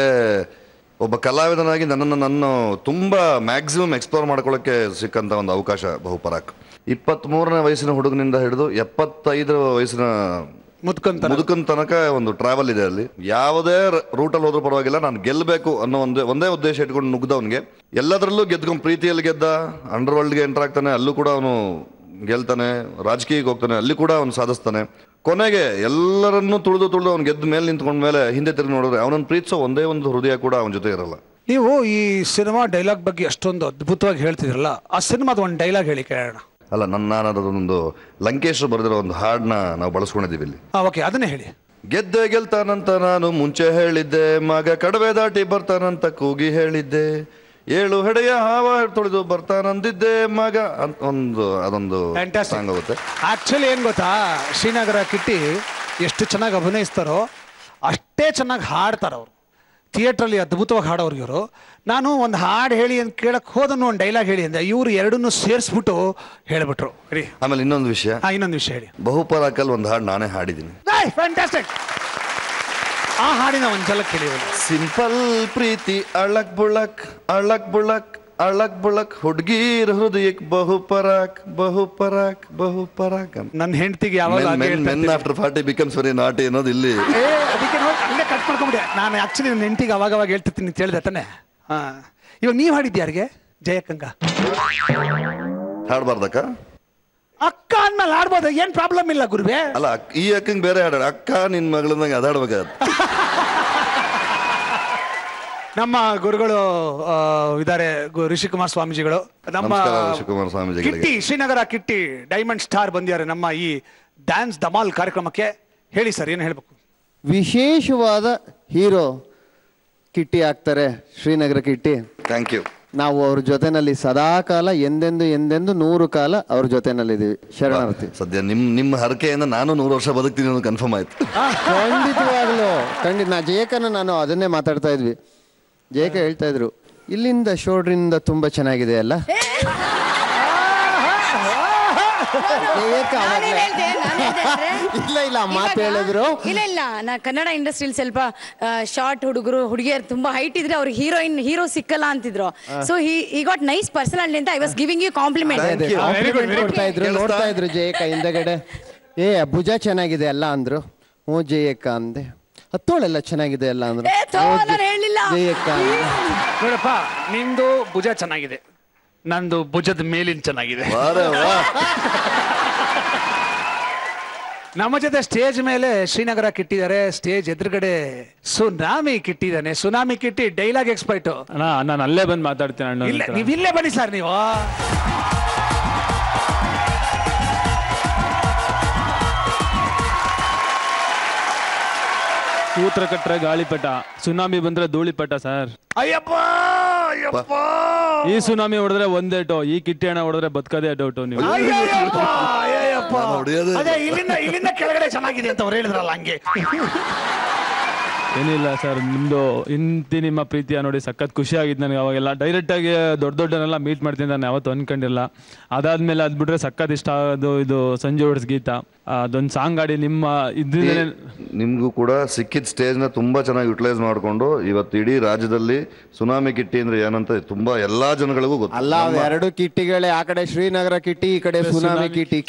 ಒಬ್ಬ ಕಲಾವಿದನಾಗಿ ನಾನು ತುಂಬಾ ಮ್ಯಾಕ್ಸಿಮಮ್ ಎಕ್ಸ್ಪ್ಲೋರ್ ಮಾಡ್ಕೊಳ್ಳೋಕ್ಕೆ ಸಿಕ್ಕಂತ ಒಂದು ಅವಕಾಶ ಬಹುಪರಾಕ್. 23ನೇ ವಯಸ್ಸಿನ ಹುಡುಗನಿಂದ ಹಿಡಿದು 75 ವಯಸ್ಸಿನ ಮುದುಕನ್ ತನಕ ಒಂದು ಟ್ರಾವೆಲ್ ಇದೆ ಅಲ್ಲಿ. ಯಾವುದೇ ರೂಟಲ್ಲಿ ಹೋದ್ರೂ ಪರವಾಗಿಲ್ಲ, ನಾನು ಗೆಲ್ಲಬೇಕು ಅನ್ನೋ ಒಂದೇ ಉದ್ದೇಶ ಇಟ್ಕೊಂಡು ನುಗ್ದವನಿಗೆ ಎಲ್ಲದರಲ್ಲೂ ಗೆದ್ಕೊಂಡು, ಪ್ರೀತಿಯಲ್ಲಿ ಗೆದ್ದ, ಅಂಡರ್ ವರ್ಲ್ಡ್ಗೆ ಎಂಟರ್ ಆಗ್ತಾನೆ, ಅಲ್ಲೂ ಕೂಡ ಅವನು ಗೆಲ್ತಾನೆ, ರಾಜಕೀಯಕ್ಕೆ ಹೋಗ್ತಾನೆ, ಅಲ್ಲಿ ಕೂಡ ಅವನು ಸಾಧಿಸ್ತಾನೆ. ಕೊನೆಗೆ ಎಲ್ಲರನ್ನೂ ತುಳಿದು ಅವ್ನು ಗೆದ್ದ ಮೇಲೆ ನಿಂತ್ಕೊಂಡ ಮೇಲೆ ಹಿಂದೆ ತಿರುಗಿ ನೋಡಿದ್ರೆ ಅವನನ್ನು ಪ್ರೀತಿಸೋ ಒಂದೇ ಒಂದು ಹೃದಯ ಕೂಡ ಅವನ ಜೊತೆ ಇರಲ್ಲ. ನೀವು ಈ ಸಿನಿಮಾ ಡೈಲಾಗ್ ಬಗ್ಗೆ ಅಷ್ಟೊಂದು ಅದ್ಭುತವಾಗಿ ಹೇಳ್ತಿದ್ರಲ್ಲ, ಆ ಸಿನಿಮಾದ ಒಂದು ಡೈಲಾಗ್ ಹೇಳಿ ಕೇಳೋಣ. ಅಲ್ಲ, ನಾನು ಅದೊಂದು ಲಂಕೇಶ್ ಬರೆದಿರೋ ಒಂದು ಹಾಡನ್ನ ನಾವು ಬಳಸ್ಕೊಂಡಿದ್ದೀವಿ ಇಲ್ಲಿ. ಓಕೆ, ಅದನ್ನೇ ಹೇಳಿ. ಗೆದ್ದೆ ಗೆಲ್ತಾನಂತ ನಾನು ಮುಂಚೆ ಹೇಳಿದ್ದೆ, ಮಗ ಕಡವೆ ದಾಟಿ ಬರ್ತಾನಂತ ಕೂಗಿ ಹೇಳಿದ್ದೆ, 7 ಹೆಡೆಯ ಹಾವ ತೊಳೆದು ಬರ್ತಾನಂದಿದ್ದೆ ಮಗ ಅಂತ ಅದೊಂದು ಸಾಂಗ್ ಆಗುತ್ತೆ. ಆಕ್ಚುಲಿ ಏನ್ ಗೊತ್ತಾ, ಶ್ರೀನಗರ ಕಿಟ್ಟಿ ಎಷ್ಟು ಚೆನ್ನಾಗಿ ಅಭಿನಯಿಸ್ತಾರೋ ಅಷ್ಟೇ ಚೆನ್ನಾಗಿ ಹಾಡ್ತಾರ ಅವರು. ಥಿಯೇಟ್ರಲ್ಲಿ ಅದ್ಭುತವಾಗಿ ಹಾಡೋರು ಇವರು. ನಾನು ಒಂದು ಹಾಡು ಹೇಳಿ ಅಂತ ಕೇಳಕ್ ಹೋದನ್ನು ಒಂದು ಡೈಲಾಗ್ ಹೇಳಿ ಅಂದೆ, ಇವರು ಎರಡನ್ನೂ ಸೇರಿಸ್ಬಿಟ್ಟು ಹೇಳ್ಬಿಟ್ರು. ಆಮೇಲೆ ಇನ್ನೊಂದು ವಿಷಯ ಹೇಳಿ. ಬಹುಪರಾಕಲ್ ಒಂದು ಹಾಡು ನಾನೇ ಹಾಡಿದ್ದೀನಿ. ಫ್ಯಾಂಟಾಸ್ಟಿಕ್. ಆ ಹಾಡಿನ ಒಂದು ಜಲಕ್ ಕೇಳಿ. ಸಿಂಪಲ್ ಪ್ರೀತಿ ಅಳಕ್ ಬುಳಕ್ ಅಳಕ್ ಬುಳಕ್ ಅಳಕ್ ಬುಳಕ್ ಹುಡ್ಗೀರ್ ಹೃದಯಕ್ ಬಹುಪರಾಕ್ ಬಹುಪರಾಕ್ ಬಹುಪರಾಕ್. ನನ್ನ ಹೆಂಡತಿಗೆ ಯಾವಾಗ ಮೆನ್ ಆಫ್ಟರ್ 40 ಬಿಕಮ್ಸ್ ವೆರಿ ನಾಟಿ ಅನ್ನೋದು ಇಲ್ಲಿ. ಅದಕ್ಕೆ ಅಲ್ಲೇ ಕಟ್ ಮಾಡ್ಕೊಂಬಿಟ್ಟೆ. ನಾನು ಆಕ್ಚುಲಿ ನನ್ನ ಹೆಂಡತಿಗೆ ಅವಾಗ ಹೇಳ್ತಿರ್ತೀನಿ ಅಂತ ಹೇಳಿದೆ ತಾನೆ. ಇವಾಗ ನೀವು ಹಾಡಿದ್ದೆ ಯಾರಿಗೆ? ಜಯಕ್ಕಂಗ ಹಾಡ್ಬಾರ್ದಕ್ಕ? ಅಕ್ಕ ಅಂದ್ಮೇಲೆ ಆಡ್ಬೋದು, ಏನ್ ಪ್ರಾಬ್ಲಮ್ ಇಲ್ಲ ಗುರುವೆ. ಅಲ್ಲ, ಈ ಅಕ್ಕಂಗ್ ಬೇರೆ ಹಾಡ, ಅಕ್ಕ ನಿನ್ ಮಗಳಂದಂಗೆ ಅದಾಡ್ಬೇಕಾದ. ನಮ್ಮ ಗುರುಗಳು ಇದಾರೆ, ಋಷಿಕುಮಾರ್ ಸ್ವಾಮೀಜಿಗಳು. ನಮ್ಮ ಋಷಿಕುಮಾರ್ ಸ್ವಾಮೀಜಿ ಕಿಟ್ಟಿ, ಶ್ರೀನಗರ ಕಿಟ್ಟಿ ಡೈಮಂಡ್ ಸ್ಟಾರ್ ಬಂದಿದ್ದಾರೆ ನಮ್ಮ ಈ ಡ್ಯಾನ್ಸ್ ಧಮಾಲ್ ಕಾರ್ಯಕ್ರಮಕ್ಕೆ. ಹೇಳಿ ಸರ್, ಏನು ಹೇಳ್ಬೇಕು? ವಿಶೇಷವಾದ ಹೀರೋ ಕಿಟ್ಟಿ ಆಗ್ತಾರೆ ಶ್ರೀನಗರ ಕಿಟ್ಟಿ. Thank you. ನಾವು ಅವ್ರ ಜೊತೆನಲ್ಲಿ ಸದಾಕಾಲ ಎಂದೆಂದು 100 ಕಾಲ ಅವ್ರ ಜೊತೆನಲ್ಲಿದ್ದೀವಿ. ಶರಣಾರ್ಥಿ. ಸದ್ಯ ನಿಮ್ಮ ಹರಕೆಯಿಂದ ನಾನು 100 ವರ್ಷ ಬದುಕ್ತೀನಿ ಅನ್ನೋದು ಕನ್ಫರ್ಮ್ ಆಯ್ತು. ಖಂಡಿತವಾಗ್ಲು ಖಂಡಿತ. ಜಯಕನ ನಾನು ಅದನ್ನೇ ಮಾತಾಡ್ತಾ ಇದ್ವಿ. ಜಯಕ ಹೇಳ್ತಾ ಇದ್ರು, ಇಲ್ಲಿಂದ ಶೋಡ್ರಿಂದ ತುಂಬಾ ಚೆನ್ನಾಗಿದೆ ಅಲ್ಲ. ಇಲ್ಲ ಮಾತು ಹೇಳಿದ್ರು. ಇಲ್ಲ ನಾ ಕನ್ನಡ ಇಂಡಸ್ಟ್ರಿಯಲ್ಲಿ ಸ್ವಲ್ಪ ಶಾರ್ಟ್ ಹುಡುಗರು ಹುಡುಗಿಯರು ತುಂಬಾ ಹೈಟ್ ಇದ್ರೆ ಅವ್ರಿಗೆ ಹೀರೋ ಸಿಕ್ಕಲ್ಲ ಅಂತಿದ್ರು. So he got nice personality ಅಂತ I was giving you compliment. ನೋಡ್ತಾ ಇದ್ರು ಜಯಕ ಹಿಂದಗಡೆ. ಭುಜ ಚೆನ್ನಾಗಿದೆ ಅಲ್ಲ ಅಂದ್ರು. ಹ್ಞೂ ಜಯಕ್ಕ ಅಂದೆ. ಹತ್ತೋಳೆಲ್ಲ ಚೆನ್ನಾಗಿದೆ ಅಲ್ಲ ಅಂದ್ರು. ಜಯಕ್ಕ ನೋಡಪ್ಪ, ನಿಂದು ಭುಜ ಚೆನ್ನಾಗಿದೆ, ನಂದು ಭುಜದ ಮೇಲಿನ ಚೆನ್ನಾಗಿದೆ. ನಮ್ಮ ಜೊತೆ ಸ್ಟೇಜ್ ಮೇಲೆ ಶ್ರೀನಗರ ಕಿಟ್ಟಿದ್ದಾರೆ, ಸ್ಟೇಜ್ ಎದುರುಗಡೆ ಸುನಾಮಿ ಕಿಟ್ಟಿದ್ದಾನೆ. Tsunami Kitty dialogue expert. ನಾನು ಅಲ್ಲೇ ಬಂದು ಮಾತಾಡ್ತೀನಿ ಅಣ್ಣ. ನೀವು ಇಲ್ಲೇ ಬನ್ನಿ ಸರ್. ನೀವು ಸೂತ್ರ ಕಟ್ರೆ ಗಾಳಿಪಟ, ಸುನಾಮಿ ಬಂದ್ರೆ ಧೂಳಿಪಟ ಸರ್. ಅಯ್ಯಪ್ಪ ಅಯ್ಯಪ್ಪ ಈ ಸುನಾಮಿ ಹೊಡೆದ್ರೆ ಒಂದೇಟು, ಈ ಕಿಟ್ಟಿ ಹಣ ಹೊಡೆದ್ರೆ ಬದುಕದೇ ಡೌಟು ನೀವು. ಅದೇ ಇಲ್ಲಿಂದ ಕೆಳಗಡೆ ಚೆನ್ನಾಗಿದೆ ಅಂತ ಅವ್ರು ಹೇಳಿದ್ರಲ್ಲ ಹಂಗೆ. ಏನಿಲ್ಲ ಸರ್, ನಿಮ್ದು ನಿಮ್ಮ ಪ್ರೀತಿಯ ನೋಡಿ ಸಖತ್ ಖುಷಿ ಆಗಿತ್ತು ನನಗೆ. ಅವಾಗೆಲ್ಲ ಡೈರೆಕ್ಟ್ ಆಗಿ ದೊಡ್ಡನೆಲ್ಲ ಮೀಟ್ ಮಾಡ್ತೀನಿ ನಾನು ಯಾವತ್ತು ಅನ್ಕೊಂಡಿಲ್ಲ. ಅದಾದ್ಮೇಲೆ ಅದ್ ಬಿಟ್ರೆ ಸಖತ್ ಇಷ್ಟ ಆಗೋದು ಇದು ಸಂಜು ಹೊಡ್ಸ್ ಗೀತ, ಅದೊಂದು ಸಾಂಗ್ ಆಡಿ ನಿಮ್ಮ ಇದ್ರಿಂದ ನಿಮ್ಗೂ ಕೂಡ ಸಿಕ್ಕಿದ ಸ್ಟೇಜ್ನ ತುಂಬಾ ಚೆನ್ನಾಗಿ ಯುಟಿಲೈಸ್ ಮಾಡಿಕೊಂಡು ಇವತ್ತು ಇಡೀ ರಾಜ್ಯದಲ್ಲಿ ಸುನಾಮಿ ಕಿಟ್ಟಿ ಅಂದ್ರೆ ಏನಂತ ತುಂಬಾ ಎಲ್ಲಾ ಜನಗಳಿಗೂ ಗೊತ್ತು. ಅಲ್ಲ, ಎರಡು ಕಿಟ್ಟಿಗಳೇ, ಆ ಕಡೆ ಶ್ರೀನಗರ ಕಿಟ್ಟಿ, ಈ ಕಡೆ ಸುನಾಮಿ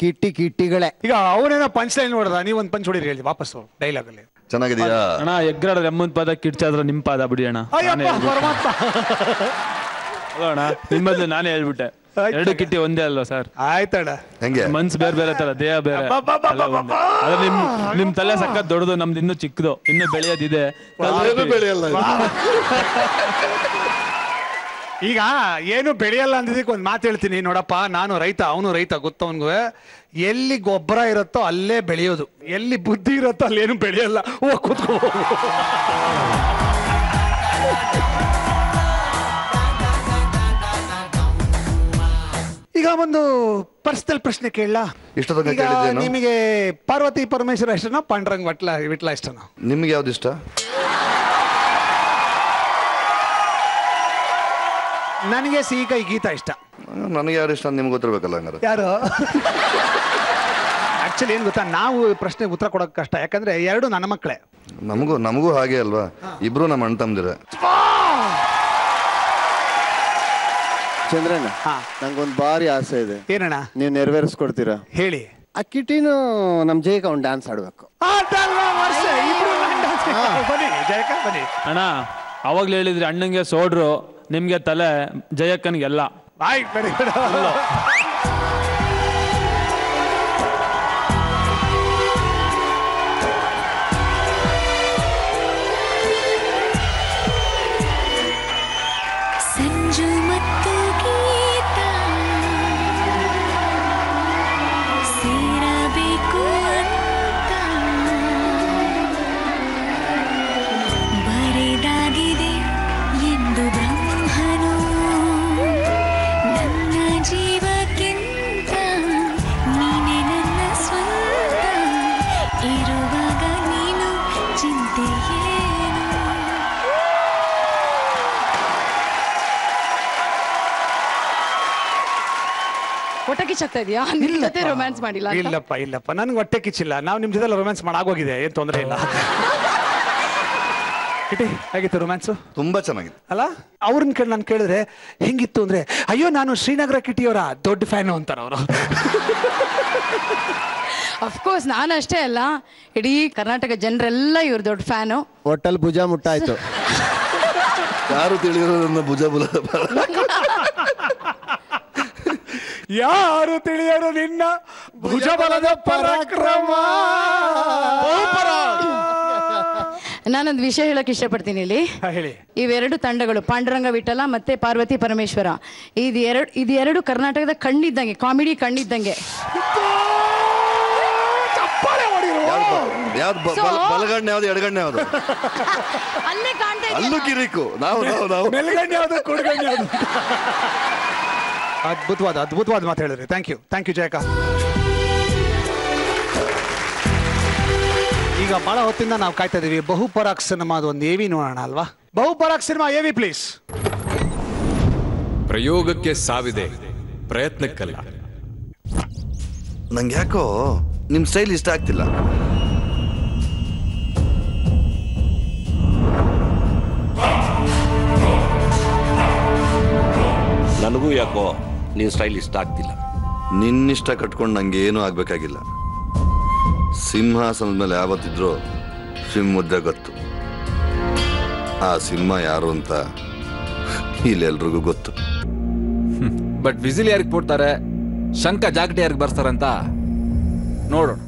ಕಿಟ್ಟಿಗಳೇ. ಈಗ ಅವನೇನೋ ಪಂಚ್ ಲೈನ್ ನೋಡ್ದ, ನೀವು ಒಂದು ಪಂಚ್ ಹೊಡಿರಿ ಹೇಳಿ ವಾಪಸ್ಸು ಡೈಲಾಗ್ ಅಲ್ಲಿ. ಚೆನ್ನಾಗಿದೆಯಾ ಅಣ್ಣ? ಎಗ್ರಾಡ್ರೆ ಅಮ್ಮನ ಪಾದ ಕಿಡ್ಚಾದ್ರ ನಿಮ್ ಪಾದ ಬಿಡಿ ಅಣ್ಣ. ಅಣ್ಣ ನಿಮ್ಮದು ನಾನೇ ಹೇಳ್ಬಿಟ್ಟೆ, ಎರಡು ಕಿಟ್ಟಿ ಒಂದೇ ಅಲ್ವಾ ಸರ್? ಆಯ್ತಣ್ಣ. ಹೆಂಗೆ ಮನ್ಸು ಬೇರೆ ಬೇರೆ ತರ, ದೇಹ ಬೇರೆ. ಅದ್ರ ನಿಮ್ ತಲೆ ಸಖತ್ ದೊಡ್ಡದು, ನಮ್ದು ಇನ್ನೂ ಚಿಕ್ಕದು, ಇನ್ನೂ ಬೆಳೆಯೋದಿದೆ. ಈಗ ಏನು ಬೆಳೆಯಲ್ಲ ಅಂದಿದ್ದಕ್ಕೆ ಒಂದು ಮಾತು ಹೇಳ್ತೀನಿ ನೋಡಪ್ಪ. ನಾನು ರೈತ, ಅವನು ರೈತ, ಗೊತ್ತವನ್ಗೂ. ಎಲ್ಲಿ ಗೊಬ್ಬರ ಇರುತ್ತೋ ಅಲ್ಲೇ ಬೆಳೆಯೋದು, ಎಲ್ಲಿ ಬುದ್ಧಿ ಇರುತ್ತೋ ಅಲ್ಲೇನು ಬೆಳೆಯಲ್ಲ. ಕೂತ್ಕೋ. ಈಗ ಒಂದು ಪರ್ಸನಲ್ ಪ್ರಶ್ನೆ ಕೇಳಲ್ಲ? ಈಗ ನಿಮಗೆ ಪಾರ್ವತಿ ಪರಮೇಶ್ವರ ಇಷ್ಟನಾ, ಪಾಂಡುರಂಗ ವಿಟ್ಲ ಇಷ್ಟನಾ? ನಿಮ್ಗೆ ಯಾವ್ದು ಇಷ್ಟ? ನನಗೆ ಸಿಹಿಕೈ ಗೀತಾ ಇಷ್ಟ. ನನಗೆ ಯಾರು ಇಷ್ಟ ನಿಮ್ಗೆ ಗೊತ್ತಿರ್ಬೇಕಲ್ಲ ಹಂಗಾರೆ. ಯಾರು? ಆಕ್ಚುಲಿ ಏನ್ ಗೊತ್ತಾ, ನಾವು ಪ್ರಶ್ನೆಗೆ ಉತ್ತರ ಕೊಡೋಕೆ ಕಷ್ಟ, ಯಾಕಂದ್ರೆ ಎರಡು ನನ್ನ ಮಕ್ಕಳೇ. ನಮಗೂ ಹಾಗೆ ಅಲ್ವಾ, ಇಬ್ರು ನಮ್ಮ ಅಣ್ಣ ತಮ್ಮದಿರ. ಚಂದ್ರಣ್ಣ, ನಂಗೊಂದು ಭಾರಿ ಆಸೆ ಇದೆ. ಏನಣ್ಣ? ನೀವು ನೆರವೇರಿಸ್ಕೊಡ್ತೀರಾ? ಹೇಳಿ. ಆ ಕಿಟಿನು ನಮ್ ಜಯಕ ಒಂದು ಡ್ಯಾನ್ಸ್ ಆಡ್ಬೇಕು. ಅಣ್ಣ ಅವಾಗ್ಲೇ ಹೇಳಿದ್ರಿ ಅಣ್ಣಂಗೆ ಸೋಡ್ರು, ನಿಮ್ಗೆ ತಲೆ, ಜಯಕ್ಕನಿಗೆಲ್ಲ. ಸಂಜು ಮತ್ತು ಗೀತಾ ಸೇರಬೇಕು ಅಂತ ಬರೆದಾಗಿದೆ ಎಂದು ಬ್ರಹ್ಮನು ನನ್ನ ಜೀವಕ್ಕಿಂತ ನೀನೆ ನನ್ನ ಸ್ವಂತ ಇರುವಾಗ ನೀನು ಚಿಂತೆಯೇನು. ಹೊಟ್ಟೆ ಕಿಚ್ಚಾಗ್ತಾ ಇದೆಯಾ? ನಿಮ್ ಜೊತೆ ರೊಮ್ಯಾನ್ಸ್ ಮಾಡಿಲ್ಲ? ಇಲ್ಲಪ್ಪ ನನ್ಗೆ ಹೊಟ್ಟೆ ಕಿಚ್ಚಿಲ್ಲ. ನಾವು ನಿಮ್ ಜೊತೆ ರೊಮ್ಯಾನ್ಸ್ ಮಾಡಾಗೋಗಿದೆ, ಏನ್ ತೊಂದರೆ ಇಲ್ಲ. ಕಿಟಿ ಹೇಗಿತ್ತು ರೊಮ್ಯಾನ್ಸು? ತುಂಬಾ ಚೆನ್ನಾಗಿತ್ತು ಅಲ್ಲ? ಅವ್ರನ್ನ ನಾನು ಕೇಳಿದ್ರೆ ಹೆಂಗಿತ್ತು ಅಂದ್ರೆ, ಅಯ್ಯೋ ನಾನು ಶ್ರೀನಗರ ಕಿಟಿಯವರ ದೊಡ್ಡ ಫ್ಯಾನು ಅಂತಾರ ಅವರು. ಅಫ್ಕೋರ್ಸ್ ನಾನು ಅಷ್ಟೇ ಅಲ್ಲ, ಇಡೀ ಕರ್ನಾಟಕ ಜನರೆಲ್ಲ ಇವ್ರ ದೊಡ್ಡ ಫ್ಯಾನು. ಹೋಟೆಲ್ ಭುಜ ಮುಟ್ಟಾಯ್ತು. ಯಾರು ತಿಳಿಯೋದನ್ನ ಭುಜ ಯಾರು ತಿಳಿಯರು ನಿನ್ನ ಭುಜಬಲದ ಪರಾಕ್ರಮ. ನಾನೊಂದು ವಿಷಯ ಹೇಳಕ್ ಇಷ್ಟಪಡ್ತೀನಿ ಇಲ್ಲಿ. ಹೇಳಿ. ಇವೆರಡು ತಂಡಗಳು, ಪಾಂಡುರಂಗ ವಿಠಲ ಮತ್ತೆ ಪಾರ್ವತಿ ಪರಮೇಶ್ವರ, ಇದೆರಡು ಕರ್ನಾಟಕದ ಕಣ್ಣಿದ್ದಂಗೆ, ಕಾಮಿಡಿ ಕಣ್ಣಿದ್ದಂಗೆ. ಬಲಗಣ್ಣೆ ಯಾವ್ದು, ಎಡಗಣ್ಣೆ ಯಾವ್ದು? ಅಲ್ಲೇ ಕಾಣ್ತಾ ಅಲ್ಲೂ ಕಿರಿಕು. ನಾವು ಮೇಲ್ಗಣ್ಣೆ ಯಾವ್ದು, ಕುಡ್ಗಣ್ಣೆ ಯಾವ್ದು? ಅದ್ಭುತವಾದ ಮಾತು ಹೇಳಿದ್ರಿ. ಥ್ಯಾಂಕ್ ಯು ಜಯಕ. ಈಗ ಬಹಳ ಹೊತ್ತಿಂದ ನಾವು ಕಾಯ್ತಾ ಇದೀವಿ ಬಹುಪರಾಕ್ ಸಿನಿಮಾದ ಒಂದು ಎವಿ ನೋಡೋಣ ಅಲ್ವಾ? ಬಹುಪರಾಕ್ ಸಿನಿಮಾ ಎವಿ ಪ್ಲೀಸ್. ಪ್ರಯೋಗಕ್ಕೆ ಸಾವಿದೆ, ಪ್ರಯತ್ನಕ್ಕಲ್ಲ. ನಂಗೆ ಯಾಕೋ ನಿಮ್ ಸ್ಟೈಲ್ ಇಷ್ಟ ಆಗ್ತಿಲ್ಲ. ನನಗೂ ಯಾಕೋ ನಿನ್ ಸ್ಟೈಲ್ ಇಷ್ಟ ಆಗ್ತಿಲ್ಲ. ನಿನ್ನಿಷ್ಟ ಕಟ್ಕೊಂಡು ನಂಗೆ ಏನೂ ಆಗ್ಬೇಕಾಗಿಲ್ಲ. ಸಿಂಹಾಸನದ ಮೇಲೆ ಯಾವತ್ತಿದ್ರು ಸಿಂಹದ್ದೇ ಗೊತ್ತು. ಆ ಸಿಂಹ ಯಾರು ಅಂತ ಇಲ್ಲೆಲ್ರಿಗೂ ಗೊತ್ತು. ಬಟ್ ವಿಸಿಲ್ ಯಾರಿಗೆ ಕೊಡ್ತಾರೆ, ಶಂಕ ಜಾಗಟೆ ಯಾರಿಗೆ ಬರ್ತಾರಂತ ನೋಡೋಣ.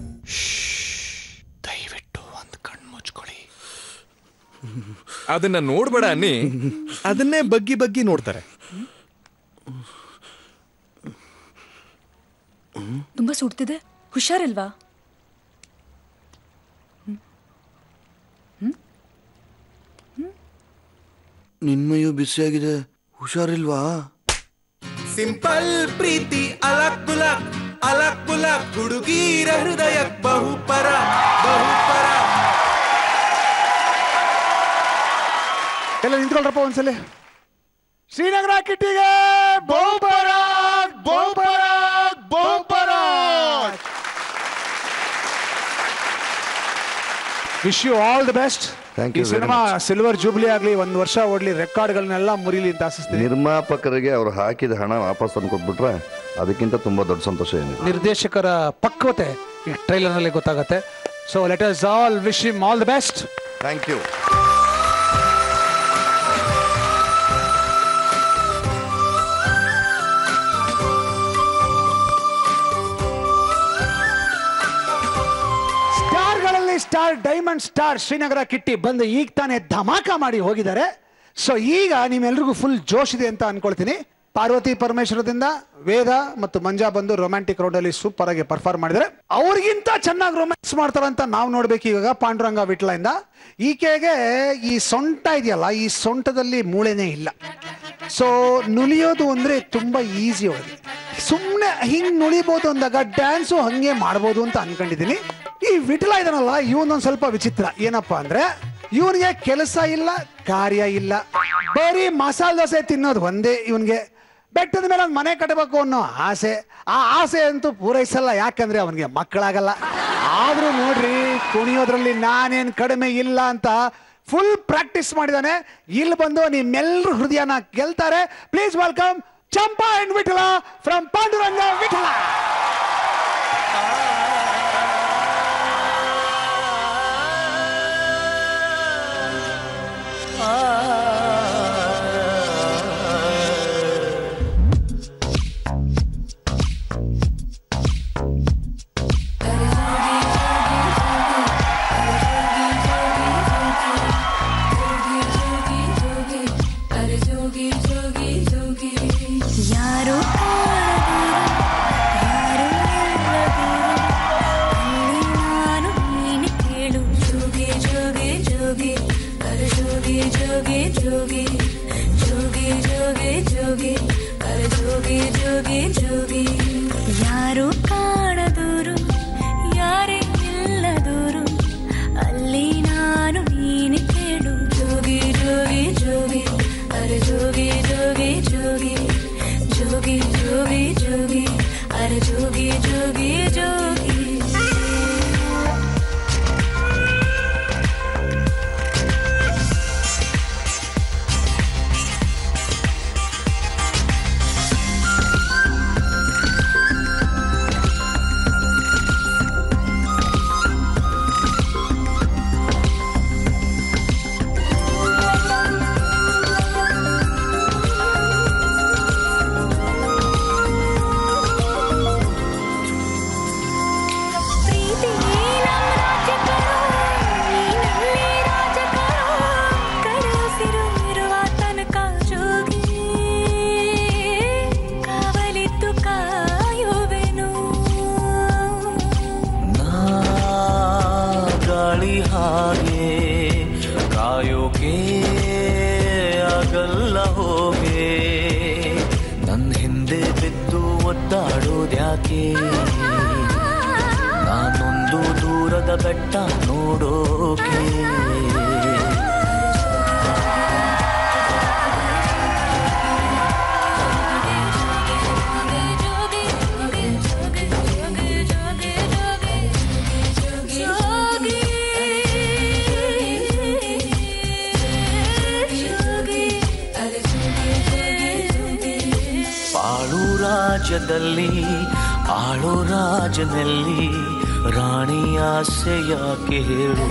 ದಯವಿಟ್ಟು ಒಂದು ಕಣ್ಣು ಮುಚ್ಕೊಳ್ಳಿ. ಅದನ್ನ ನೋಡ್ಬೇಡ ಅನ್ನಿ, ಅದನ್ನೇ ಬಗ್ಗಿ ನೋಡ್ತಾರೆ. ತುಂಬಾ ಸುಡ್ತಿದೆ, ಹುಷಾರಿಲ್ವಾ? ನಿನ್ಮಯೂ ಬಿಸಿಯಾಗಿದೆ, ಹುಷಾರಿಲ್ವಾ? ಸಿಂಪಲ್ ಪ್ರೀತಿ ಅಲಕ್ ಬುಲಕ್ ಅಲಕ್ ಬುಲಕ್ ಹುಡುಗೀರ ಹೃದಯ ಬಹುಪರ ಬಹುಪರ. ಎಲ್ಲ ನಿಂತ್ಕೊಳ್ರಪ್ಪ ಒಂದ್ಸಲಿ. ಶ್ರೀನಗರ ಕಿಟ್ಟಿಗೆ ಬಹುಪರಾಗ್ ಬಹುಪರಾಗ್ ಬಹುಪರಾಗ್. Wish you all the best. ಈ ಸಿನಿಮಾ ಸಿಲ್ವರ್ ಜೂಬ್ಲಿ ಆಗ್ಲಿ, 1 ವರ್ಷ ಓಡ್ಲಿ, ರೆಕಾರ್ಡ್ಗಳನ್ನೆಲ್ಲ ಮುರಿಲಿ ಅಂತ ಆಶಿಸ್ತೀನಿ. ನಿರ್ಮಾಪಕರಿಗೆ ಅವ್ರು ಹಾಕಿದ ಹಣ ವಾಪಸ್ ತಂದು ಕೊಟ್ಬಿಟ್ರೆ ಅದಕ್ಕಿಂತ ತುಂಬಾ ದೊಡ್ಡ ಸಂತೋಷ ಏನಿದೆ. ನಿರ್ದೇಶಕರ ಪಕ್ವತೆ ಈ ಟ್ರೈಲರ್ ನಲ್ಲಿ ಗೊತ್ತಾಗುತ್ತೆ. So let us all wish him all the best. Thank you. Star diamond star Srinagar Kitty ಬಂದು ಈಗ ತಾನೇ ಧಮಾಕ ಮಾಡಿ ಹೋಗಿದ್ದಾರೆ. ಸೊ ಈಗ ನಿಮ್ಮೆಲ್ರಿಗೂ ಫುಲ್ ಜೋಶ್ ಇದೆ ಅಂತ ಅನ್ಕೊಳ್ತೀನಿ. ಪಾರ್ವತಿ ಪರಮೇಶ್ವರದಿಂದ ವೇದ ಮತ್ತು ಮಂಜಾ ಬಂದು ರೊಮ್ಯಾಂಟಿಕ್ ರೌಂಡ್ ಅಲ್ಲಿ ಸೂಪರ್ ಆಗಿ ಪರ್ಫಾರ್ಮ್ ಮಾಡಿದ್ದಾರೆ. ಅವ್ರಿಗಿಂತ ಚೆನ್ನಾಗಿ ರೊಮ್ಯಾನ್ಸ್ ಮಾಡ್ತಾರಂತ ನಾವು ನೋಡ್ಬೇಕು ಇವಾಗ ಪಾಂಡುರಂಗ ವಿಟ್ಲ ಇಂದ. ಈಕೆಗೆ ಈ ಸೊಂಟ ಇದೆಯಲ್ಲ, ಈ ಸೊಂಟದಲ್ಲಿ ಮೂಳೆನೇ ಇಲ್ಲ. ಸೊ ನುಲಿಯೋದು ಅಂದ್ರೆ ತುಂಬಾ ಈಸಿ ಅವರಿಗೆ. ಸುಮ್ಮನೆ ಹಿಂಗ್ ನುಳಿಬಹುದು ಅಂದಾಗ ಡ್ಯಾನ್ಸು ಹಂಗೆ ಮಾಡ್ಬೋದು ಅಂತ ಅನ್ಕೊಂಡಿದೀನಿ. ಈ ವಿಠಲ ಇದನ್ನಲ್ಲ, ಇವನೊಂದ್ ಸ್ವಲ್ಪ ವಿಚಿತ್ರ. ಏನಪ್ಪಾ ಅಂದ್ರೆ ಇವನಿಗೆ ಕೆಲಸ ಇಲ್ಲ, ಕಾರ್ಯ ಇಲ್ಲ, ಬರೀ ಮಸಾಲೆ ದೋಸೆ ತಿನ್ನೋದು ಒಂದೇ ಇವನ್ಗೆ. ಬೆಟ್ಟದ ಮೇಲೆ ಒಂದು ಮನೆ ಕಟ್ಟಬೇಕು ಅನ್ನೋ ಆಸೆ. ಆ ಆಸೆ ಅಂತೂ ಪೂರೈಸಲ್ಲ, ಯಾಕಂದ್ರೆ ಅವನಿಗೆ ಮಕ್ಕಳಾಗಲ್ಲ. ಆದ್ರೂ ನೋಡ್ರಿ, ಕುಣಿಯೋದ್ರಲ್ಲಿ ನಾನೇನ್ ಕಡಿಮೆ ಇಲ್ಲ ಅಂತ ಫುಲ್ ಪ್ರಾಕ್ಟೀಸ್ ಮಾಡಿದಾನೆ. ಇಲ್ಲಿ ಬಂದು ನಿಮ್ಮೆಲ್ಲರೂ ಹೃದಯನ ಗೆಲ್ತಾರೆ. Please welcome Champa and Vittala from Panduranga Vittala. ಯಾರು ಕಾಣದೂರು, ಯಾರೇ ಇಲ್ಲದೂರು, ಅಲ್ಲಿ ನಾನು ನೀನು ಕೇಳು. ಜೋಗಿ ಜೋಗಿ ಜೋಗಿ ಅರೆ ಜೋಗಿ ಜೋಗಿ ಜೋಗಿ ಜೋಗಿ ಜೋಗಿ ಜೋಗಿ ಅರೆ ಜೋಗಿ ಜೋಗಿ ಜೋಗಿ. ನಾನೊಂದು ದೂರದ ಬೆಟ್ಟ ನೋಡೋಕೆ ಪಾಳು ರಾಜ್ಯದಲ್ಲಿ ಆಳೋ ರಾಜನಲ್ಲಿ ರಾಣಿ ಆಸೆ ಯಾಕೆ ಹೇಳು.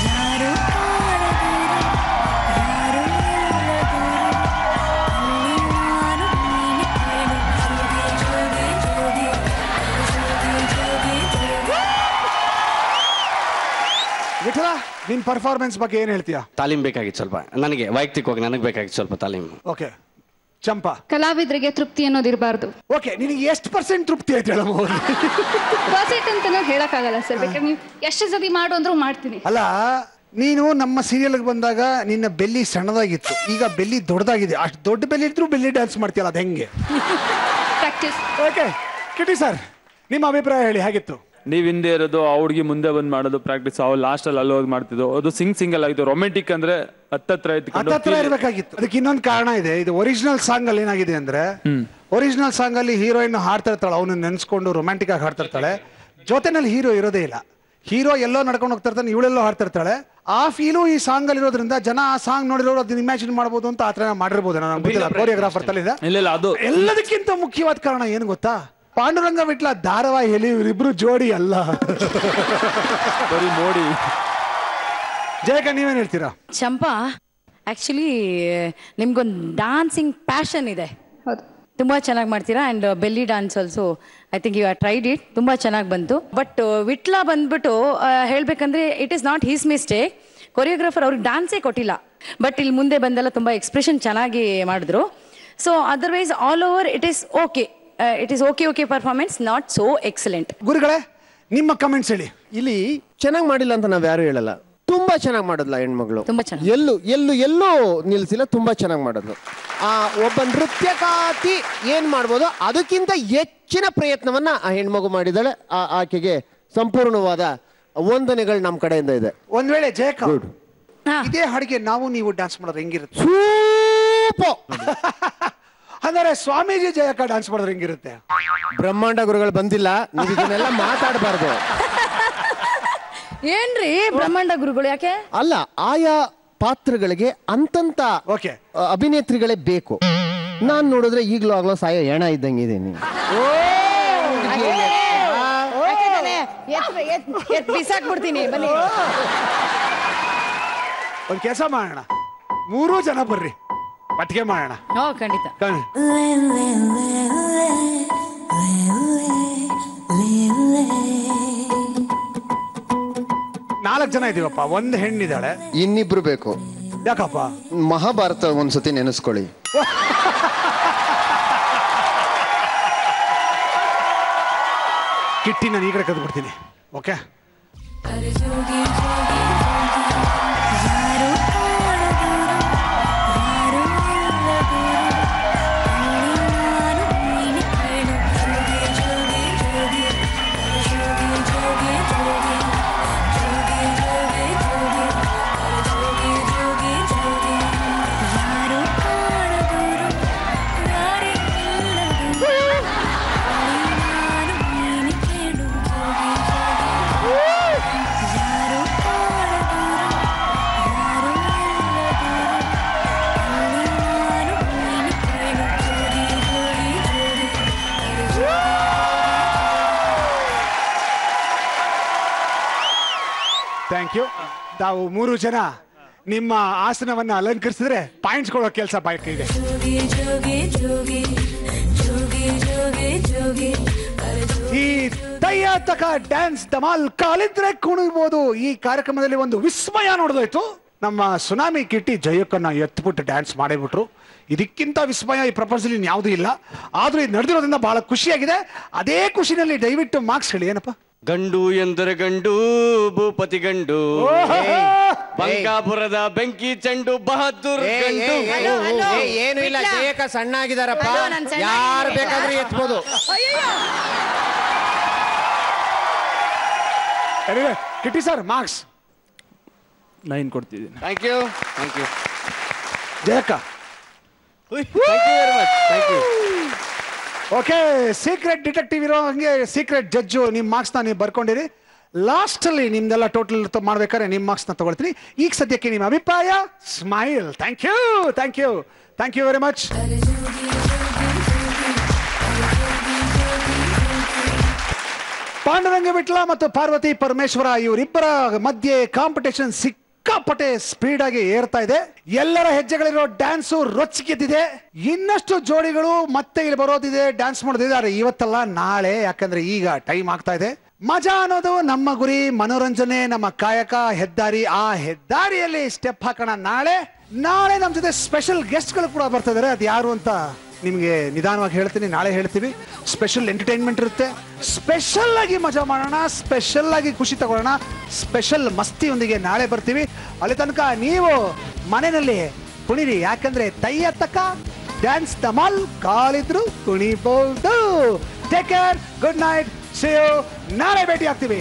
ಯಾರು ಕಾಣದೂರು ವಿಠಲ ನಿನ್ ಪರ್ಫಾರ್ಮೆನ್ಸ್ ಬಗ್ಗೆ ಏನ್ ಹೇಳ್ತೀಯಾ? ತಾಲೀಮ್ ಬೇಕಾಗಿತ್ತು ಸ್ವಲ್ಪ, ನನಗೆ ವೈಯಕ್ತಿಕವಾಗಿ ನನಗೆ ಬೇಕಾಗಿತ್ತು ಸ್ವಲ್ಪ ತಾಲೀಮ್. ಓಕೆ ಚಂಪಾ, ಕಲಾವಿದರಿಗೆ ತೃಪ್ತಿ ಅನ್ನೋದು ಇರಬಾರ್ದು. ಓಕೆ, ನಿನಗೆ ಎಷ್ಟು % ತೃಪ್ತಿ ಆಯ್ತು ಹೇಳಮ್ಮ? ಪರ್ಸೆಂಟ್ ಅಂತ ಹೇಳಕ್ಕಾಗಲ್ಲ ಸರ್, ಬೇಕಾದ್ರೆ ನೀವು ಎಷ್ಟು ಸತಿ ಮಾಡು ಅಂದ್ರೂ ಮಾಡ್ತೀನಿ. ಅಲ್ಲ, ನೀನು ನಮ್ಮ ಸೀರಿಯಲ್ಗೆ ಬಂದಾಗ ನಿನ್ನ ಬೆಲ್ಲಿ ಸಣ್ಣದಾಗಿತ್ತು, ಈಗ ಬೆಲ್ಲಿ ದೊಡ್ಡದಾಗಿದೆ. ಅಷ್ಟು ದೊಡ್ಡ ಬೆಲ್ಲಿ ಇದ್ರೂ ಬೆಲ್ಲಿ ಡ್ಯಾನ್ಸ್ ಮಾಡ್ತೀಯಲ್ಲ, ಅದು ಹೆಂಗೆ? ಪ್ರಾಕ್ಟೀಸ್. ಓಕೆ ಕಿಟಿ ಸರ್, ನಿಮ್ಮ ಅಭಿಪ್ರಾಯ ಹೇಳಿ, ಹೇಗಿತ್ತು? ನೀವ್ ಹಿಂದೆ ಇರೋದು, ಆ ಹುಡುಗಿ ಮುಂದೆ ಬಂದು ಮಾಡೋದು ಪ್ರಾಕ್ಟೀಸ್, ಅವ್ರು ಲಾಸ್ಟ್ ಅಲ್ಲಿ ಅಲ್ಲಿ ಹೋಗಿ ಮಾಡ್ತಿದ್ದು, ಅದು ಸಿಂಗಲ್ ಆಗಿತ್ತು. ರೊಮ್ಯಾಂಟಿಕ್ ಅಂದ್ರೆ ಹತ್ತತ್ರ ಇರಬೇಕಾಗಿತ್ತು. ಅದಕ್ಕೆ ಇನ್ನೊಂದು ಕಾರಣ ಇದೆ. ಇದು ಒರಿಜಿನಲ್ ಸಾಂಗ್ ಅಲ್ಲಿ ಏನಾಗಿದೆ ಅಂದ್ರೆ, ಒರಿಜಿನಲ್ ಸಾಂಗ್ ಅಲ್ಲಿ ಹೀರೋಯಿನ್ ಹಾಡ್ತಾ ಇರ್ತಾಳೆ, ಅವನು ನೆನ್ಸ್ಕೊಂಡು ರೊಮ್ಯಾಂಟಿಕ್ ಆಗಿ ಹಾಡ್ತಾ ಇರ್ತಾಳೆ. ಜೊತೆನಲ್ಲಿ ಹೀರೋ ಇರೋದೇ ಇಲ್ಲ. ಹೀರೋ ಎಲ್ಲೋ ನಡ್ಕೊಂಡು ಹೋಗ್ತಾ ಇರ್ತಾನೆ, ಇವಳೆಲ್ಲೋ ಹಾಡ್ತಾ ಇರ್ತಾಳೆ. ಆ ಫೀಲು ಈ ಸಾಂಗ್ ಅಲ್ಲಿ ಇರೋದ್ರಿಂದ ಜನ ಆ ಸಾಂಗ್ ನೋಡಿರೋರು ಅದನ್ನ ಇಮ್ಯಾಜಿನ್ ಮಾಡಬಹುದು ಅಂತ ಆತರ ಮಾಡಿರ್ಬೋದು. ನಾನು ಗೊತ್ತಿಲ್ಲ, ಕೋರಿಯೋಗ್ರಾಫರ್ ತಲೆಯಿಂದ. ಅದು ಎಲ್ಲದಕ್ಕಿಂತ ಮುಖ್ಯವಾದ ಕಾರಣ ಏನು ಗೊತ್ತಾ? ಪಾಂಡುರಂಗ ವಿಟ್ಲ ಧಾರಾವಾಹಿಯಲ್ಲಿ ಇವರಿಬ್ರು ಜೋಡಿ ಅಲ್ಲ, ಬರೀ ನೋಡಿ. ಜಯಕ, ನೀವೇನ್ ಹೇಳ್ತೀರಾ? ಚಂಪಾ, ಆಕ್ಚುಲಿ ನಿಮ್ಗೊಂದು ಡಾನ್ಸಿಂಗ್ ಪ್ಯಾಷನ್ ಇದೆ, ತುಂಬ ಚೆನ್ನಾಗಿ ಮಾಡ್ತೀರಾ. And belly dance also I think you are tried it, ತುಂಬ ಚೆನ್ನಾಗಿ ಬಂತು. ಬಟ್ ವಿಟ್ಲ ಬಂದ್ಬಿಟ್ಟು ಹೇಳ್ಬೇಕಂದ್ರೆ it is not his mistake. Choreographer ಅವ್ರಿಗೆ ಡ್ಯಾನ್ಸೇ ಕೊಟ್ಟಿಲ್ಲ, ಬಟ್ ಇಲ್ಲಿ ಮುಂದೆ ಬಂದೆಲ್ಲ ತುಂಬ ಎಕ್ಸ್ಪ್ರೆಷನ್ ಚೆನ್ನಾಗಿ ಮಾಡಿದ್ರು. So otherwise all over it is okay, it is okay performance, not so excellent. ಗುರುಗಳೇ, ನಿಮ್ಮ ಕಮೆಂಟ್ಸ್ ಹೇಳಿ. ಇಲ್ಲಿ ಚೆನ್ನಾಗಿ ಮಾಡಿಲ್ಲ ಅಂತ ನಾವ್ ಯಾರು ಹೇಳಲ್ಲ, ತುಂಬಾ ಚೆನ್ನಾಗಿ ಮಾಡೋದ್ಲ ಹೆಣ್ಮಗಳು. ತುಂಬಾ ಚೆನ್ನಾಗಿ ಎಲ್ಲೂ ನಿಲ್ಸಿಲ್ಲ, ತುಂಬಾ ಚೆನ್ನಾಗಿ ಮಾಡೋದು. ಒಬ್ಬ ನೃತ್ಯಕಾತಿ ಏನ್ ಮಾಡ್ಬೋದು ಅದಕ್ಕಿಂತ ಹೆಚ್ಚಿನ ಪ್ರಯತ್ನವನ್ನ ಆ ಹೆಣ್ಮಗು ಮಾಡಿದಾಳೆ. ಆಕೆಗೆ ಸಂಪೂರ್ಣವಾದ ವಂದನೆಗಳು ನಮ್ಮ ಕಡೆಯಿಂದ ಇದೆ. ಒಂದ್ ವೇಳೆ ಜಯಕ ಇದೇ ಹಾಡಿಗೆ ನಾವು ನೀವು ಡ್ಯಾನ್ಸ್ ಮಾಡೋದು ಹೆಂಗಿರುತ್ತೆ? ಅಂದರೆ ಸ್ವಾಮೀಜಿ ಜಯಕ ಡ್ಯಾನ್ಸ್ ಮಾಡಿದ್ರೆ ಹೆಂಗಿರುತ್ತೆ? ಬ್ರಹ್ಮಾಂಡ ಗುರುಗಳು ಬಂದಿಲ್ಲ, ನೀವು ಇದನ್ನೆಲ್ಲ ಮಾತಾಡಬಾರ್ದು. ಏನ್ರಿ ಬ್ರಹ್ಮಾಂಡ ಗುರುಗಳು? ಯಾಕೆ ಅಲ್ಲ, ಆಯಾ ಪಾತ್ರಗಳಿಗೆ ಅಂತಂತ ಅಭಿನೇತ್ರಿಗಳೇ ಬೇಕು. ನಾನ್ ನೋಡಿದ್ರೆ ಈಗ್ಲೂ ಆಗ್ಲೋ ಸಾಯೋ ಹೆಣ ಇದ್ದಂಗಿದ್ದೀನಿ. ಬಿಸಾಕ್ಬಿಡ್ತೀನಿ, ಬನ್ನಿ. ಒಂದ್ ಕೆಲಸ ಮಾಡೋಣ, 3 ಜನ ಬರ್ರಿ, ಒಟ್ಟಿಗೆ ಮಾಡೋಣ. ಖಂಡಿತ. 4 ಜನ ಇದೀವಪ್ಪ, 1 ಹೆಣ್ಣಿದ್ದಾಳೆ, ಇನ್ನಿಬ್ರು ಬೇಕು. ಯಾಕಪ್ಪ? ಮಹಾಭಾರತ ಒಂದ್ಸತಿ ನೆನೆಸ್ಕೊಳ್ಳಿ. ಕಿಟ್ಟಿ ನಾನು ಈ ಕಡೆ ಕದ್ದು ಬಿಡ್ತೀನಿ. Okay, thank you. ತಾವು 3 ಜನ ನಿಮ್ಮ ಆಸನವನ್ನ ಅಲಂಕರಿಸಿದ್ರೆ ಪಾಯಿಂಟ್ಸ್ ಕೊಡೋ ಕೆಲಸ ಬಾಕಿ ಇದೆ. ಈ ತಯ್ಯ ತಕ ಡ್ಯಾನ್ಸ್ ಧಮಾಲ್ ಕಾಲಿದ್ರೆ ಕುಣಿಬಹುದು. ಈ ಕಾರ್ಯಕ್ರಮದಲ್ಲಿ ಒಂದು ವಿಸ್ಮಯ ನೋಡೋದಾಯ್ತು. ನಮ್ಮ ಸುನಾಮಿ ಕಿಟ್ಟಿ ಜಯಕ್ಕನ್ನ ಎತ್ಬಿಟ್ಟು ಡ್ಯಾನ್ಸ್ ಮಾಡಿಬಿಟ್ರು. ಇದಕ್ಕಿಂತ ವಿಸ್ಮಯ ಈ ಪ್ರಪಂಚದಲ್ಲಿ ಯಾವುದೂ ಇಲ್ಲ. ಆದ್ರೂ ಇದು ನಡೆದಿರೋದ್ರಿಂದ ಬಹಳ ಖುಷಿಯಾಗಿದೆ. ಅದೇ ಖುಷಿನಲ್ಲಿ ದಯವಿಟ್ಟು ಮಾರ್ಕ್ಸ್ ಹೇಳಿ. ಏನಪ್ಪ? ಗಂಡು ಎಂದರೆ ಗಂಡು, ಭೂಪತಿ ಗಂಡು, ಬಂಕಾಪುರದ ಬೆಂಕಿ ಚೆಂಡು, ಬಹದ್ದೂರ್ ಗಂಡು. ಏನು ಇಲ್ಲ, ಜಯಕ ಸಣ್ಣ ಆಗಿದಾರಪ್ಪ, ಯಾರು ಬೇಕಾದ್ರೂ ಎತ್ಬೋದು. ಕಿಟ್ಟಿ ಸರ್, ಮಾರ್ಕ್ಸ್ 9 ಕೊಡ್ತಿದ್ದೀನಿ. Thank you, thank you. ಜಯಕ್ಕ, thank you very much, thank you. Okay, secret detective ಇರೋ ಹಂಗೆ ಸೀಕ್ರೆಟ್ ಜಡ್ಜು ನಿಮ್ಮ ಮಾರ್ಕ್ಸ್ನ ನೀವು ಬರ್ಕೊಂಡಿರಿ. ಲಾಸ್ಟಲ್ಲಿ ನಿಮ್ದೆಲ್ಲ ಟೋಟಲ್ ಮಾಡ್ಬೇಕಾದ್ರೆ ನಿಮ್ಮ ಮಾರ್ಕ್ಸ್ನ ತಗೊಳ್ತೀನಿ. ಈಗ ಸದ್ಯಕ್ಕೆ ನಿಮ್ಮ ಅಭಿಪ್ರಾಯ? Smile. Thank you, thank you, thank you very much. Panduranga Vittala ಮತ್ತು ಪಾರ್ವತಿ ಪರಮೇಶ್ವರ ಇವರಿಬ್ಬರ ಮಧ್ಯೆ ಕಾಂಪಿಟೇಷನ್ ಸಿಕ್ಕಾಪಟ್ಟೆ ಸ್ಪೀಡ್ ಆಗಿ ಏರ್ತಾ ಇದೆ. ಎಲ್ಲರ ಹೆಜ್ಜೆಗಳಿರೋ ಡ್ಯಾನ್ಸು ರೊಚ್ಚಿಗೆದ್ದಿದೆ. ಇನ್ನಷ್ಟು ಜೋಡಿಗಳು ಮತ್ತೆ ಇಲ್ಲಿ ಬರೋದಿದೆ, ಡ್ಯಾನ್ಸ್ ಮಾಡೋದಿದ್ದಾರೆ. ಇವತ್ತಲ್ಲ ನಾಳೆ, ಯಾಕಂದ್ರೆ ಈಗ ಟೈಮ್ ಆಗ್ತಾ ಇದೆ. ಮಜಾ ಅನ್ನೋದು ನಮ್ಮ ಗುರಿ, ಮನೋರಂಜನೆ ನಮ್ಮ ಕಾಯಕ, ಹೆದ್ದಾರಿ. ಆ ಹೆದ್ದಾರಿಯಲ್ಲಿ ಸ್ಟೆಪ್ ಹಾಕೋಣ. ನಾಳೆ ನಮ್ಮ ಜೊತೆ ಸ್ಪೆಷಲ್ ಗೆಸ್ಟ್ಗಳು ಕೂಡ ಬರ್ತಾ ಇದಾರೆ. ಅದು ಯಾರು ಅಂತ ನಿಮಗೆ ನಿಧಾನವಾಗಿ ಹೇಳ್ತೀನಿ, ನಾಳೆ ಹೇಳ್ತೀವಿ. ಸ್ಪೆಷಲ್ ಎಂಟರ್ಟೈನ್ಮೆಂಟ್ ಇರುತ್ತೆ, ಸ್ಪೆಷಲ್ ಆಗಿ ಮಜಾ ಮಾಡೋಣ, ಸ್ಪೆಷಲ್ ಆಗಿ ಖುಷಿ ತಗೊಳ್ಳೋಣ, ಸ್ಪೆಷಲ್ ಮಸ್ತಿಯೊಂದಿಗೆ ನಾಳೆ ಬರ್ತೀವಿ. ಅಲ್ಲಿ ತನಕ ನೀವು ಮನೆಯಲ್ಲಿ ಕುಣಿರಿ, ಯಾಕಂದ್ರೆ ತಯ್ಯ ತಕ ಡ್ಯಾನ್ಸ್ ಧಮಾಲ್ ಕಾಲಿದ್ರು ಕುಣಿಬಹುದು. Take care, good night, see you. ನಾಳೆ ಭೇಟಿ ಆಗ್ತೀವಿ.